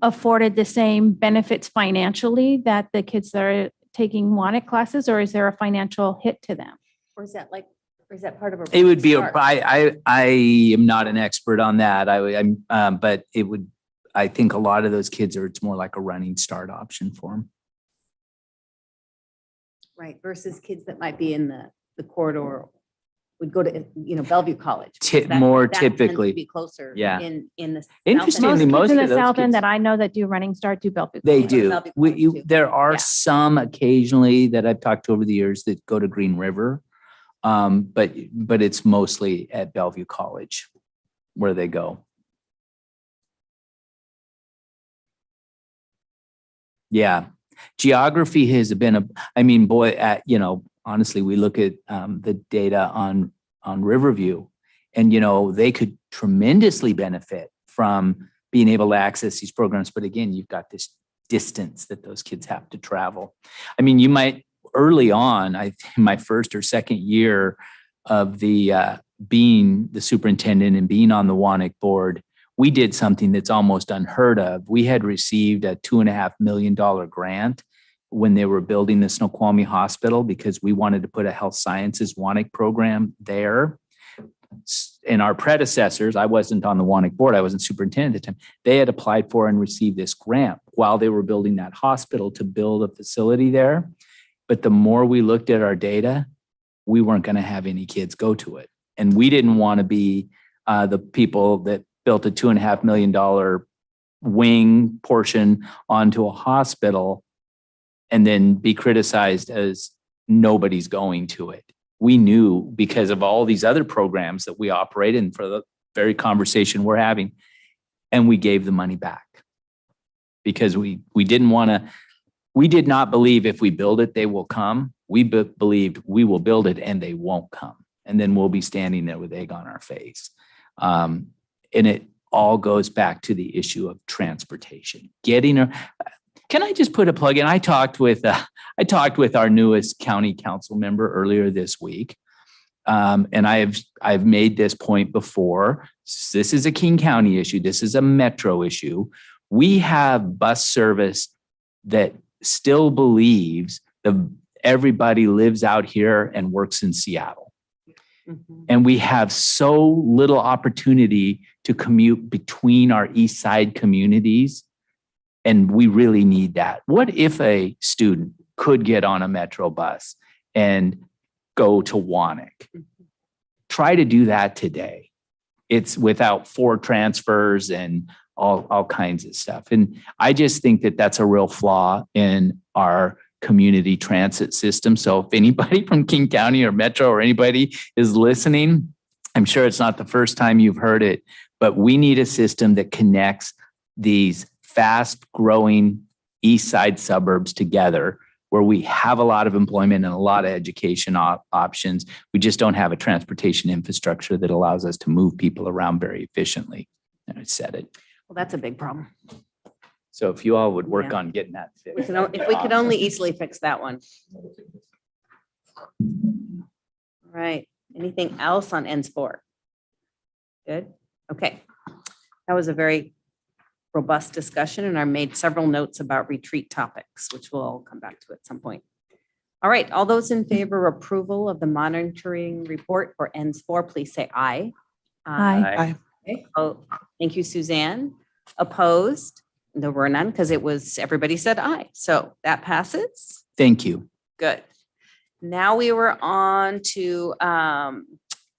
afforded the same benefits financially that the kids that are taking WANIC classes, or is there a financial hit to them? Or is that part of a? It would be, start? I am not an expert on that. But it would, I think a lot of those kids it's more like a running start option for them. Right, versus kids that might be in the corridor would go to, Bellevue College. More That tends typically. to be closer. Yeah. In the. Interestingly, Most kids in of the those South End kids- that I know that do Running Start do Bellevue. They College. do. Bellevue College too. There are Yeah. some occasionally that I've talked to over the years that go to Green River. But it's mostly at Bellevue College where they go. Yeah. Geography has been honestly, we look at the data on Riverview and, they could tremendously benefit from being able to access these programs. But again, you've got this distance that those kids have to travel. I mean, you might early on, in my first or second year of being the superintendent and being on the WANIC board, we did something that's almost unheard of. We had received a $2.5 million grant when they were building the Snoqualmie Hospital because we wanted to put a health sciences WANIC program there. And our predecessors, I wasn't on the WANIC board, I wasn't superintendent at the time, they had applied for and received this grant while they were building that hospital to build a facility there. But the more we looked at our data, we weren't going to have any kids go to it. And we didn't want to be the people that built a $2.5 million wing portion onto a hospital and then be criticized as nobody's going to it. We knew because of all these other programs that we operate in for the very conversation we're having, and we gave the money back because we didn't want to. We did not believe if we build it, they will come. We believed we will build it and they won't come. And then we'll be standing there with egg on our face. And it all goes back to the issue of transportation. Can I just put a plug in? I talked with our newest county council member earlier this week. And I've made this point before. This is a King County issue. This is a metro issue. We have bus service that still believes everybody lives out here and works in Seattle. And we have so little opportunity to commute between our east side communities. And we really need that. What if a student could get on a metro bus and go to Wanik? Try to do that today. It's without 4 transfers and all kinds of stuff. And I just think that that's a real flaw in our community transit system. So if anybody from King County or Metro or anybody is listening, I'm sure it's not the first time you've heard it, but we need a system that connects these fast growing east side suburbs together, where we have a lot of employment and a lot of education options. We just don't have a transportation infrastructure that allows us to move people around very efficiently. And I said it. Well, that's a big problem. So if you all would work Yeah. on getting that fixed. If we could only easily fix that one. All right. Anything else on N4? Good. Okay. That was a very robust discussion, and I made several notes about retreat topics, which we'll come back to at some point. All right. All those in favor of approval of the monitoring report for N4, please say aye. Aye. Okay. Oh, thank you, Suzanne. Opposed? There were none because everybody said aye. So that passes. Thank you. Good. Now we were on to an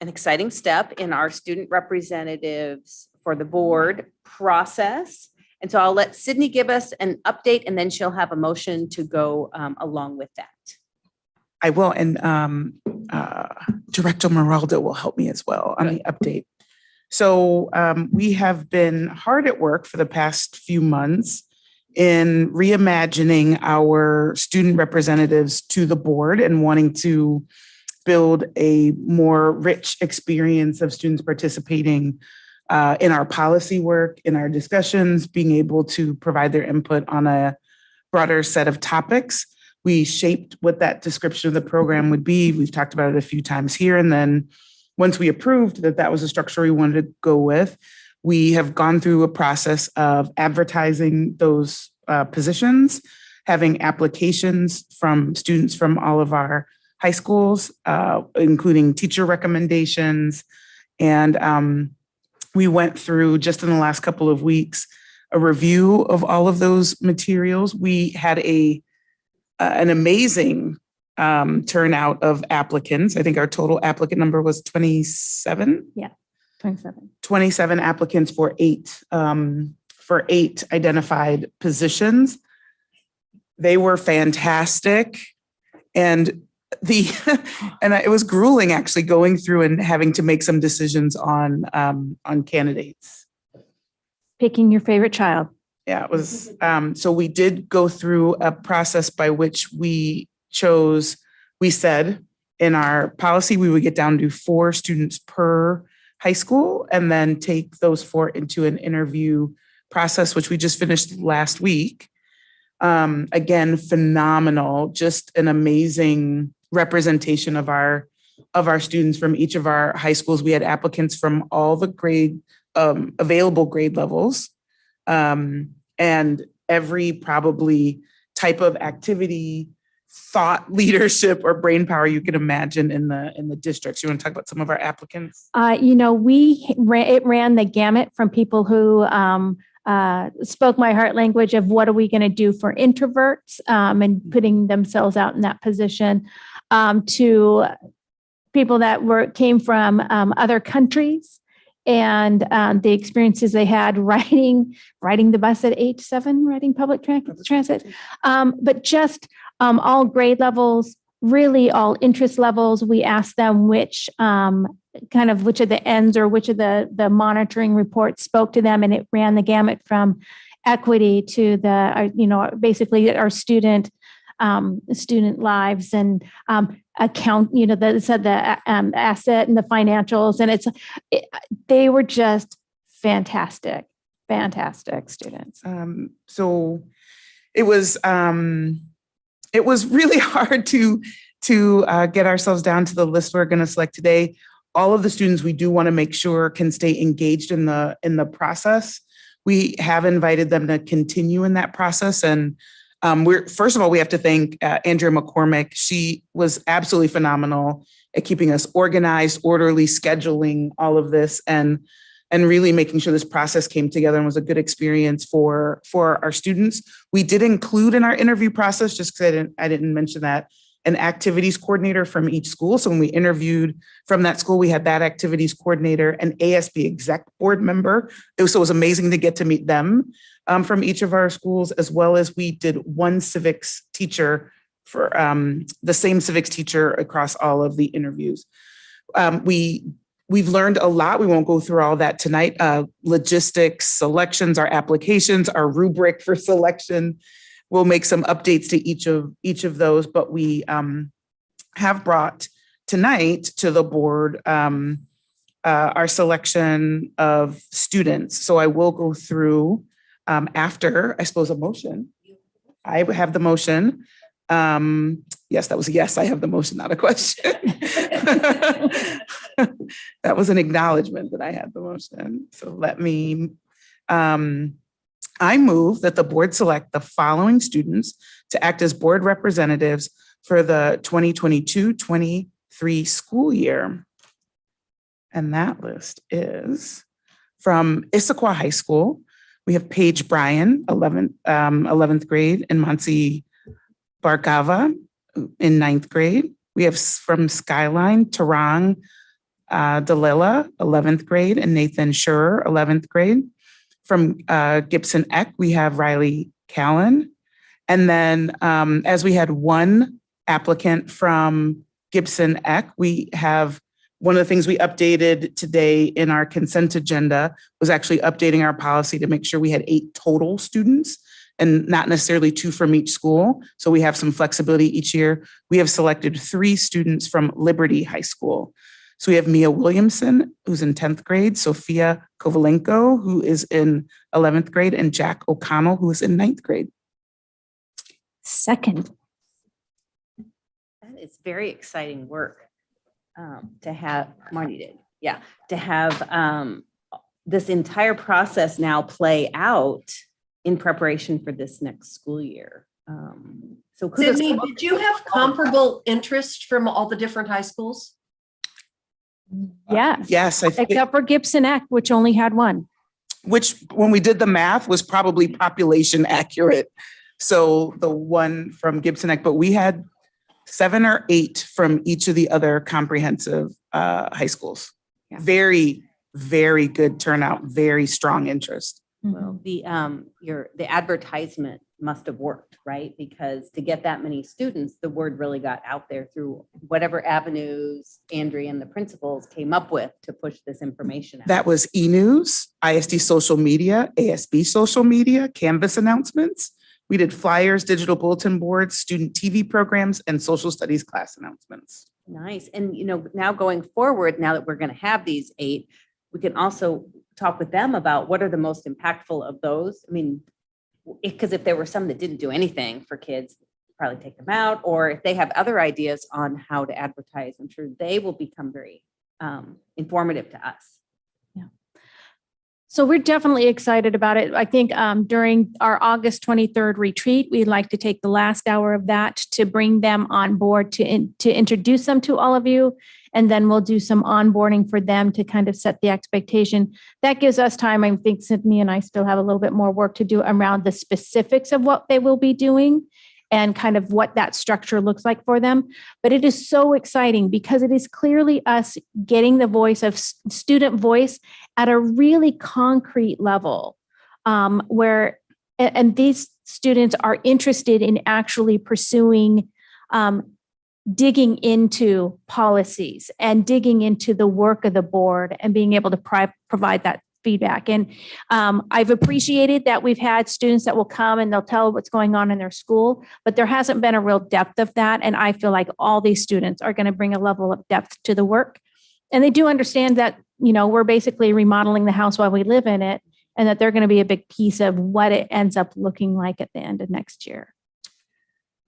exciting step in our student representatives for the board process. And so I'll let Sydney give us an update, and then she'll have a motion to go along with that. I will, and Director Meralda will help me as well on the update. So we have been hard at work for the past few months in reimagining our student representatives to the board and wanting to build a more rich experience of students participating in our policy work, in our discussions, being able to provide their input on a broader set of topics. We shaped what that description of the program would be. We've talked about it a few times here. And then once we approved that was a structure we wanted to go with, we have gone through a process of advertising those positions, having applications from students from all of our high schools, including teacher recommendations. And we went through, just in the last couple of weeks, a review of all of those materials. We had an amazing turnout of applicants. I think our total applicant number was 27. Yeah, 27. 27 applicants for eight identified positions. They were fantastic. And it was grueling actually going through and having to make some decisions on candidates. Picking your favorite child. Yeah, it was. So we did go through a process by which we said in our policy, we would get down to 4 students per high school and then take those 4 into an interview process, which we just finished last week. Again, phenomenal, just an amazing representation of our students from each of our high schools. We had applicants from all the available grade levels, and every probably type of activity, thought leadership, or brain power you can imagine in the districts. You want to talk about some of our applicants? It ran the gamut from people who spoke my heart language of what are we going to do for introverts and putting themselves out in that position, to people that came from other countries and the experiences they had riding the bus at age 7, riding public transit, but just all grade levels, really all interest levels. We asked them which of the ends or which of the monitoring reports spoke to them, and it ran the gamut from equity to basically our student lives and account, the asset and the financials, and they were just fantastic students. So it was really hard to get ourselves down to the list we're going to select today. All of the students we do want to make sure can stay engaged in the process. We have invited them to continue in that process. And first of all, we have to thank Andrea McCormick. She was absolutely phenomenal at keeping us organized, orderly, scheduling all of this, and really making sure this process came together and was a good experience for our students. We did include in our interview process, just because I didn't mention that, an activities coordinator from each school. So when we interviewed from that school, we had that activities coordinator, an ASB exec board member. It was amazing to get to meet them from each of our schools, as well as we did one civics teacher for the same civics teacher across all of the interviews. We've learned a lot. We won't go through all that tonight. Logistics, selections, our applications, our rubric for selection. We'll make some updates to each of those, but we have brought tonight to the board our selection of students. So I will go through after, I suppose, a motion. I have the motion. Yes, that was a yes. I have the motion, not a question. That was an acknowledgement that I had the motion. So let me, I move that the board select the following students to act as board representatives for the 2022-23 school year. And that list is from Issaquah High School. We have Paige Bryan, 11th grade, and Mansi Barkava in 9th grade. We have from Skyline, Tarang Dalila, 11th grade, and Nathan Schurer, 11th grade. From Gibson Eck, we have Riley Callan. And then as we had one applicant from Gibson Eck, we have one of the things we updated today in our consent agenda was actually updating our policy to make sure we had 8 total students and not necessarily 2 from each school. So we have some flexibility each year. We have selected 3 students from Liberty High School. So we have Mia Williamson, who's in 10th grade, Sophia Kovalenko, who is in 11th grade, and Jack O'Connell, who is in 9th grade. Second. That is very exciting work to have, Marty did, yeah, to have this entire process now play out in preparation for this next school year. So Sydney, did you have comparable interest from all the different high schools? Yes. Yes, I think, Except for Gibson Eck, which only had one. which when we did the math was probably population accurate. So the one from Gibson Eck, but we had 7 or 8 from each of the other comprehensive high schools. Yeah. Very, very good turnout, very strong interest. Well, the advertisement must have worked, right? Because to get that many students, the word really got out there through whatever avenues Andrea and the principals came up with to push this information out. That was e-news, ISD social media, ASB social media, Canvas announcements. We did flyers, digital bulletin boards, student TV programs, and social studies class announcements. Nice. And, now going forward, now that we're going to have these 8, we can also talk with them about what are the most impactful of those. I mean, because if there were some that didn't do anything for kids, probably take them out. Or if they have other ideas on how to advertise, I'm sure they will become very informative to us. So we're definitely excited about it. I think during our August 23rd retreat, we'd like to take the last hour of that to bring them on board, to introduce them to all of you. And then we'll do some onboarding for them to kind of set the expectation. That gives us time. I think Sydney and I still have a little bit more work to do around the specifics of what they will be doing and kind of what that structure looks like for them. But it is so exciting because it is clearly us getting the voice of student voice at a really concrete level where, and these students are interested in actually pursuing digging into policies and digging into the work of the board and being able to provide that feedback. And I've appreciated that we've had students that will come and they'll tell what's going on in their school, but there hasn't been a real depth of that. And I feel like all these students are going to bring a level of depth to the work. And they do understand that, we're basically remodeling the house while we live in it. and that they're going to be a big piece of what it ends up looking like at the end of next year.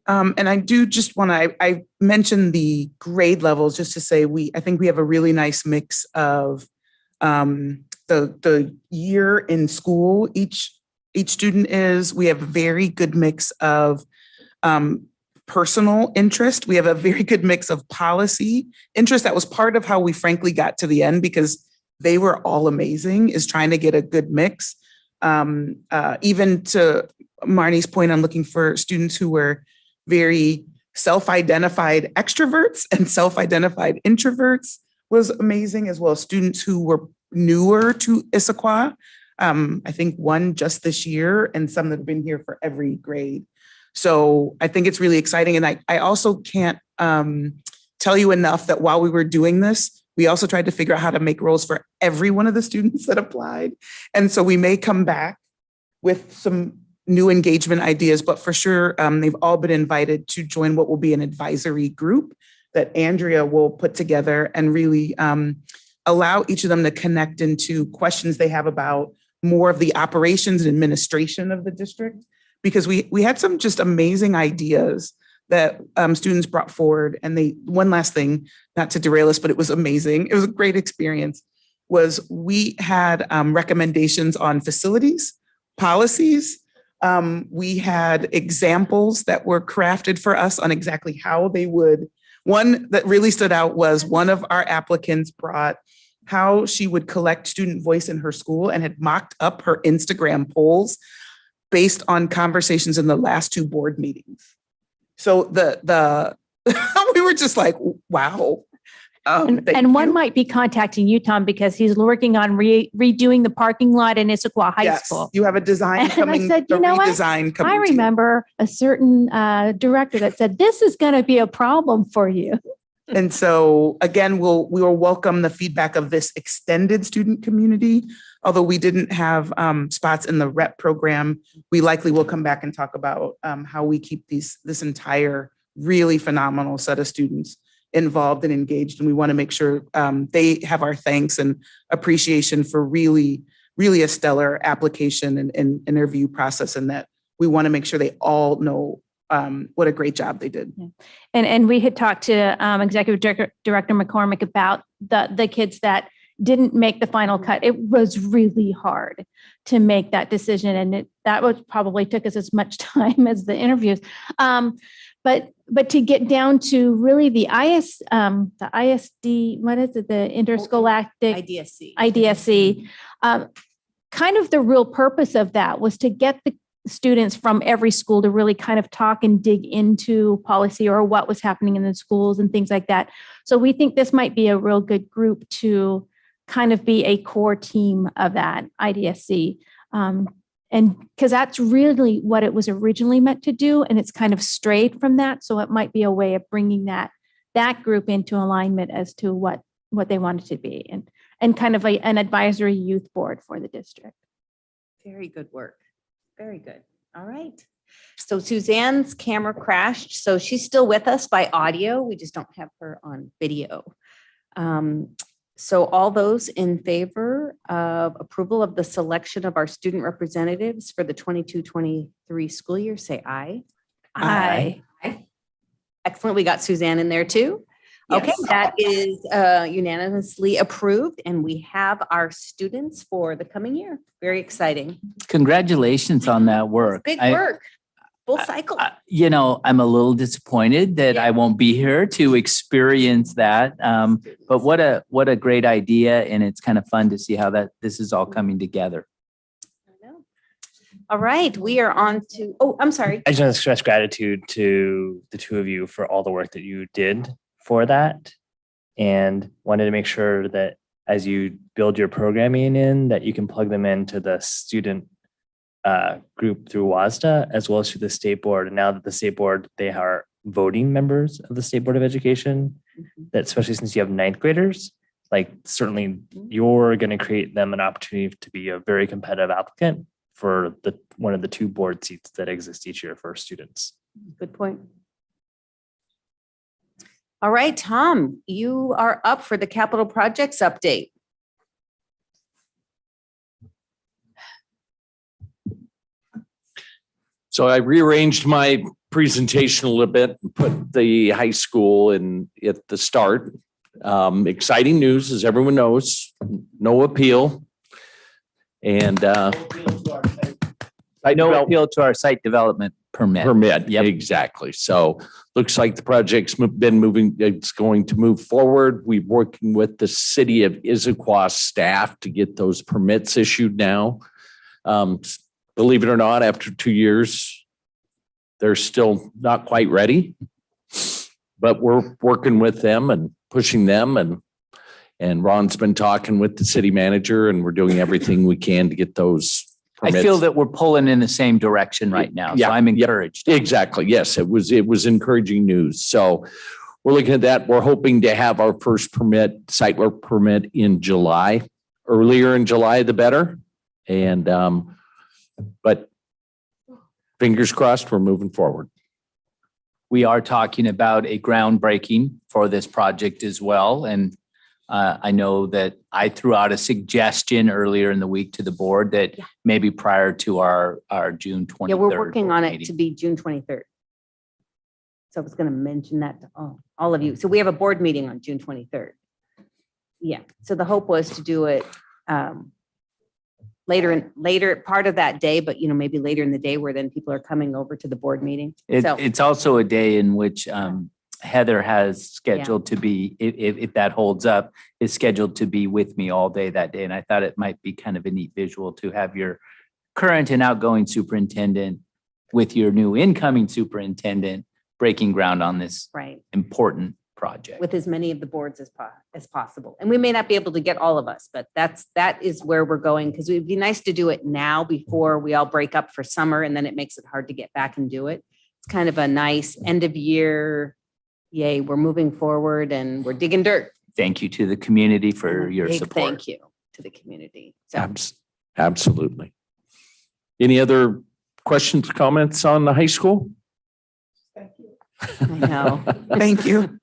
And I do just want to, I mentioned the grade levels just to say I think we have a really nice mix of the year in school each student is. We have a very good mix of personal interest. We have a very good mix of policy interest. That was part of how we frankly got to the end, because they were all amazing, is trying to get a good mix. Even to Marnie's point on looking for students who were very self-identified extroverts and self-identified introverts was amazing, as well as students who were newer to Issaquah. I think one just this year, and some that have been here for every grade. So I think it's really exciting. And I also can't tell you enough that while we were doing this, we also tried to figure out how to make roles for every one of the students that applied. And so we may come back with some new engagement ideas, but for sure, they've all been invited to join what will be an advisory group that Andrea will put together and really allow each of them to connect into questions they have about more of the operations and administration of the district. Because we had some just amazing ideas that students brought forward. And one last thing, not to derail us, but it was amazing. It was a great experience, was we had recommendations on facilities, policies. We had examples that were crafted for us on exactly how they would. One that really stood out was one of our applicants brought how she would collect student voice in her school and had mocked up her Instagram polls based on conversations in the last 2 board meetings. So we were just like, wow. And one might be contacting you, Tom, because he's working on redoing the parking lot in Issaquah High School. You have a design coming. And I said, you know what? I remember a certain director that said, this is going to be a problem for you. And so again, we will welcome the feedback of this extended student community. Although we didn't have spots in the rep program, we likely will come back and talk about how we keep this entire really phenomenal set of students involved and engaged. And we want to make sure they have our thanks and appreciation for really, really a stellar application and interview process, and that we want to make sure they all know what a great job they did. Yeah. And we had talked to Executive Director McCormick about the kids that didn't make the final cut. It was really hard to make that decision. And that was probably took us as much time as the interviews. But to get down to really the ISD, what is it? The interscholastic IDSC. Kind of the real purpose of that was to get the students from every school to really kind of talk and dig into policy or what was happening in the schools and things like that. So we think this might be a real good group to kind of be a core team of that IDSC. And because that's really what it was originally meant to do. And it's kind of strayed from that. So it might be a way of bringing that group into alignment as to what they wanted to be, and kind of an advisory youth board for the district. Very good work. Very good. All right. So Suzanne's camera crashed. So she's still with us by audio. We just don't have her on video. So all those in favor of approval of the selection of our student representatives for the 22-23 school year, say aye. Aye. Excellent. We got Suzanne in there too. Okay, that is unanimously approved, and we have our students for the coming year. Very exciting. Congratulations on that work. Big work. Full cycle. I'm a little disappointed that I won't be here to experience that. But what a great idea, and it's kind of fun to see how this is all coming together. I know. All right, we are on to. Oh, I'm sorry. I just want to express gratitude to the two of you for all the work that you did for that, and wanted to make sure that as you build your programming in, that you can plug them into the student group through WASDA as well as through the state board. And now that the state board, they are voting members of the State Board of Education, that especially since you have 9th graders, like certainly you're going to create them an opportunity to be a very competitive applicant for one of the 2 board seats that exist each year for students. Good point. All right, Tom, you are up for the capital projects update. So I rearranged my presentation a little bit and put the high school in at the start. Exciting news, as everyone knows, no appeal. And No appeal to our site development permit. Yep, exactly. So looks like the project's been moving, it's going to move forward. We're working with the city of Issaquah staff to get those permits issued now. Believe it or not, after 2 years, they're still not quite ready. But we're working with them and pushing them, and Ron's been talking with the city manager, and we're doing everything we can to get those permits. I feel that we're pulling in the same direction right now. Yeah, So I'm encouraged. Exactly. Yes, it was encouraging news. So we're looking at that. We're hoping to have our first site work permit in July. Earlier in July, the better. And but fingers crossed, we're moving forward. We are talking about a groundbreaking for this project as well. And I know that I threw out a suggestion earlier in the week to the board that maybe prior to our June 23rd. Yeah, we're working on it meeting. to be June 23rd. So I was going to mention that to all of you. So we have a board meeting on June 23rd. Yeah, so the hope was to do it later part of that day, but maybe later in the day where then people are coming over to the board meeting. So It's also a day in which Heather has scheduled to be, if that holds up, is scheduled to be with me all day that day. And I thought it might be kind of a neat visual to have your current and outgoing superintendent with your new incoming superintendent breaking ground on this important project. with as many of the boards as possible. And we may not be able to get all of us, but that is where we're going, because it would be nice to do it now before we all break up for summer, and then it makes it hard to get back and do it. It's kind of a nice end of year, yay, we're moving forward and we're digging dirt. Thank you to the community for your Big support. Thank you to the community. So Absolutely. Any other questions, comments on the high school? I know. Thank you.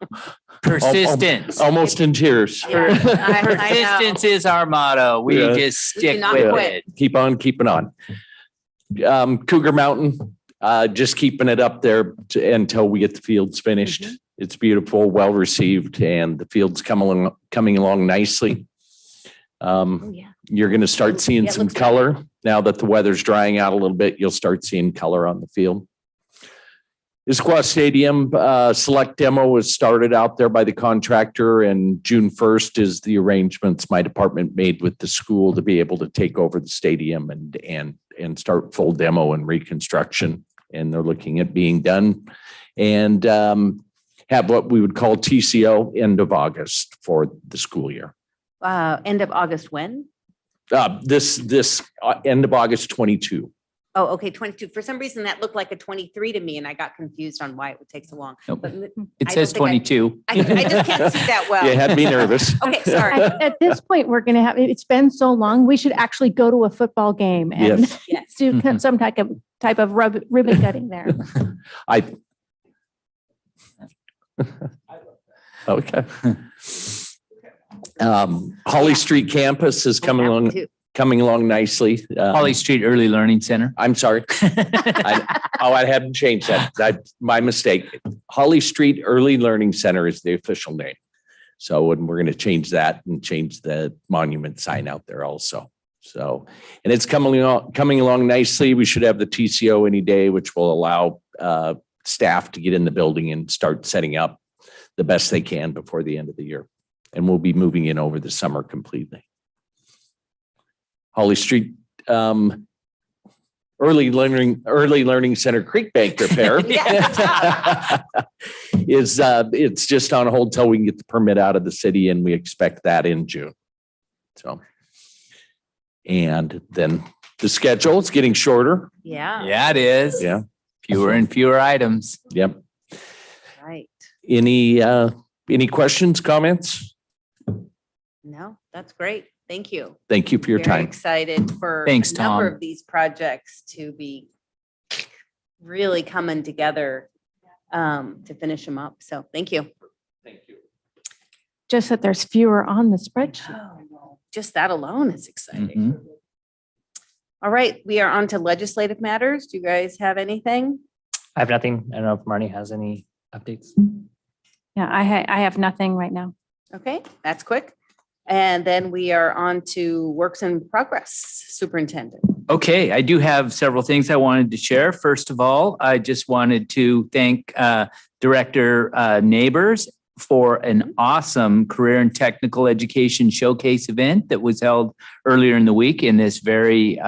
Persistence. Almost in tears. Persistence is our motto. We Yeah. just stick not with quit. it. Keep on keeping on. Cougar Mountain, just keeping it up there until we get the fields finished. Mm-hmm. It's beautiful, well received, and the fields coming along nicely. Oh, yeah. You're going to start seeing Yeah, it some looks color now that the weather's drying out a little bit. You'll start seeing color on the field. Issaquah Stadium select demo was started out there by the contractor, and June 1st is the arrangements my department made with the school to be able to take over the stadium and start full demo and reconstruction. And they're looking at being done and have what we would call TCO end of August for the school year. End of August when? This end of August 22. Oh, okay, 22. For some reason, that looked like a 23 to me, and I got confused on why it would take so long. Nope. But It I says don't think 22. I just can't see that well. You had me nervous. Okay, sorry. At this point, we're going to have, it's been so long, we should actually go to a football game and Yes. Yes. do some type of ribbon cutting there. Okay. Holly Street campus is coming along nicely. Holly Street Early Learning Center. I'm sorry. I hadn't changed that. My mistake. Holly Street Early Learning Center is the official name. So, and we're going to change that and change the monument sign out there also. So, and it's coming along nicely. We should have the TCO any day, which will allow staff to get in the building and start setting up the best they can before the end of the year. And we'll be moving in over the summer completely. Holly Street Early Learning Center Creek Bank repair is it's just on hold till we can get the permit out of the city, and we expect that in June. So, and then the schedule is getting shorter. Yeah. Yeah, it is. Yeah. Fewer and fewer items. Yep. Right. Any questions, comments? No, that's great. Thank you. Thank you for your Very time. excited for Thanks, a number Tom. of these projects to be really coming together to finish them up. So thank you. Thank you. Just that there's fewer on the spreadsheet. Just that alone is exciting. Mhm. All right, we are on to legislative matters. Do you guys have anything? I have nothing. I don't know if Marnie has any updates. Yeah, I have nothing right now. Okay, that's quick. And then we are on to works in progress, Superintendent. Okay, I do have several things I wanted to share. First of all, I just wanted to thank Director Neighbors for an awesome career and technical education showcase event that was held earlier in the week in this very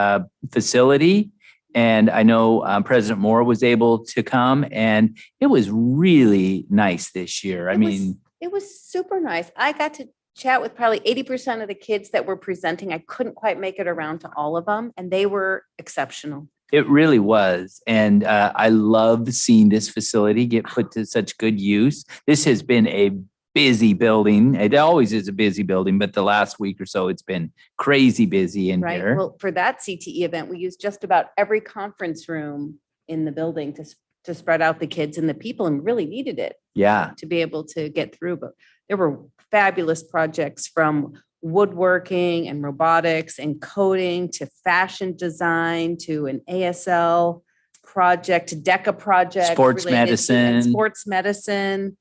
facility. And I know President Moore was able to come, and it was really nice this year. It was super nice. I got to chat with probably 80% of the kids that were presenting. I couldn't quite make it around to all of them, and they were exceptional. It really was. And I love seeing this facility get put to such good use. This has been a busy building. It always is a busy building, but the last week or so, it's been crazy busy in here. Well, for that CTE event, we used just about every conference room in the building to spread out the kids and the people, and really needed it. Yeah. To be able to get through. But there were fabulous projects from woodworking and robotics and coding to fashion design to an ASL project, DECA project. Sports related to- and medicine. sports medicine.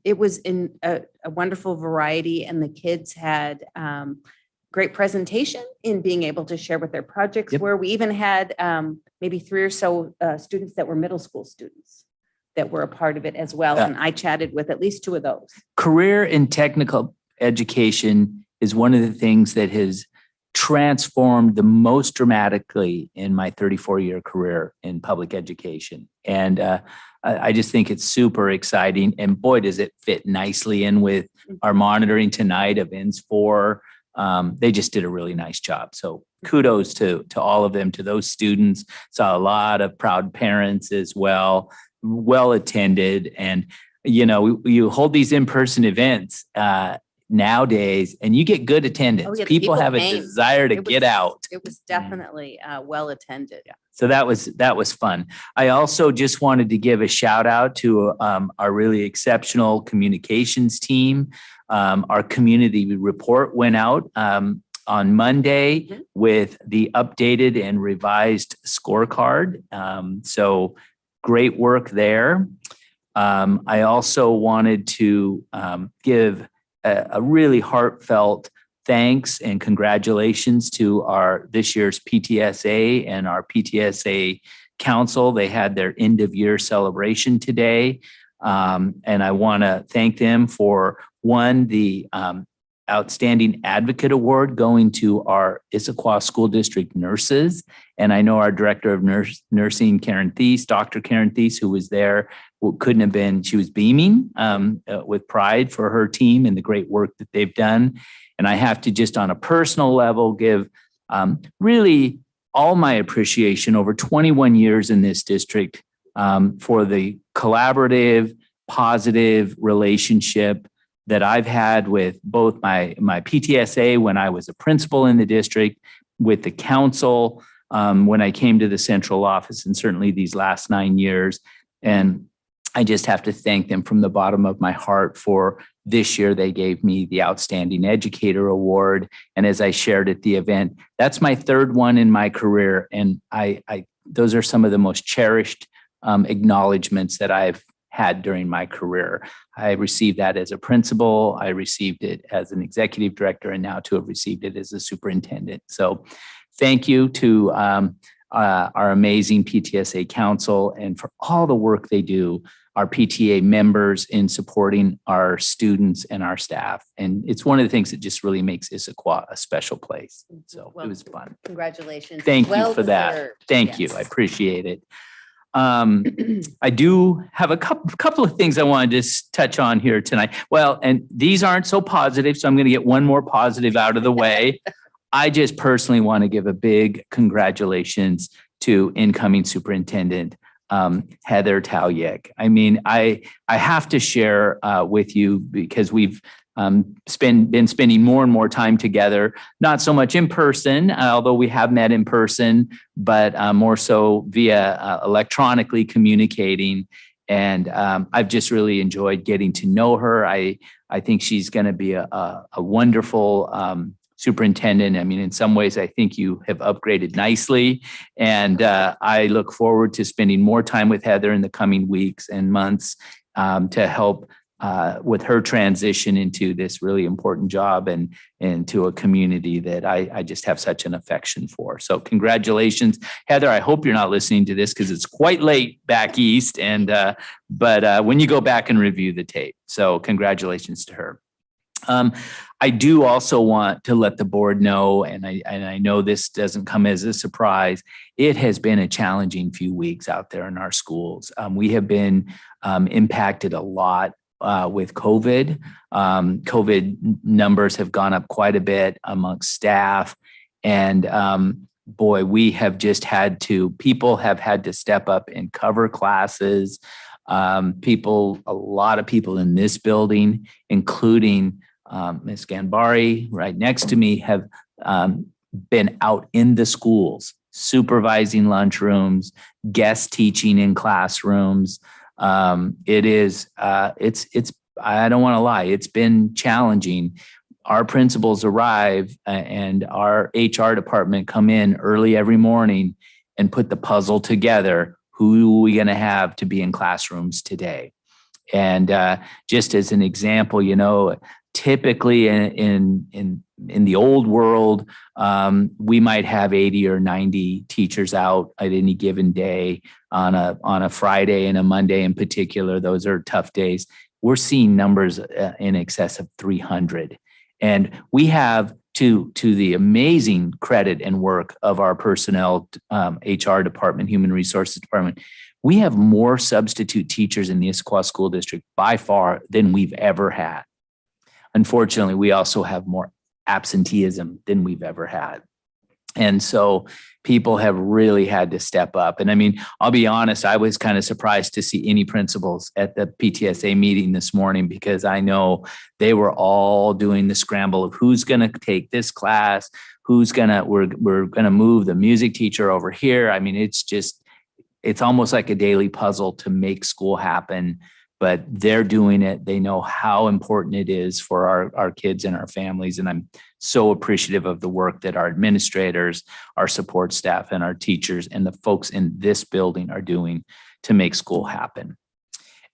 It was in a wonderful variety, and the kids had great presentation in being able to share what their projects were. We even had maybe 3 or so students that were middle school students that were a part of it as well. And I chatted with at least 2 of those. Career and technical education is one of the things that has transformed the most dramatically in my 34-year career in public education. And I just think it's super exciting. And boy, does it fit nicely in with our monitoring tonight of INS4. They just did a really nice job. So kudos to all of them, to those students. Saw a lot of proud parents as well, well attended. And, you know, you hold these in-person events nowadays and you get good attendance. Oh, yeah, the people people have came. a desire to get out. It was definitely well attended. Yeah. So that was fun. I also just wanted to give a shout out to our really exceptional communications team. Our community report went out on Monday with the updated and revised scorecard. So great work there. I also wanted to give a really heartfelt thanks and congratulations to our this year's PTSA and our PTSA Council. They had their end of year celebration today. And I want to thank them for the Outstanding Advocate Award going to our Issaquah School District nurses. And I know our Director of Nursing, Karen Thies, Dr. Karen Thies, who was there, couldn't have been, she was beaming with pride for her team and the great work that they've done. And I have to just on a personal level give really all my appreciation over 21 years in this district for the collaborative, positive relationship that I've had with both my PTSA when I was a principal in the district, with the council when I came to the central office, and certainly these last 9 years. And I just have to thank them from the bottom of my heart for this year. They gave me the Outstanding Educator Award. And as I shared at the event, that's my 3rd one in my career. And those are some of the most cherished acknowledgements that I've had during my career. I received that as a principal. I received it as an executive director, and now to have received it as a superintendent. So thank you to our amazing PTSA Council and for all the work they do, our PTA members in supporting our students and our staff. And it's one of the things that just really makes Issaquah a special place. So it was fun. Congratulations. Thank Well you for that. deserved. Thank you. I appreciate it. I do have a couple of things I wanted to touch on here tonight. Well, and these aren't so positive, so I'm going to get one more positive out of the way. I just personally want to give a big congratulations to incoming superintendent Heather Talyek. I mean, I have to share with you because we've been spending more and more time together, not so much in person, although we have met in person, but more so via electronically communicating. And I've just really enjoyed getting to know her. I think she's going to be a wonderful Superintendent. I mean, in some ways, I think you have upgraded nicely. And I look forward to spending more time with Heather in the coming weeks and months to help with her transition into this really important job and to a community that I just have such an affection for. So congratulations, Heather. I hope you're not listening to this because it's quite late back east. But when you go back and review the tape, so congratulations to her. I do also want to let the board know, and I know this doesn't come as a surprise, it has been a challenging few weeks out there in our schools. We have been impacted a lot with COVID. COVID numbers have gone up quite a bit amongst staff. And boy, we have just people have had to step up and cover classes. A lot of people in this building, including Ms. Ganbari right next to me, have been out in the schools, supervising lunchrooms, guest teaching in classrooms. I don't want to lie, it's been challenging. Our principals arrive and our HR department come in early every morning and put the puzzle together. Who are we going to have to be in classrooms today? And just as an example, typically in the old world, we might have 80 or 90 teachers out at any given day on a Friday and a Monday in particular. Those are tough days. We're seeing numbers in excess of 300. And we have, to the amazing credit and work of our personnel, HR department, human resources department, we have more substitute teachers in the Issaquah School District by far than we've ever had. Unfortunately, we also have more absenteeism than we've ever had. And so people have really had to step up. And I mean, I'll be honest, I was kind of surprised to see any principals at the PTSA meeting this morning, because I know they were all doing the scramble of who's going to take this class, we're going to move the music teacher over here. I mean, it's almost like a daily puzzle to make school happen. But they're doing it. They know how important it is for our kids and our families. And I'm so appreciative of the work that our administrators, our support staff, and our teachers and the folks in this building are doing to make school happen.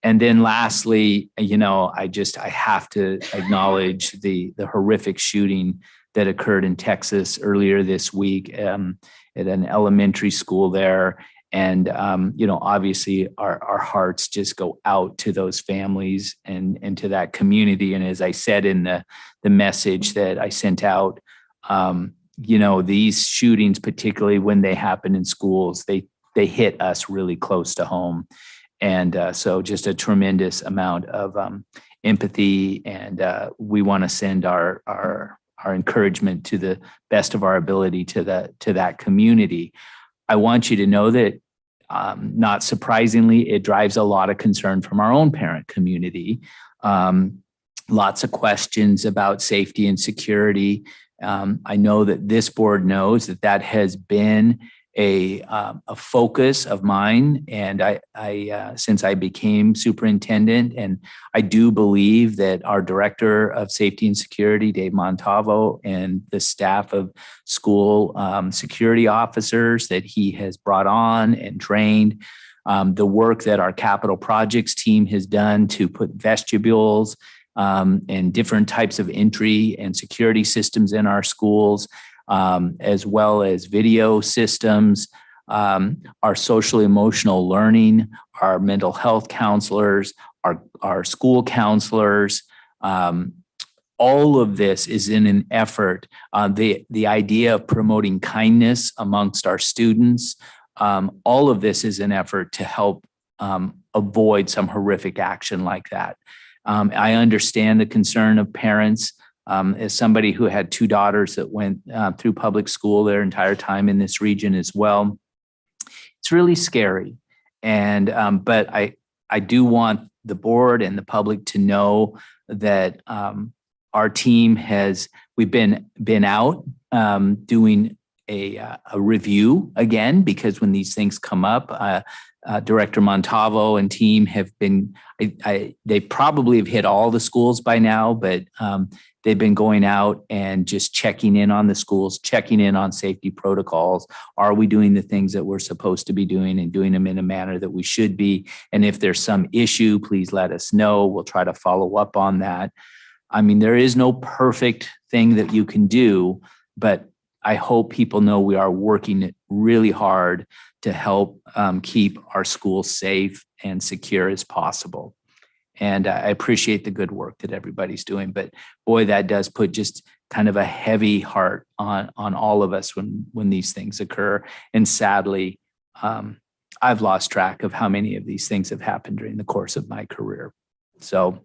And then lastly, I have to acknowledge the horrific shooting that occurred in Texas earlier this week at an elementary school there. And, obviously our hearts just go out to those families and to that community. And as I said in the message that I sent out, these shootings, particularly when they happen in schools, they hit us really close to home. And so just a tremendous amount of empathy. And we want to send our encouragement to the best of our ability to that community. I want you to know that, not surprisingly, it drives a lot of concern from our own parent community. Lots of questions about safety and security. I know that this board knows that has been a focus of mine, and I since I became superintendent, and I do believe that our director of safety and security, Dave Montavo, and the staff of school security officers that he has brought on and trained, the work that our capital projects team has done to put vestibules and different types of entry and security systems in our schools, as well as video systems, our social emotional learning, our mental health counselors, our school counselors. All of this is in an effort, the idea of promoting kindness amongst our students. All of this is an effort to help avoid some horrific action like that. I understand the concern of parents. As somebody who had two daughters that went through public school their entire time in this region as well, it's really scary. And but I do want the board and the public to know that our team we've been out doing a review again, because when these things come up, Director Montavo and team have been, they probably have hit all the schools by now, but They've been going out and just checking in on the schools, checking in on safety protocols. Are we doing the things that we're supposed to be doing and doing them in a manner that we should be? And if there's some issue, please let us know. We'll try to follow up on that. I mean, there is no perfect thing that you can do, but I hope people know we are working really hard to help keep our schools safe and secure as possible. And I appreciate the good work that everybody's doing, but boy, that does put just kind of a heavy heart on all of us when these things occur. And sadly, I've lost track of how many of these things have happened during the course of my career. So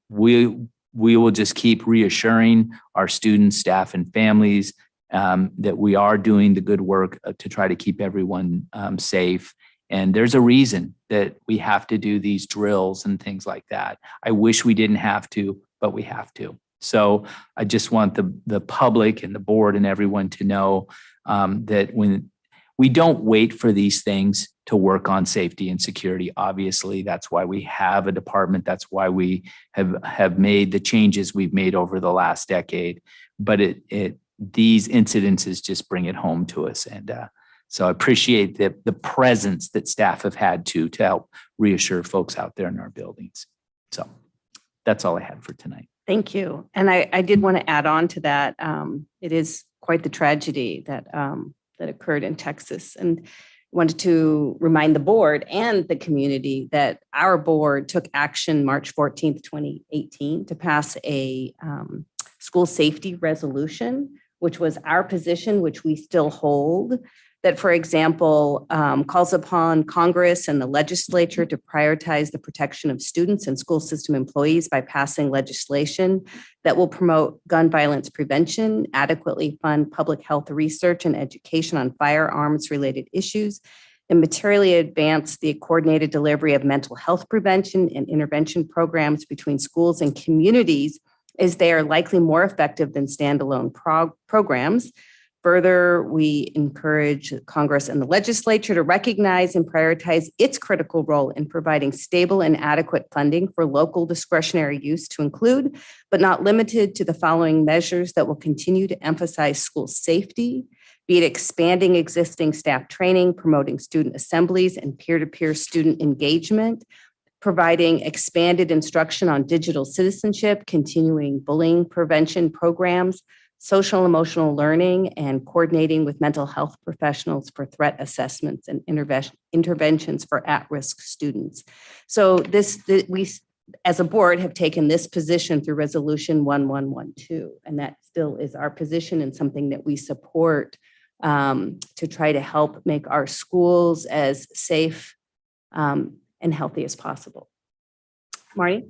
we will just keep reassuring our students, staff, and families that we are doing the good work to try to keep everyone safe. And there's a reason that we have to do these drills and things like that. I wish we didn't have to, but we have to. So I just want the public and the board and everyone to know that when we don't wait for these things to work on safety and security, obviously, that's why we have a department. That's why we have made the changes we've made over the last decade. But these incidences just bring it home to us. And so I appreciate the presence that staff have had to help reassure folks out there in our buildings. So that's all I had for tonight. Thank you. And I did want to add on to that. It is quite the tragedy that occurred in Texas, and wanted to remind the board and the community that our board took action March 14th, 2018 to pass a school safety resolution, which was our position, which we still hold, that, for example, calls upon Congress and the legislature to prioritize the protection of students and school system employees by passing legislation that will promote gun violence prevention, adequately fund public health research and education on firearms-related issues, and materially advance the coordinated delivery of mental health prevention and intervention programs between schools and communities, as they are likely more effective than standalone programs. Further, we encourage Congress and the legislature to recognize and prioritize its critical role in providing stable and adequate funding for local discretionary use, to include, but not limited to, the following measures that will continue to emphasize school safety, be it expanding existing staff training, promoting student assemblies and peer-to-peer student engagement, providing expanded instruction on digital citizenship, continuing bullying prevention programs, social emotional learning, and coordinating with mental health professionals for threat assessments and interventions for at-risk students. So we, as a board, have taken this position through Resolution 1112, and that still is our position and something that we support to try to help make our schools as safe and healthy as possible. Marty?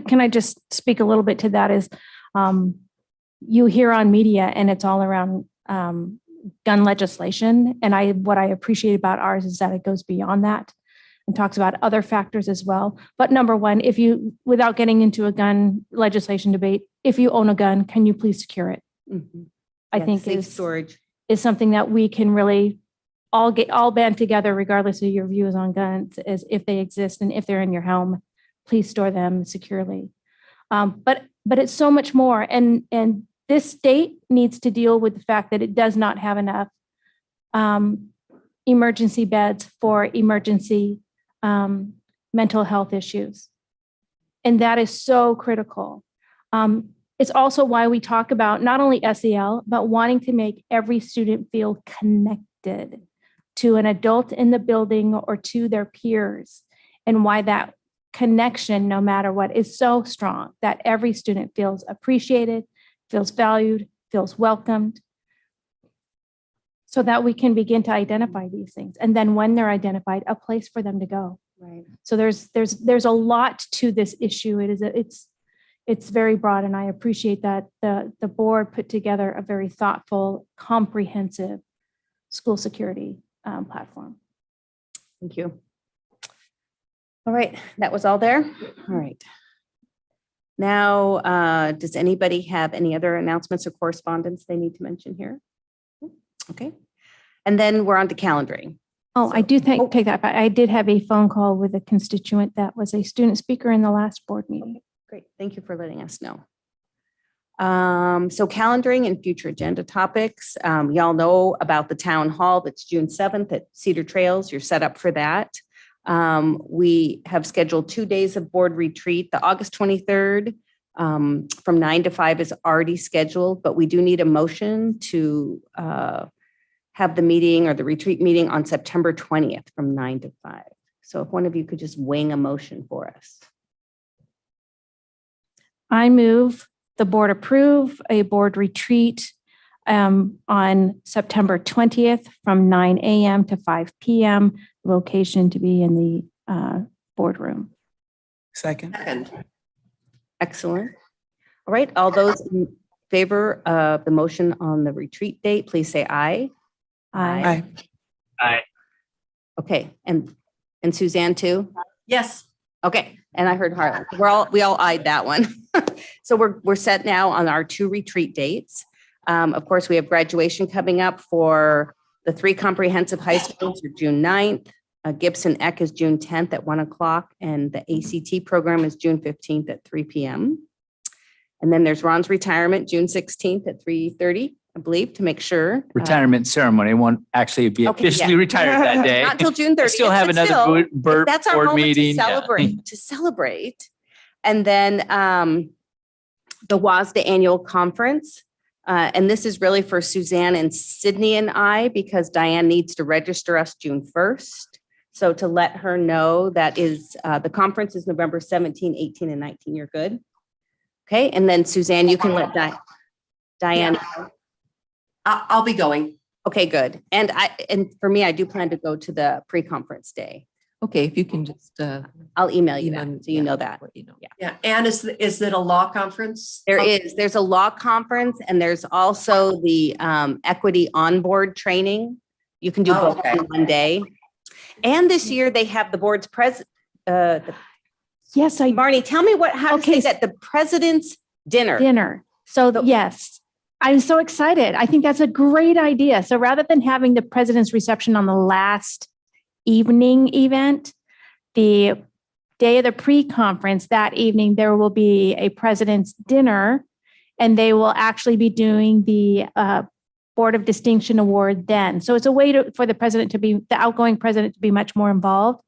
Can I just speak a little bit to that? Is you hear on media and it's all around gun legislation. And what I appreciate about ours is that it goes beyond that and talks about other factors as well. But number one, without getting into a gun legislation debate, if you own a gun, can you please secure it? Mm-hmm. I think safe storage is something that we can really all band together, regardless of your views on guns, as if they exist and if they're in your home, please store them securely. But it's so much more. And this state needs to deal with the fact that it does not have enough emergency beds for emergency mental health issues. And that is so critical. It's also why we talk about not only SEL, but wanting to make every student feel connected to an adult in the building or to their peers, and why that connection, no matter what, is so strong that every student feels appreciated, feels valued, feels welcomed, so that we can begin to identify these things. And then when they're identified, a place for them to go. Right. So there's a lot to this issue. It's very broad, and I appreciate that the board put together a very thoughtful, comprehensive school security platform. Thank you. All right, that was all there. All right. Now, does anybody have any other announcements or correspondence they need to mention here? Okay. And then we're on to calendaring. Oh, I do take that back. I did have a phone call with a constituent that was a student speaker in the last board meeting. Great. Thank you for letting us know. So calendaring and future agenda topics. Y'all know about the town hall that's June 7th at Cedar Trails. You're set up for that. We have scheduled 2 days of board retreat. The August 23rd from 9 to 5 is already scheduled, but we do need a motion to have the meeting or the retreat meeting on September 20th from 9 to 5. So if one of you could just wing a motion for us. I move the board approve a board retreat on September 20th from 9 a.m. to 5 p.m. Location to be in the boardroom. Second. Excellent. All right, all those in favor of the motion on the retreat date, please say aye. Aye. Aye. Okay, and Suzanne too? Yes. Okay, and I heard Harlan. We all eyed that one. So we're set now on our 2 retreat dates. Of course, we have graduation coming up for the 3 comprehensive high schools are June 9th. Gibson Eck is June 10th at 1 o'clock, and the ACT program is June 15th at 3 p.m. And then there's Ron's retirement, June 16th at 3:30, I believe, to make sure. Retirement ceremony won't actually be Okay, officially yeah. retired that day. Not until June 30th. Still have but another still, board that's our board moment meeting. to celebrate. To celebrate, and then the WASDA annual conference, and this is really for Suzanne and Sydney and I because Diane needs to register us June 1st. So to let her know that is the conference is November 17, 18, and 19. You're good. Okay, and then Suzanne, you can let Diane. Yeah. I'll be going. Okay, good. And for me, I do plan to go to the pre-conference day. Okay, if you can just. I'll email you that, so you know that. Yeah. Yeah. And is it a law conference? There's a law conference and there's also the equity onboard training. You can do both in one day. And this year they have the board's Yes, Marnie, tell me how to say that, the president's dinner. So yes, I'm so excited. I think that's a great idea. So rather than having the president's reception on the last evening event, the day of the pre-conference, that evening, there will be a president's dinner, and they will actually be doing the Board of Distinction Award then. So it's a way for the outgoing president to be much more involved.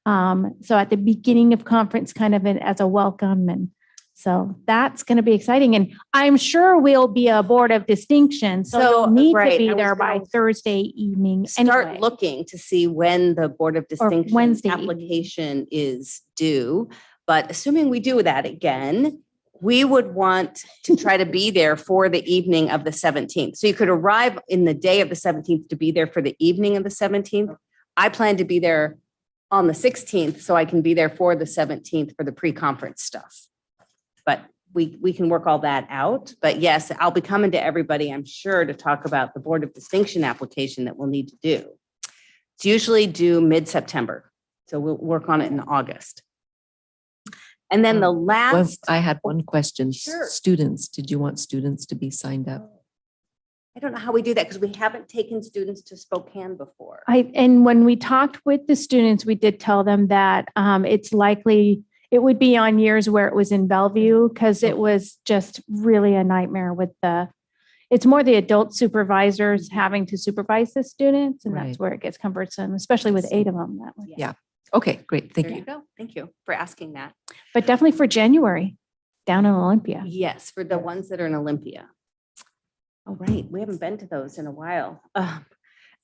So at the beginning of conference, kind of as a welcome. And so that's going to be exciting. And I'm sure we'll be a Board of Distinction. So you'll need to be there by Thursday evening. Start looking to see when the Board of Distinction application is due. But assuming we do that again, we would want to try to be there for the evening of the 17th. So you could arrive in the day of the 17th to be there for the evening of the 17th. I plan to be there on the 16th, so I can be there for the 17th for the pre-conference stuff. But we can work all that out. But yes, I'll be coming to everybody, I'm sure, to talk about the Board of Distinction application that we'll need to do. It's usually due mid-September, so we'll work on it in August. And then the last. I had one question. Sure. Students, did you want students to be signed up? I don't know how we do that because we haven't taken students to Spokane before. And when we talked with the students, we did tell them that it's likely it would be on years where it was in Bellevue because it was just really a nightmare with it's more the adult supervisors having to supervise the students, and that's where it gets cumbersome, especially with 8 of them that way. Yeah. Okay, great. Thank There you. you go. Thank you for asking that. But definitely for January down in Olympia. Yes, for the ones that are in Olympia. Oh, right. We haven't been to those in a while.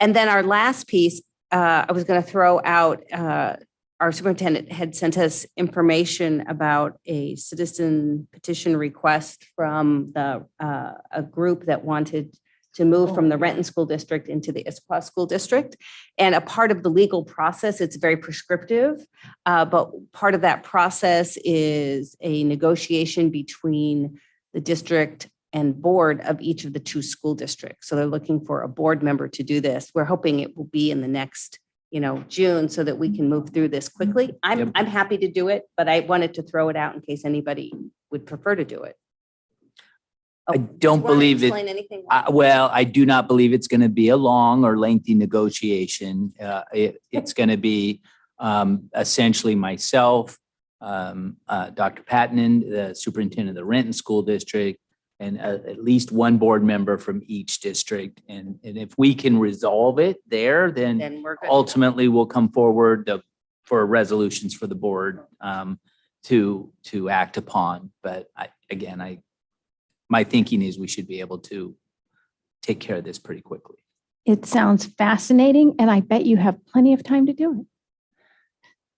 And then our last piece, I was going to throw out, our superintendent had sent us information about a citizen petition request from a group that wanted to move from the Renton School District into the Issaquah School District. And a part of the legal process, it's very prescriptive, but part of that process is a negotiation between the district and board of each of the 2 school districts. So they're looking for a board member to do this. We're hoping it will be in the next, June so that we can move through this quickly. I'm happy to do it, but I wanted to throw it out in case anybody would prefer to do it. I don't believe it. Explain anything? Well, I do not believe it's going to be a long or lengthy negotiation. It's going to be essentially myself, Dr. Patton, the superintendent of the Renton School District, and at least one board member from each district. And if we can resolve it there, then Then we're good. ultimately we'll come forward for resolutions for the board to act upon. But my thinking is we should be able to take care of this pretty quickly. It sounds fascinating, and I bet you have plenty of time to do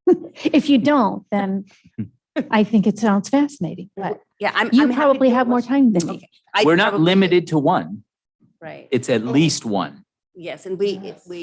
it. If you don't, then I think it sounds fascinating, but Yeah, I'm you happy to probably do have more what's- time than me. Okay. I We're not probably- limited to one. Right. It's at least one. Yes, and we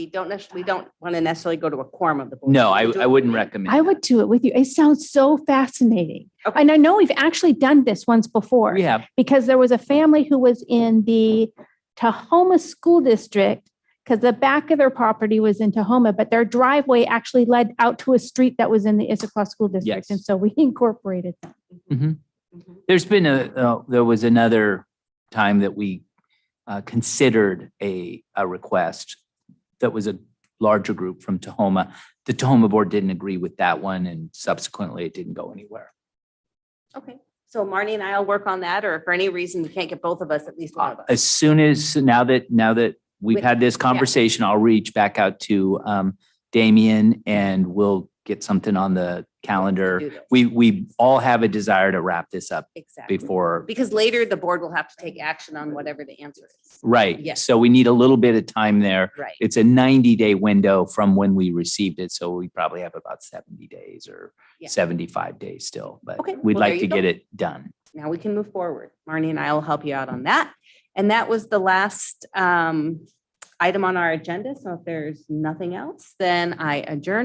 don't want to necessarily go to a quorum of the board. No, We do I it wouldn't with- recommend. I that. would do it with you. It sounds so fascinating. Okay. And I know we've actually done this once before. We have. Because there was a family who was in the Tahoma School District, because the back of their property was in Tahoma, but their driveway actually led out to a street that was in the Issaquah School District. Yes. And so we incorporated that. Mhm. There's been there was another time that we considered a request that was a larger group from Tahoma. The Tahoma board didn't agree with that one, and subsequently it didn't go anywhere. Okay, so Marnie and I'll work on that, or if for any reason we can't get both of us, at least one of us. As soon as, now that we've With- had this conversation, I'll reach back out to Damien and we'll get something on the Do calendar. this. We all have a desire to wrap this up Exactly. before, Because later the board will have to take action on whatever the answer is. right? Yes. So we need a little bit of time there. Right. It's a 90-day window from when we received it, so we probably have about 70 days or Yeah. 75 days still, but Okay, we'd well, there like you to go. get it done. Now we can move forward. Marnie and I will help you out on that. And that was the last item on our agenda. So if there's nothing else, then I adjourn